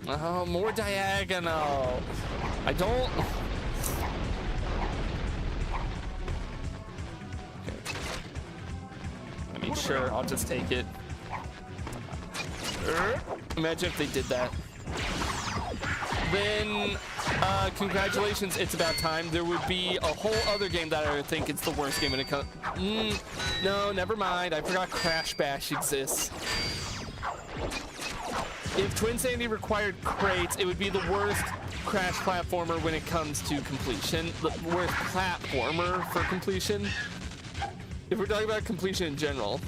Oh, more diagonal. I don't... Okay. I mean, sure, I'll just take it. Imagine if they did that. Then, congratulations, it's about time. There would be a whole other game that I would think it's the worst game when it comes... no, never mind. I forgot Crash Bash exists. If Twinsanity required crates, it would be the worst Crash platformer when it comes to completion. The worst platformer for completion. If we're talking about completion in general,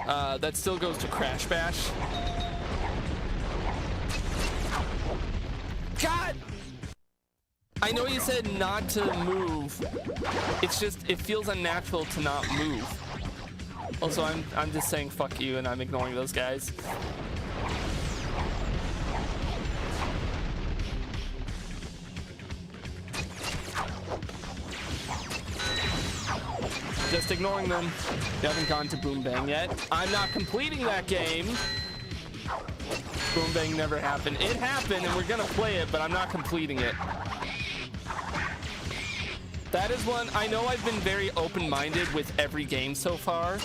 that still goes to Crash Bash. God! I know you said not to move. It's just, it feels unnatural to not move. Also, I'm just saying fuck you and I'm ignoring those guys. Just ignoring them. They haven't gone to Boom Bang yet. I'm not completing that game. Boom Bang never happened. It happened and we're gonna play it, but I'm not completing it. That is one, I know I've been very open-minded with every game so far.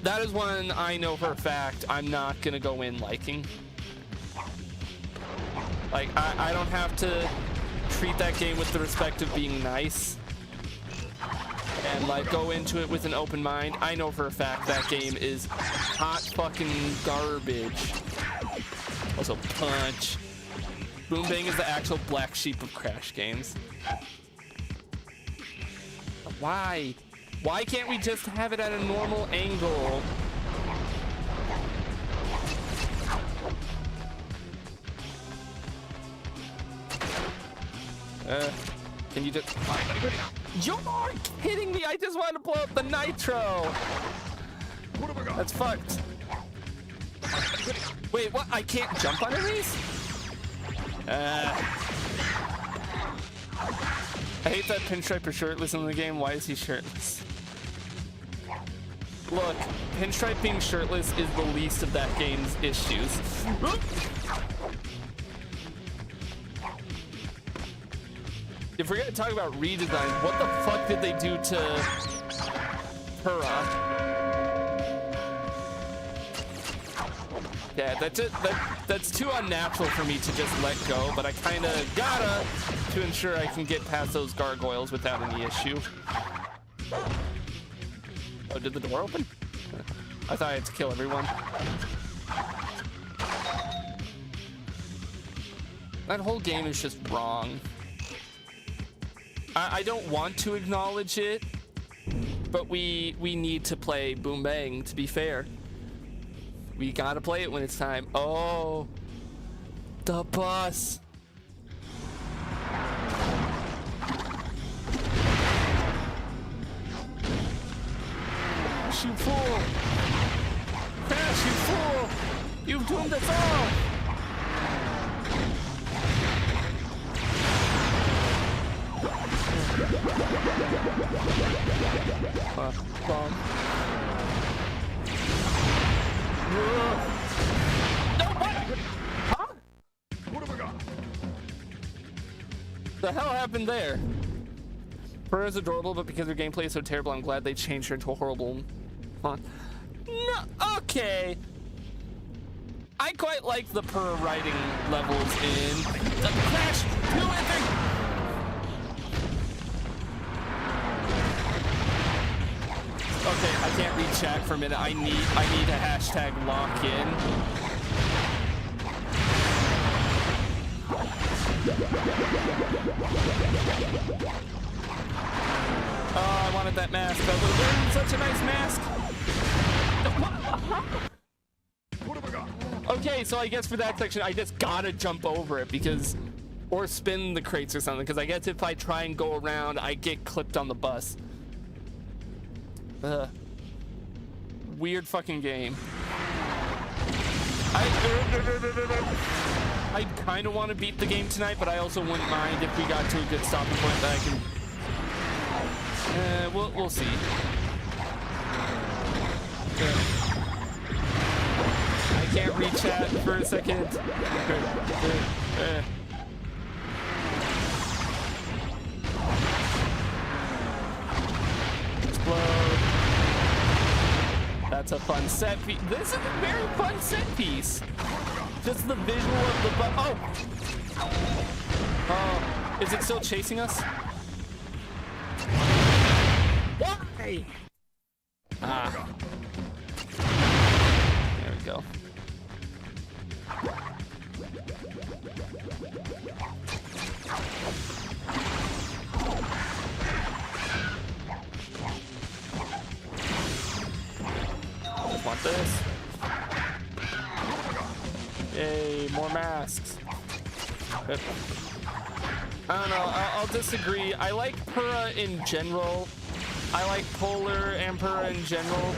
That is one I know for a fact I'm not gonna go in liking. Like, I don't have to treat that game with the respect of being nice. And like go into it with an open mind. I know for a fact that game is hot fucking garbage. Also punch. Boom Bang is the actual black sheep of Crash games. Why? Why can't we just have it at a normal angle? Can you just... You're kidding me! I just want to blow up the nitro! That's fucked. Wait, what? I can't jump on enemies? I hate that Pinstripe is shirtless in the game. Why is he shirtless? Look, Pinstripe being shirtless is the least of that game's issues. If we're gonna talk about redesign, what the fuck did they do to Purah? Yeah, that's too unnatural for me to just let go, but I kinda gotta to ensure I can get past those gargoyles without any issue. Oh, did the door open? I thought I had to kill everyone. That whole game is just wrong. I don't want to acknowledge it, but we need to play Boom Bang, to be fair. We gotta play it when it's time. Oh, the bus. Crash, you fool. Crash, you fool. You've doomed us all. Bomb. No, what? Huh? What have I got? The hell happened there? Purr is adorable, but because her gameplay is so terrible, I'm glad they changed her into a horrible. Huh? No, okay. I quite like the Purr writing levels in the Crash. Do anything. Okay, I can't read chat for a minute. I need a hashtag lock in. such a nice mask. Okay, so I guess for that section, I just gotta jump over it because, or spin the crates or something, because I guess if I try and go around, I get clipped on the bus. Weird fucking game. I kind of want to beat the game tonight, but I also wouldn't mind if we got to a good stopping point that I can. We'll see. I can't read chat for a second. Explode. That's a fun set piece. This is a very fun set piece. Just the visual of the oh, is it still chasing us? Why? Ah. There we go. Just want this. Yay, more masks. I don't know, I'll disagree. I like Purah in general. I like Polar and Purah in general.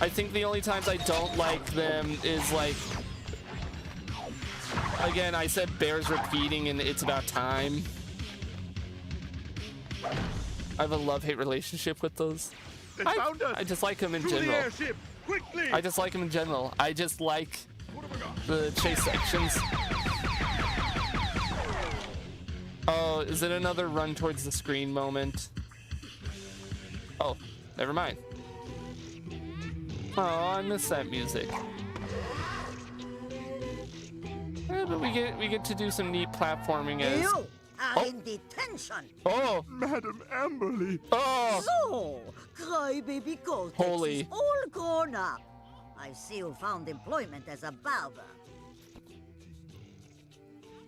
I think the only times I don't like them is like, again, I said bears repeating and It's About Time. I have a love-hate relationship with those. I just like them in general. I just like them in general. I just like the chase sections. Oh, is it another run towards the screen moment? Oh, never mind. Oh, I miss that music. But we get to do some neat platforming as. You are in detention. Oh, Madam Amberly. oh, So, crybaby Goldtex Holy. is all grown up. I see you found employment as a barber.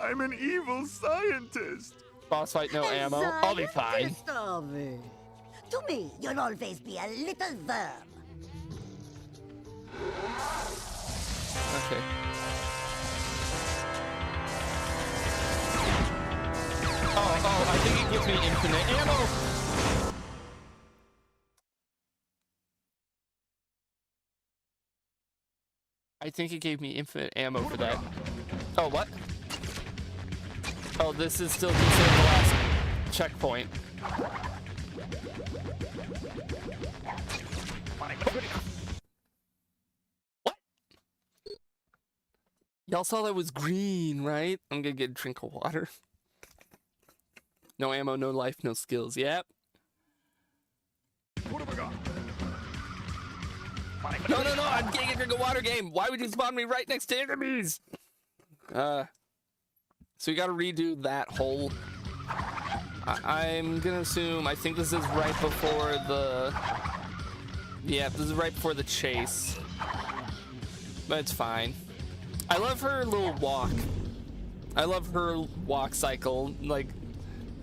I'm an evil scientist. boss fight, no ammo. I'll be fine. Scientist of it. To me, you'll always be a little worm. Okay. Oh, I think it gives me infinite ammo. I think it gave me infinite ammo for that. Oh, what? Oh, this is still considered the last checkpoint. What? Y'all saw that was green, right? I'm gonna get a drink of water. No ammo, no life, no skills. Yep. No, I'm getting a drink of water game. Why would you spawn me right next to enemies? So we gotta redo that whole... I'm gonna assume, I think this is right before the... Yeah, this is right before the chase. But it's fine. I love her little walk. I love her walk cycle. Like,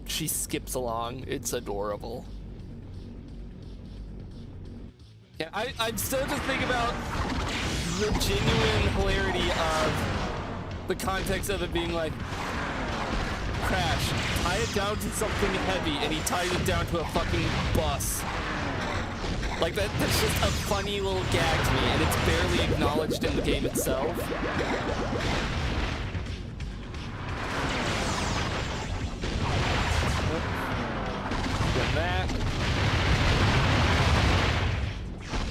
she skips along. It's adorable. Yeah, I'm still just thinking about the genuine hilarity of the context of it being like, Crash, tie it down to something heavy, and he tied it down to a fucking bus. Like, that's just a funny little gag to me, and it's barely acknowledged in the game itself. Get that.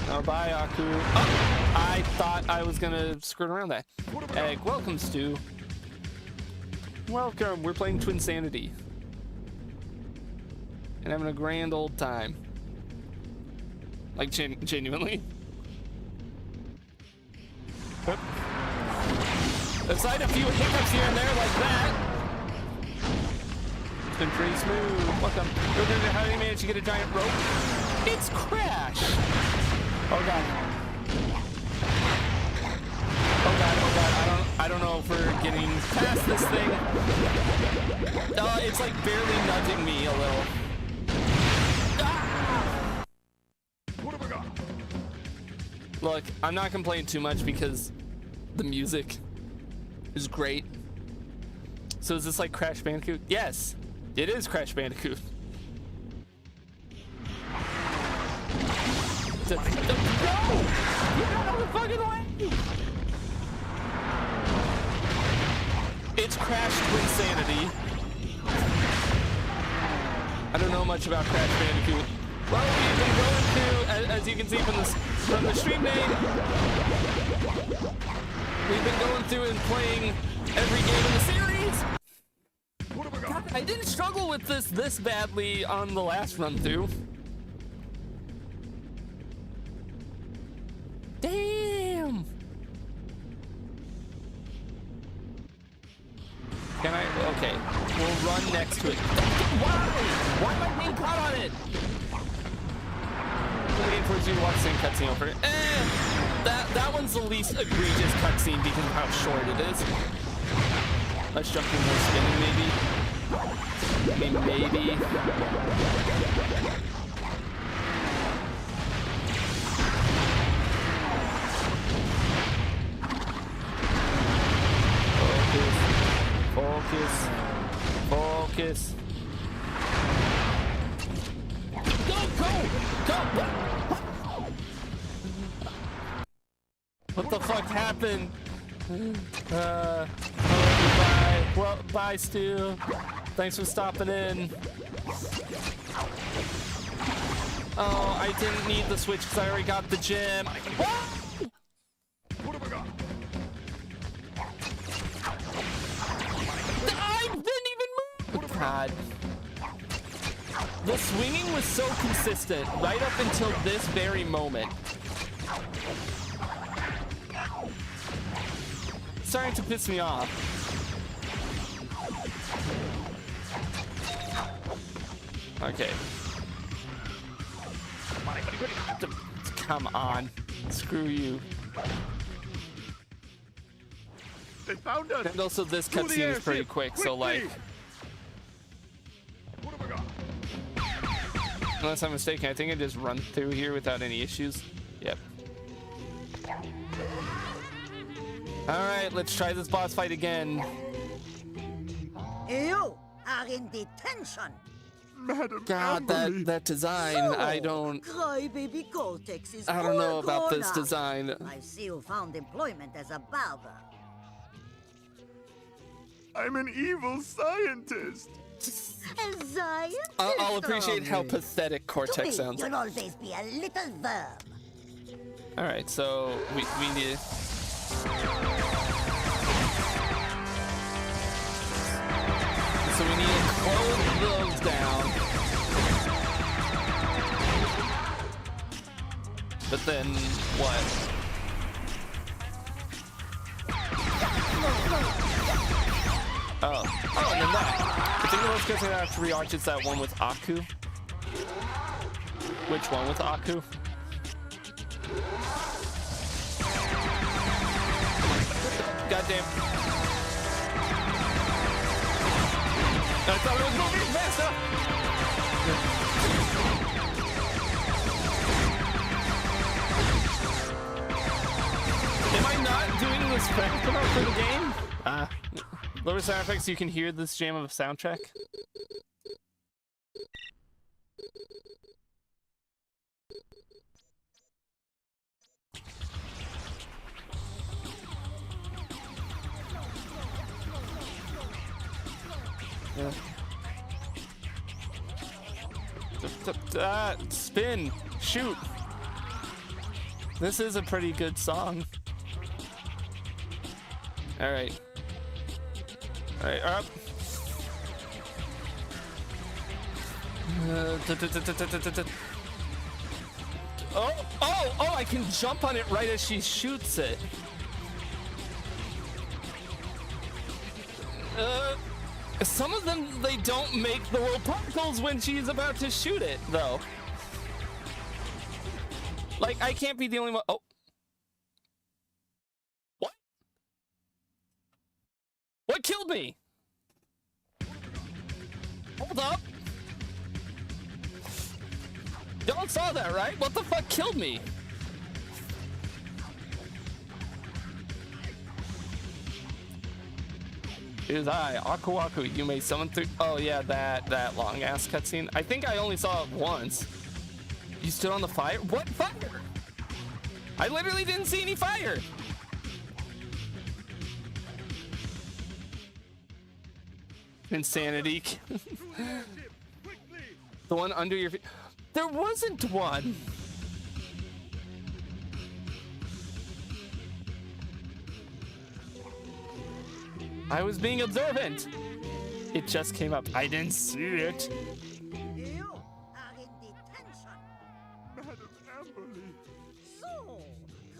Oh, bye, Aku. Oh, I thought I was gonna skirt around that. Egg, welcome, Stu. Welcome, we're playing Twinsanity. And having a grand old time. Like, genuinely. Oop. Aside a few hiccups here and there like that. It's been pretty smooth. Welcome. How did you manage to get a giant rope? It's Crash! Oh god. Oh god, I don't know if we're getting past this thing. It's like barely nudging me a little. Ah! What have we got? Look, I'm not complaining too much because the music is great. So is this like Crash Bandicoot? Yes, it is Crash Bandicoot. No! Get out of the fucking way! It's Crash Twinsanity. I don't know much about Crash Bandicoot. Well, we've been going through, as you can see from the stream name, we've been going through and playing every game in the series. God, I didn't struggle with this badly on the last run through. Damn. Can I? Okay, we'll run next to it. Why am I being caught on it? Waiting for you to watch the same cutscene over. That one's the least egregious cutscene because of how short it is. Let's jump in more spinning, maybe. Focus. Go! What the fuck happened? Bye. Well, bye, Stu. Thanks for stopping in. Oh, I didn't need the switch because I already got the gem. What have I got? I didn't even move! God. The swinging was so consistent right up until this very moment. It's starting to piss me off. Okay. Come on. Screw you. They found us. And also this cutscene is pretty quick, so like... What have I got? Unless I'm mistaken, I think I just run through here without any issues. Yep. Alright, let's try this boss fight again. You are in detention. Madam God, Amberly. that design, I don't Crybaby Cortex is know about all this grown up. design. I see you found employment as a barber. I'm an evil scientist. A scientist? I'll appreciate how only. pathetic To Cortex me, sounds. you'll always be a little verm. Alright, so we need to... So we need to close those down. But then what? Oh, and then that. I think the most good thing I have to rewatch is that one with Aku. Which one with Aku? Goddamn. I thought it was moving fast enough. Am I not doing this fast enough for the game? Lower sound effects so you can hear this jam of a soundtrack. Spin, shoot. This is a pretty good song. All right, up. Oh! I can jump on it right as she shoots it. Some of them, they don't make the little particles when she's about to shoot it, though. Like, I can't be the only one. Oh. What? What killed me? Hold up. Y'all saw that, right? What the fuck killed me? It is I, Aku Aku. You may summon through. Oh yeah, that long ass cutscene. I think I only saw it once. You stood on the fire? What fire? I literally didn't see any fire. Insanity. The one under your feet. There wasn't one. I was being observant. It just came up. I didn't see it. You are in detention. Madam Amberly. So,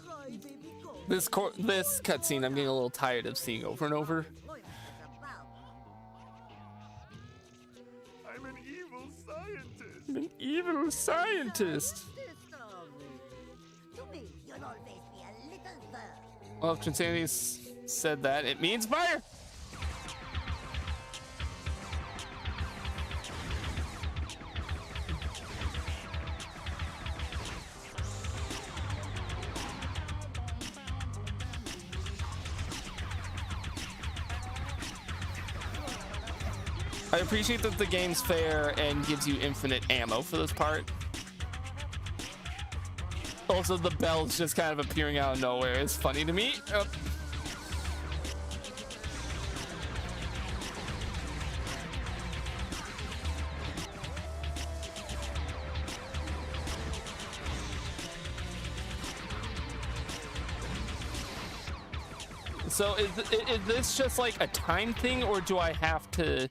crybaby ghost. This cutscene I'm getting a little tired of seeing over and over. Employment as a valve. I'm an evil scientist. An evil scientist. To me, you'll always be a little bird. Well, if Twinsanity said that, it means fire. I appreciate that the game's fair and gives you infinite ammo for this part. Also, the bells just kind of appearing out of nowhere is funny to me. So is this just like a time thing, or do I have to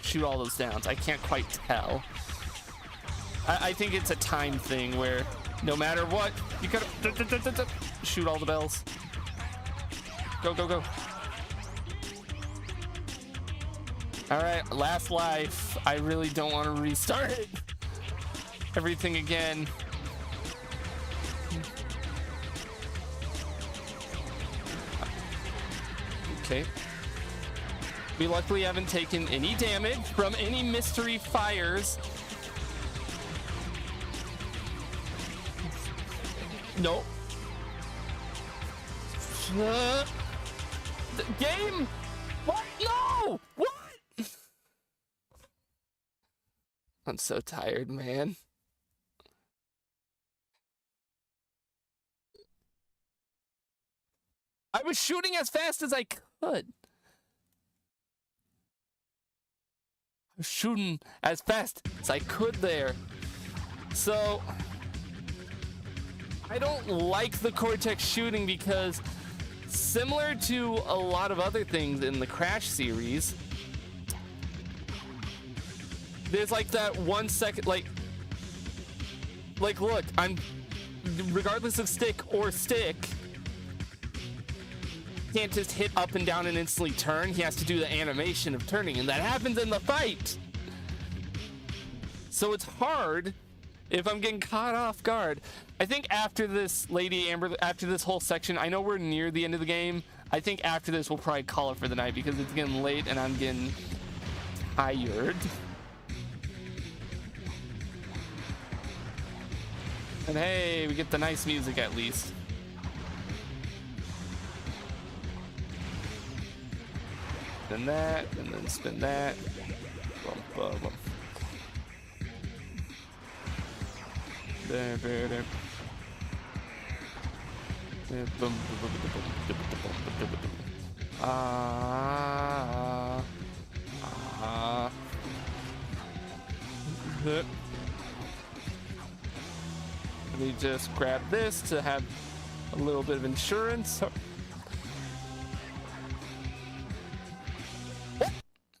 shoot all those downs? I can't quite tell. I think it's a time thing where no matter what, you gotta shoot all the bells. Go, go, go. All right, last life. I really don't want to restart it. Everything again. Okay. We luckily haven't taken any damage from any mystery fires. Nope. The game? What? No! What? I'm so tired, man. I was shooting as fast as I could. I was shooting as fast as I could there. So I don't like the Cortex shooting because, similar to a lot of other things in the Crash series, there's like that 1 second, like look, I'm, regardless of stick, can't just hit up and down and instantly turn. He has to do the animation of turning, and that happens in the fight. So it's hard if I'm getting caught off guard. I think after this, Lady Amber, after this whole section, I know we're near the end of the game. I think after this, we'll probably call it for the night because it's getting late and I'm getting tired. And hey, we get the nice music at least. Spin that, and then spin that. Bum, bum, bum. There, there, there. Let me just grab this to have a little bit of insurance.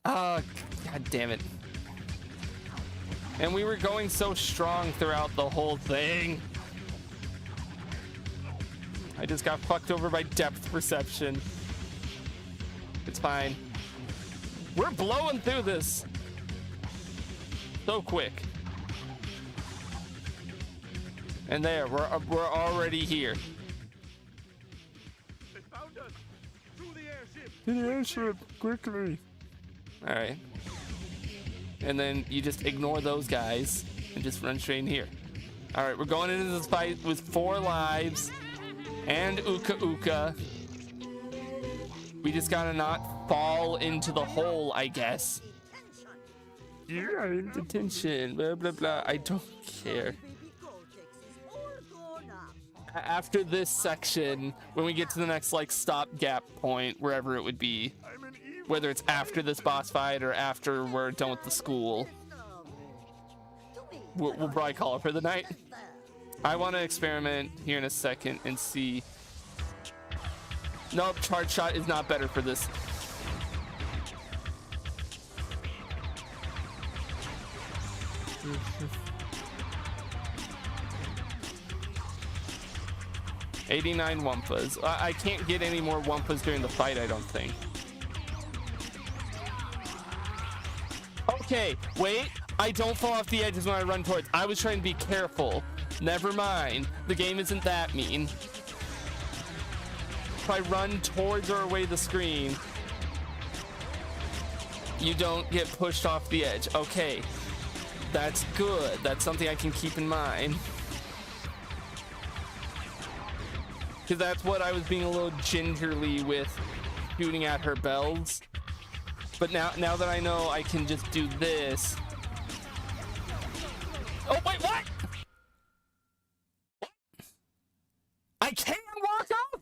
God damn it. And we were going so strong throughout the whole thing. I just got fucked over by depth perception. It's fine. We're blowing through this so quick. And there, we're already here. They found us. Through the airship. To the airship, quickly. All right. And then you just ignore those guys and just run straight in here. All right, we're going into this fight with 4 lives and Uka Uka. We just gotta not fall into the hole, I guess. You're in detention, blah, blah, blah. I don't care. After this section, when we get to the next, like, stopgap point, wherever it would be, whether it's after this boss fight or after we're done with the school, we'll probably call it for the night. I want to experiment here in a second and see. Nope, charge shot is not better for this. $89 Wumpas. I can't get any more Wumpas during the fight, I don't think. Okay, wait. I don't fall off the edges when I run towards. I was trying to be careful. Never mind. The game isn't that mean. If I run towards or away the screen, you don't get pushed off the edge. Okay. That's good. That's something I can keep in mind. Because that's what I was being a little gingerly with shooting at her bells. But now that I know I can just do this. Oh, wait, what? I can walk off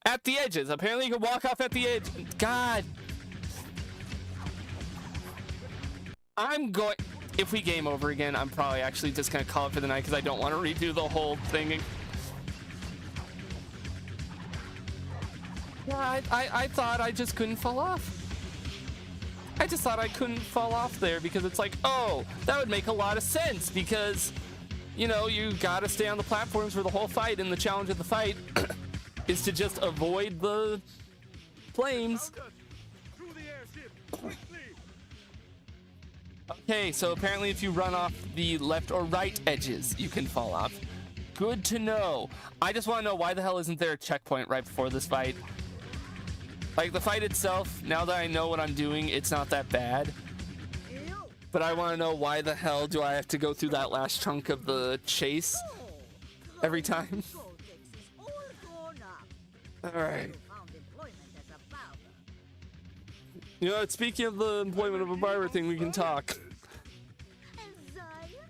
at the edges. Apparently you can walk off at the edge. God. I'm going... If we game over again, I'm probably actually just going to call it for the night because I don't want to redo the whole thing. Yeah, I thought I just couldn't fall off. I just thought I couldn't fall off there because it's like, oh, that would make a lot of sense because, you know, you gotta stay on the platforms for the whole fight, and the challenge of the fight is to just avoid the flames. Okay, so apparently if you run off the left or right edges, you can fall off. Good to know. I just want to know why the hell isn't there a checkpoint right before this fight? Like, the fight itself, now that I know what I'm doing, it's not that bad. But I want to know why the hell do I have to go through that last chunk of the chase every time? Alright. You know, speaking of the employment of a barber thing, we can talk.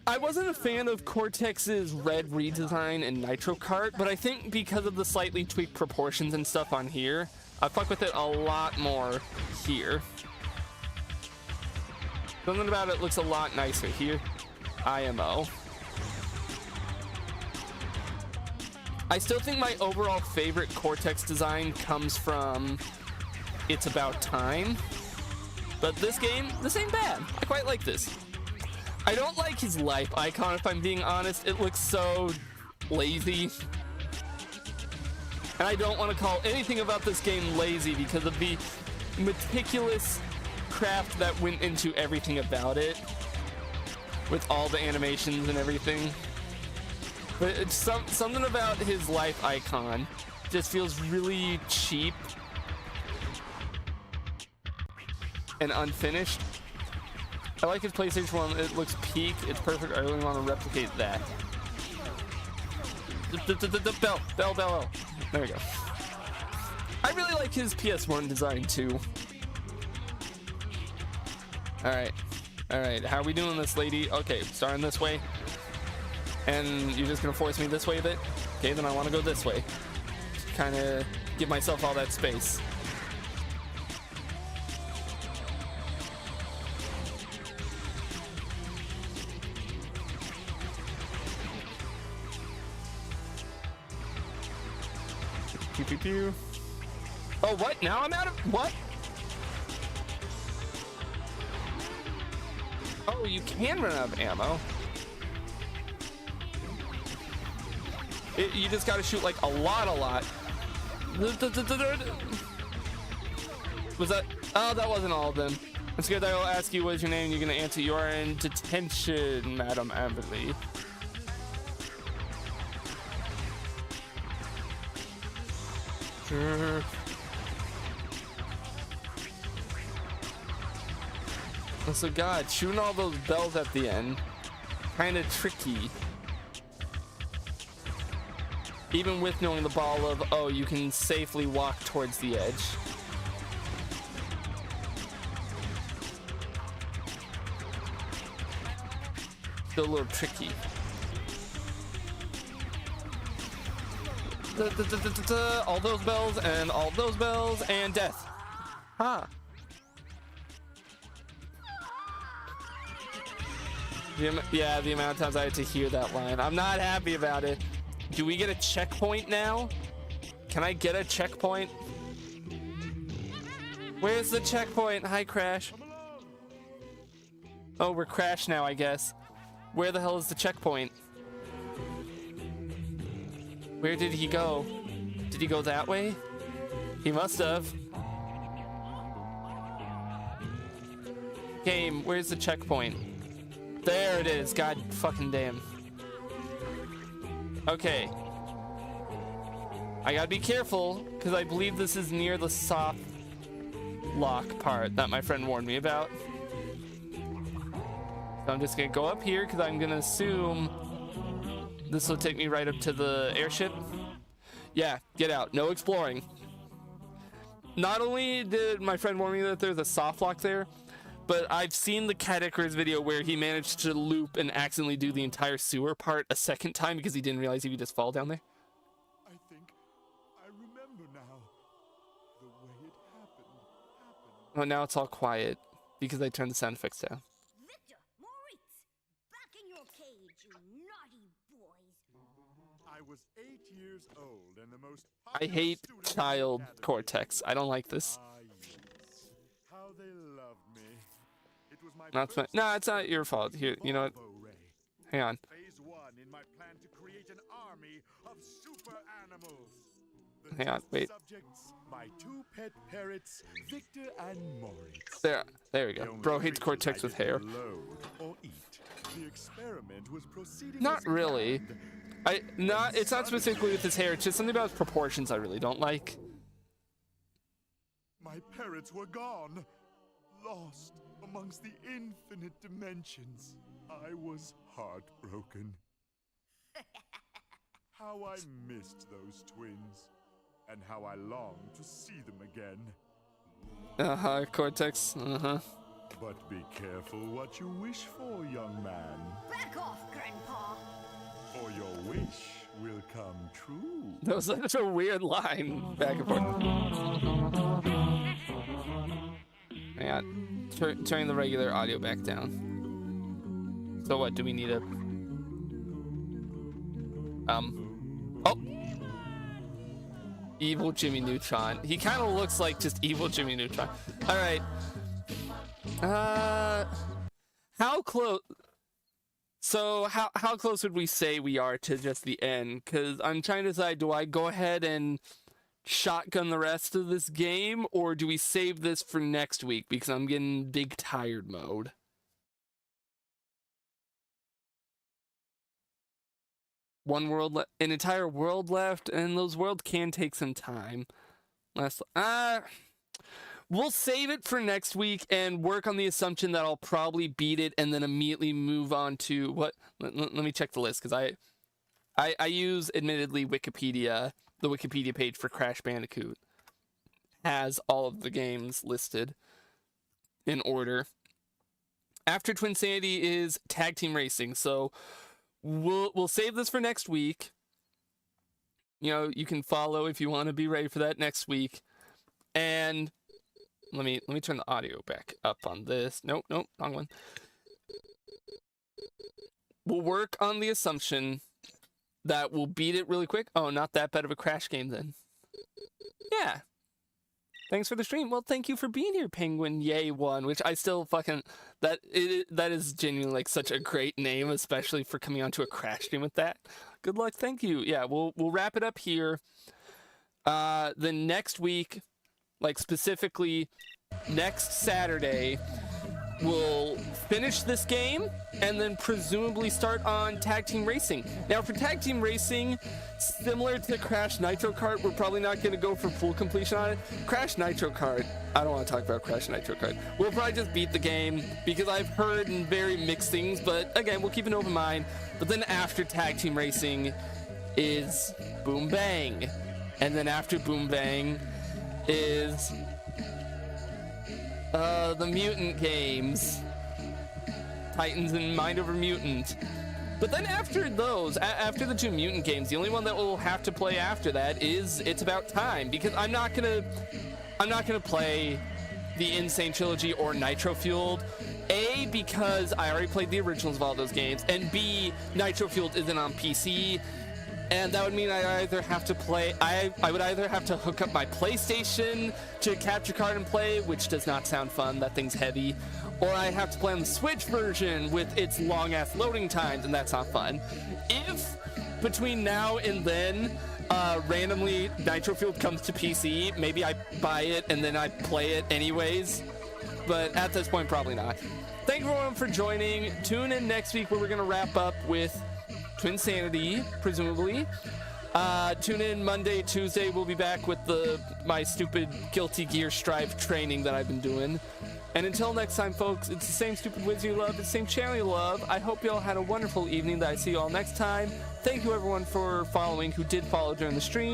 I wasn't a fan of Cortex's red redesign in Nitro Kart, but I think because of the slightly tweaked proportions and stuff on here, I fuck with it a lot more here. Something about it looks a lot nicer here. IMO. I still think my overall favorite Cortex design comes from It's About Time. But this game, this ain't bad. I quite like this. I don't like his life icon, if I'm being honest. It looks so lazy. And I don't want to call anything about this game lazy because of the meticulous craft that went into everything about it. With all the animations and everything. But it's something about his life icon just feels really cheap and unfinished. I like his PlayStation 1. It looks peak. It's perfect. I really want to replicate that. Bell. There we go. I really like his PS1 design too. Alright. Alright. How are we doing this, lady? Okay, starting this way. And you're just gonna force me this way a bit? Okay, then I want to go this way. Kind of give myself all that space. Pew, pew, pew. Oh, what? Now I'm out of... What? Oh, you can run out of ammo. You just gotta shoot like a lot. Was that... Oh, that wasn't all of them. I'm scared that I will ask you what is your name and you're gonna answer you are in detention, Madam Amberly. So God, shooting all those bells at the end, kind of tricky. Even with knowing the ball of, oh, you can safely walk towards the edge. Still a little tricky. All those bells and all those bells and death. Ha. Yeah, the amount of times I had to hear that line. I'm not happy about it. Do we get a checkpoint now? Can I get a checkpoint? Where's the checkpoint? Hi, Crash. Oh, we're Crash now, I guess. Where the hell is the checkpoint? Where did he go? Did he go that way? He must have. Game, where's the checkpoint? There it is. God fucking damn. Okay. I gotta be careful, because I believe this is near the soft lock part that my friend warned me about. So I'm just gonna go up here, because I'm gonna assume this will take me right up to the airship. Yeah, get out. No exploring. Not only did my friend warn me that there's a soft lock there, but I've seen the Cat Icarus video where he managed to loop and accidentally do the entire sewer part a second time because he didn't realize he would just fall down there. I think I remember now. The way it happened. Oh, now it's all quiet because I turned the sound effects down. Victor, Moritz, back in your cage, you naughty boys. I was 8 years old and the most I hate child Cortex. I don't like this. Yes. How they loved me. It was my Not fun. No, it's not your fault. Here, you know what? Hang on. Phase 1 in my plan to create an army of super animals. The Hang on, wait. subjects, my 2 pet parrots, Victor and Moritz. There we go. Bro hates Cortex with hair. Load or eat. The experiment was proceeding Not as really. planned. It's not specifically with his hair. It's just something about his proportions I really don't like. My parrots were gone, lost amongst the infinite dimensions. I was heartbroken. How I missed those twins, and how I longed to see them again. Uh-huh, Cortex. Uh-huh. But be careful what you wish for, young man. Back off, Grandpa. For your wish will come true. That was such a weird line. Back and forth. Hang on. Turning the regular audio back down. So what, do we need a... Oh! Evil Jimmy Neutron. He kind of looks like just evil Jimmy Neutron. Alright. How close... So, how close would we say we are to just the end? Because I'm trying to decide, do I go ahead and shotgun the rest of this game, or do we save this for next week? Because I'm getting big tired mode. One world left, an entire world left, and those worlds can take some time. We'll save it for next week and work on the assumption that I'll probably beat it and then immediately move on to what. Let me check the list, because I use, admittedly, Wikipedia. The Wikipedia page for Crash Bandicoot has all of the games listed in order. After Twinsanity is Tag Team Racing, so we'll save this for next week. You know, you can follow if you want to be ready for that next week. And let me turn the audio back up on this. Nope, wrong one. We'll work on the assumption that we'll beat it really quick. Oh, not that bad of a Crash game then. Yeah. Thanks for the stream. Well, thank you for being here, Penguin Yay 1, which I still fucking... That is genuinely like such a great name, especially for coming onto a Crash stream with that. Good luck, thank you. Yeah, we'll wrap it up here. The next week, like specifically next Saturday, we'll finish this game and then presumably start on Tag Team Racing. Now for Tag Team Racing, similar to Crash Nitro Kart, we're probably not going to go for full completion on it. Crash Nitro Kart, I don't want to talk about Crash Nitro Kart. We'll probably just beat the game because I've heard very mixed things, but again, we'll keep an open mind. But then after Tag Team Racing, is Boom Bang. And then after Boom Bang is the Mutant games. Titans and Mind Over Mutant. But then after those, after the 2 Mutant games, the only one that we'll have to play after that is It's About Time, because I'm not gonna play the Insane Trilogy or Nitro Fueled. A, because I already played the originals of all those games, and B, Nitro Fueled isn't on PC, and that would mean I either have to play, I would either have to hook up my PlayStation to capture card and play, which does not sound fun, that thing's heavy, or I have to play on the Switch version with its long-ass loading times, and that's not fun. If between now and then, randomly Nitro Fueled comes to PC, maybe I buy it and then I play it anyways, but at this point, probably not. Thank you everyone for joining. Tune in next week where we're gonna wrap up with Twinsanity, presumably. Tune in Monday, Tuesday. We'll be back with my stupid Guilty Gear Strive training that I've been doing. And until next time, folks, it's the same stupid whiz you love, it's the same channel you love. I hope you all had a wonderful evening. That I see you all next time. Thank you everyone for following who did follow during the stream.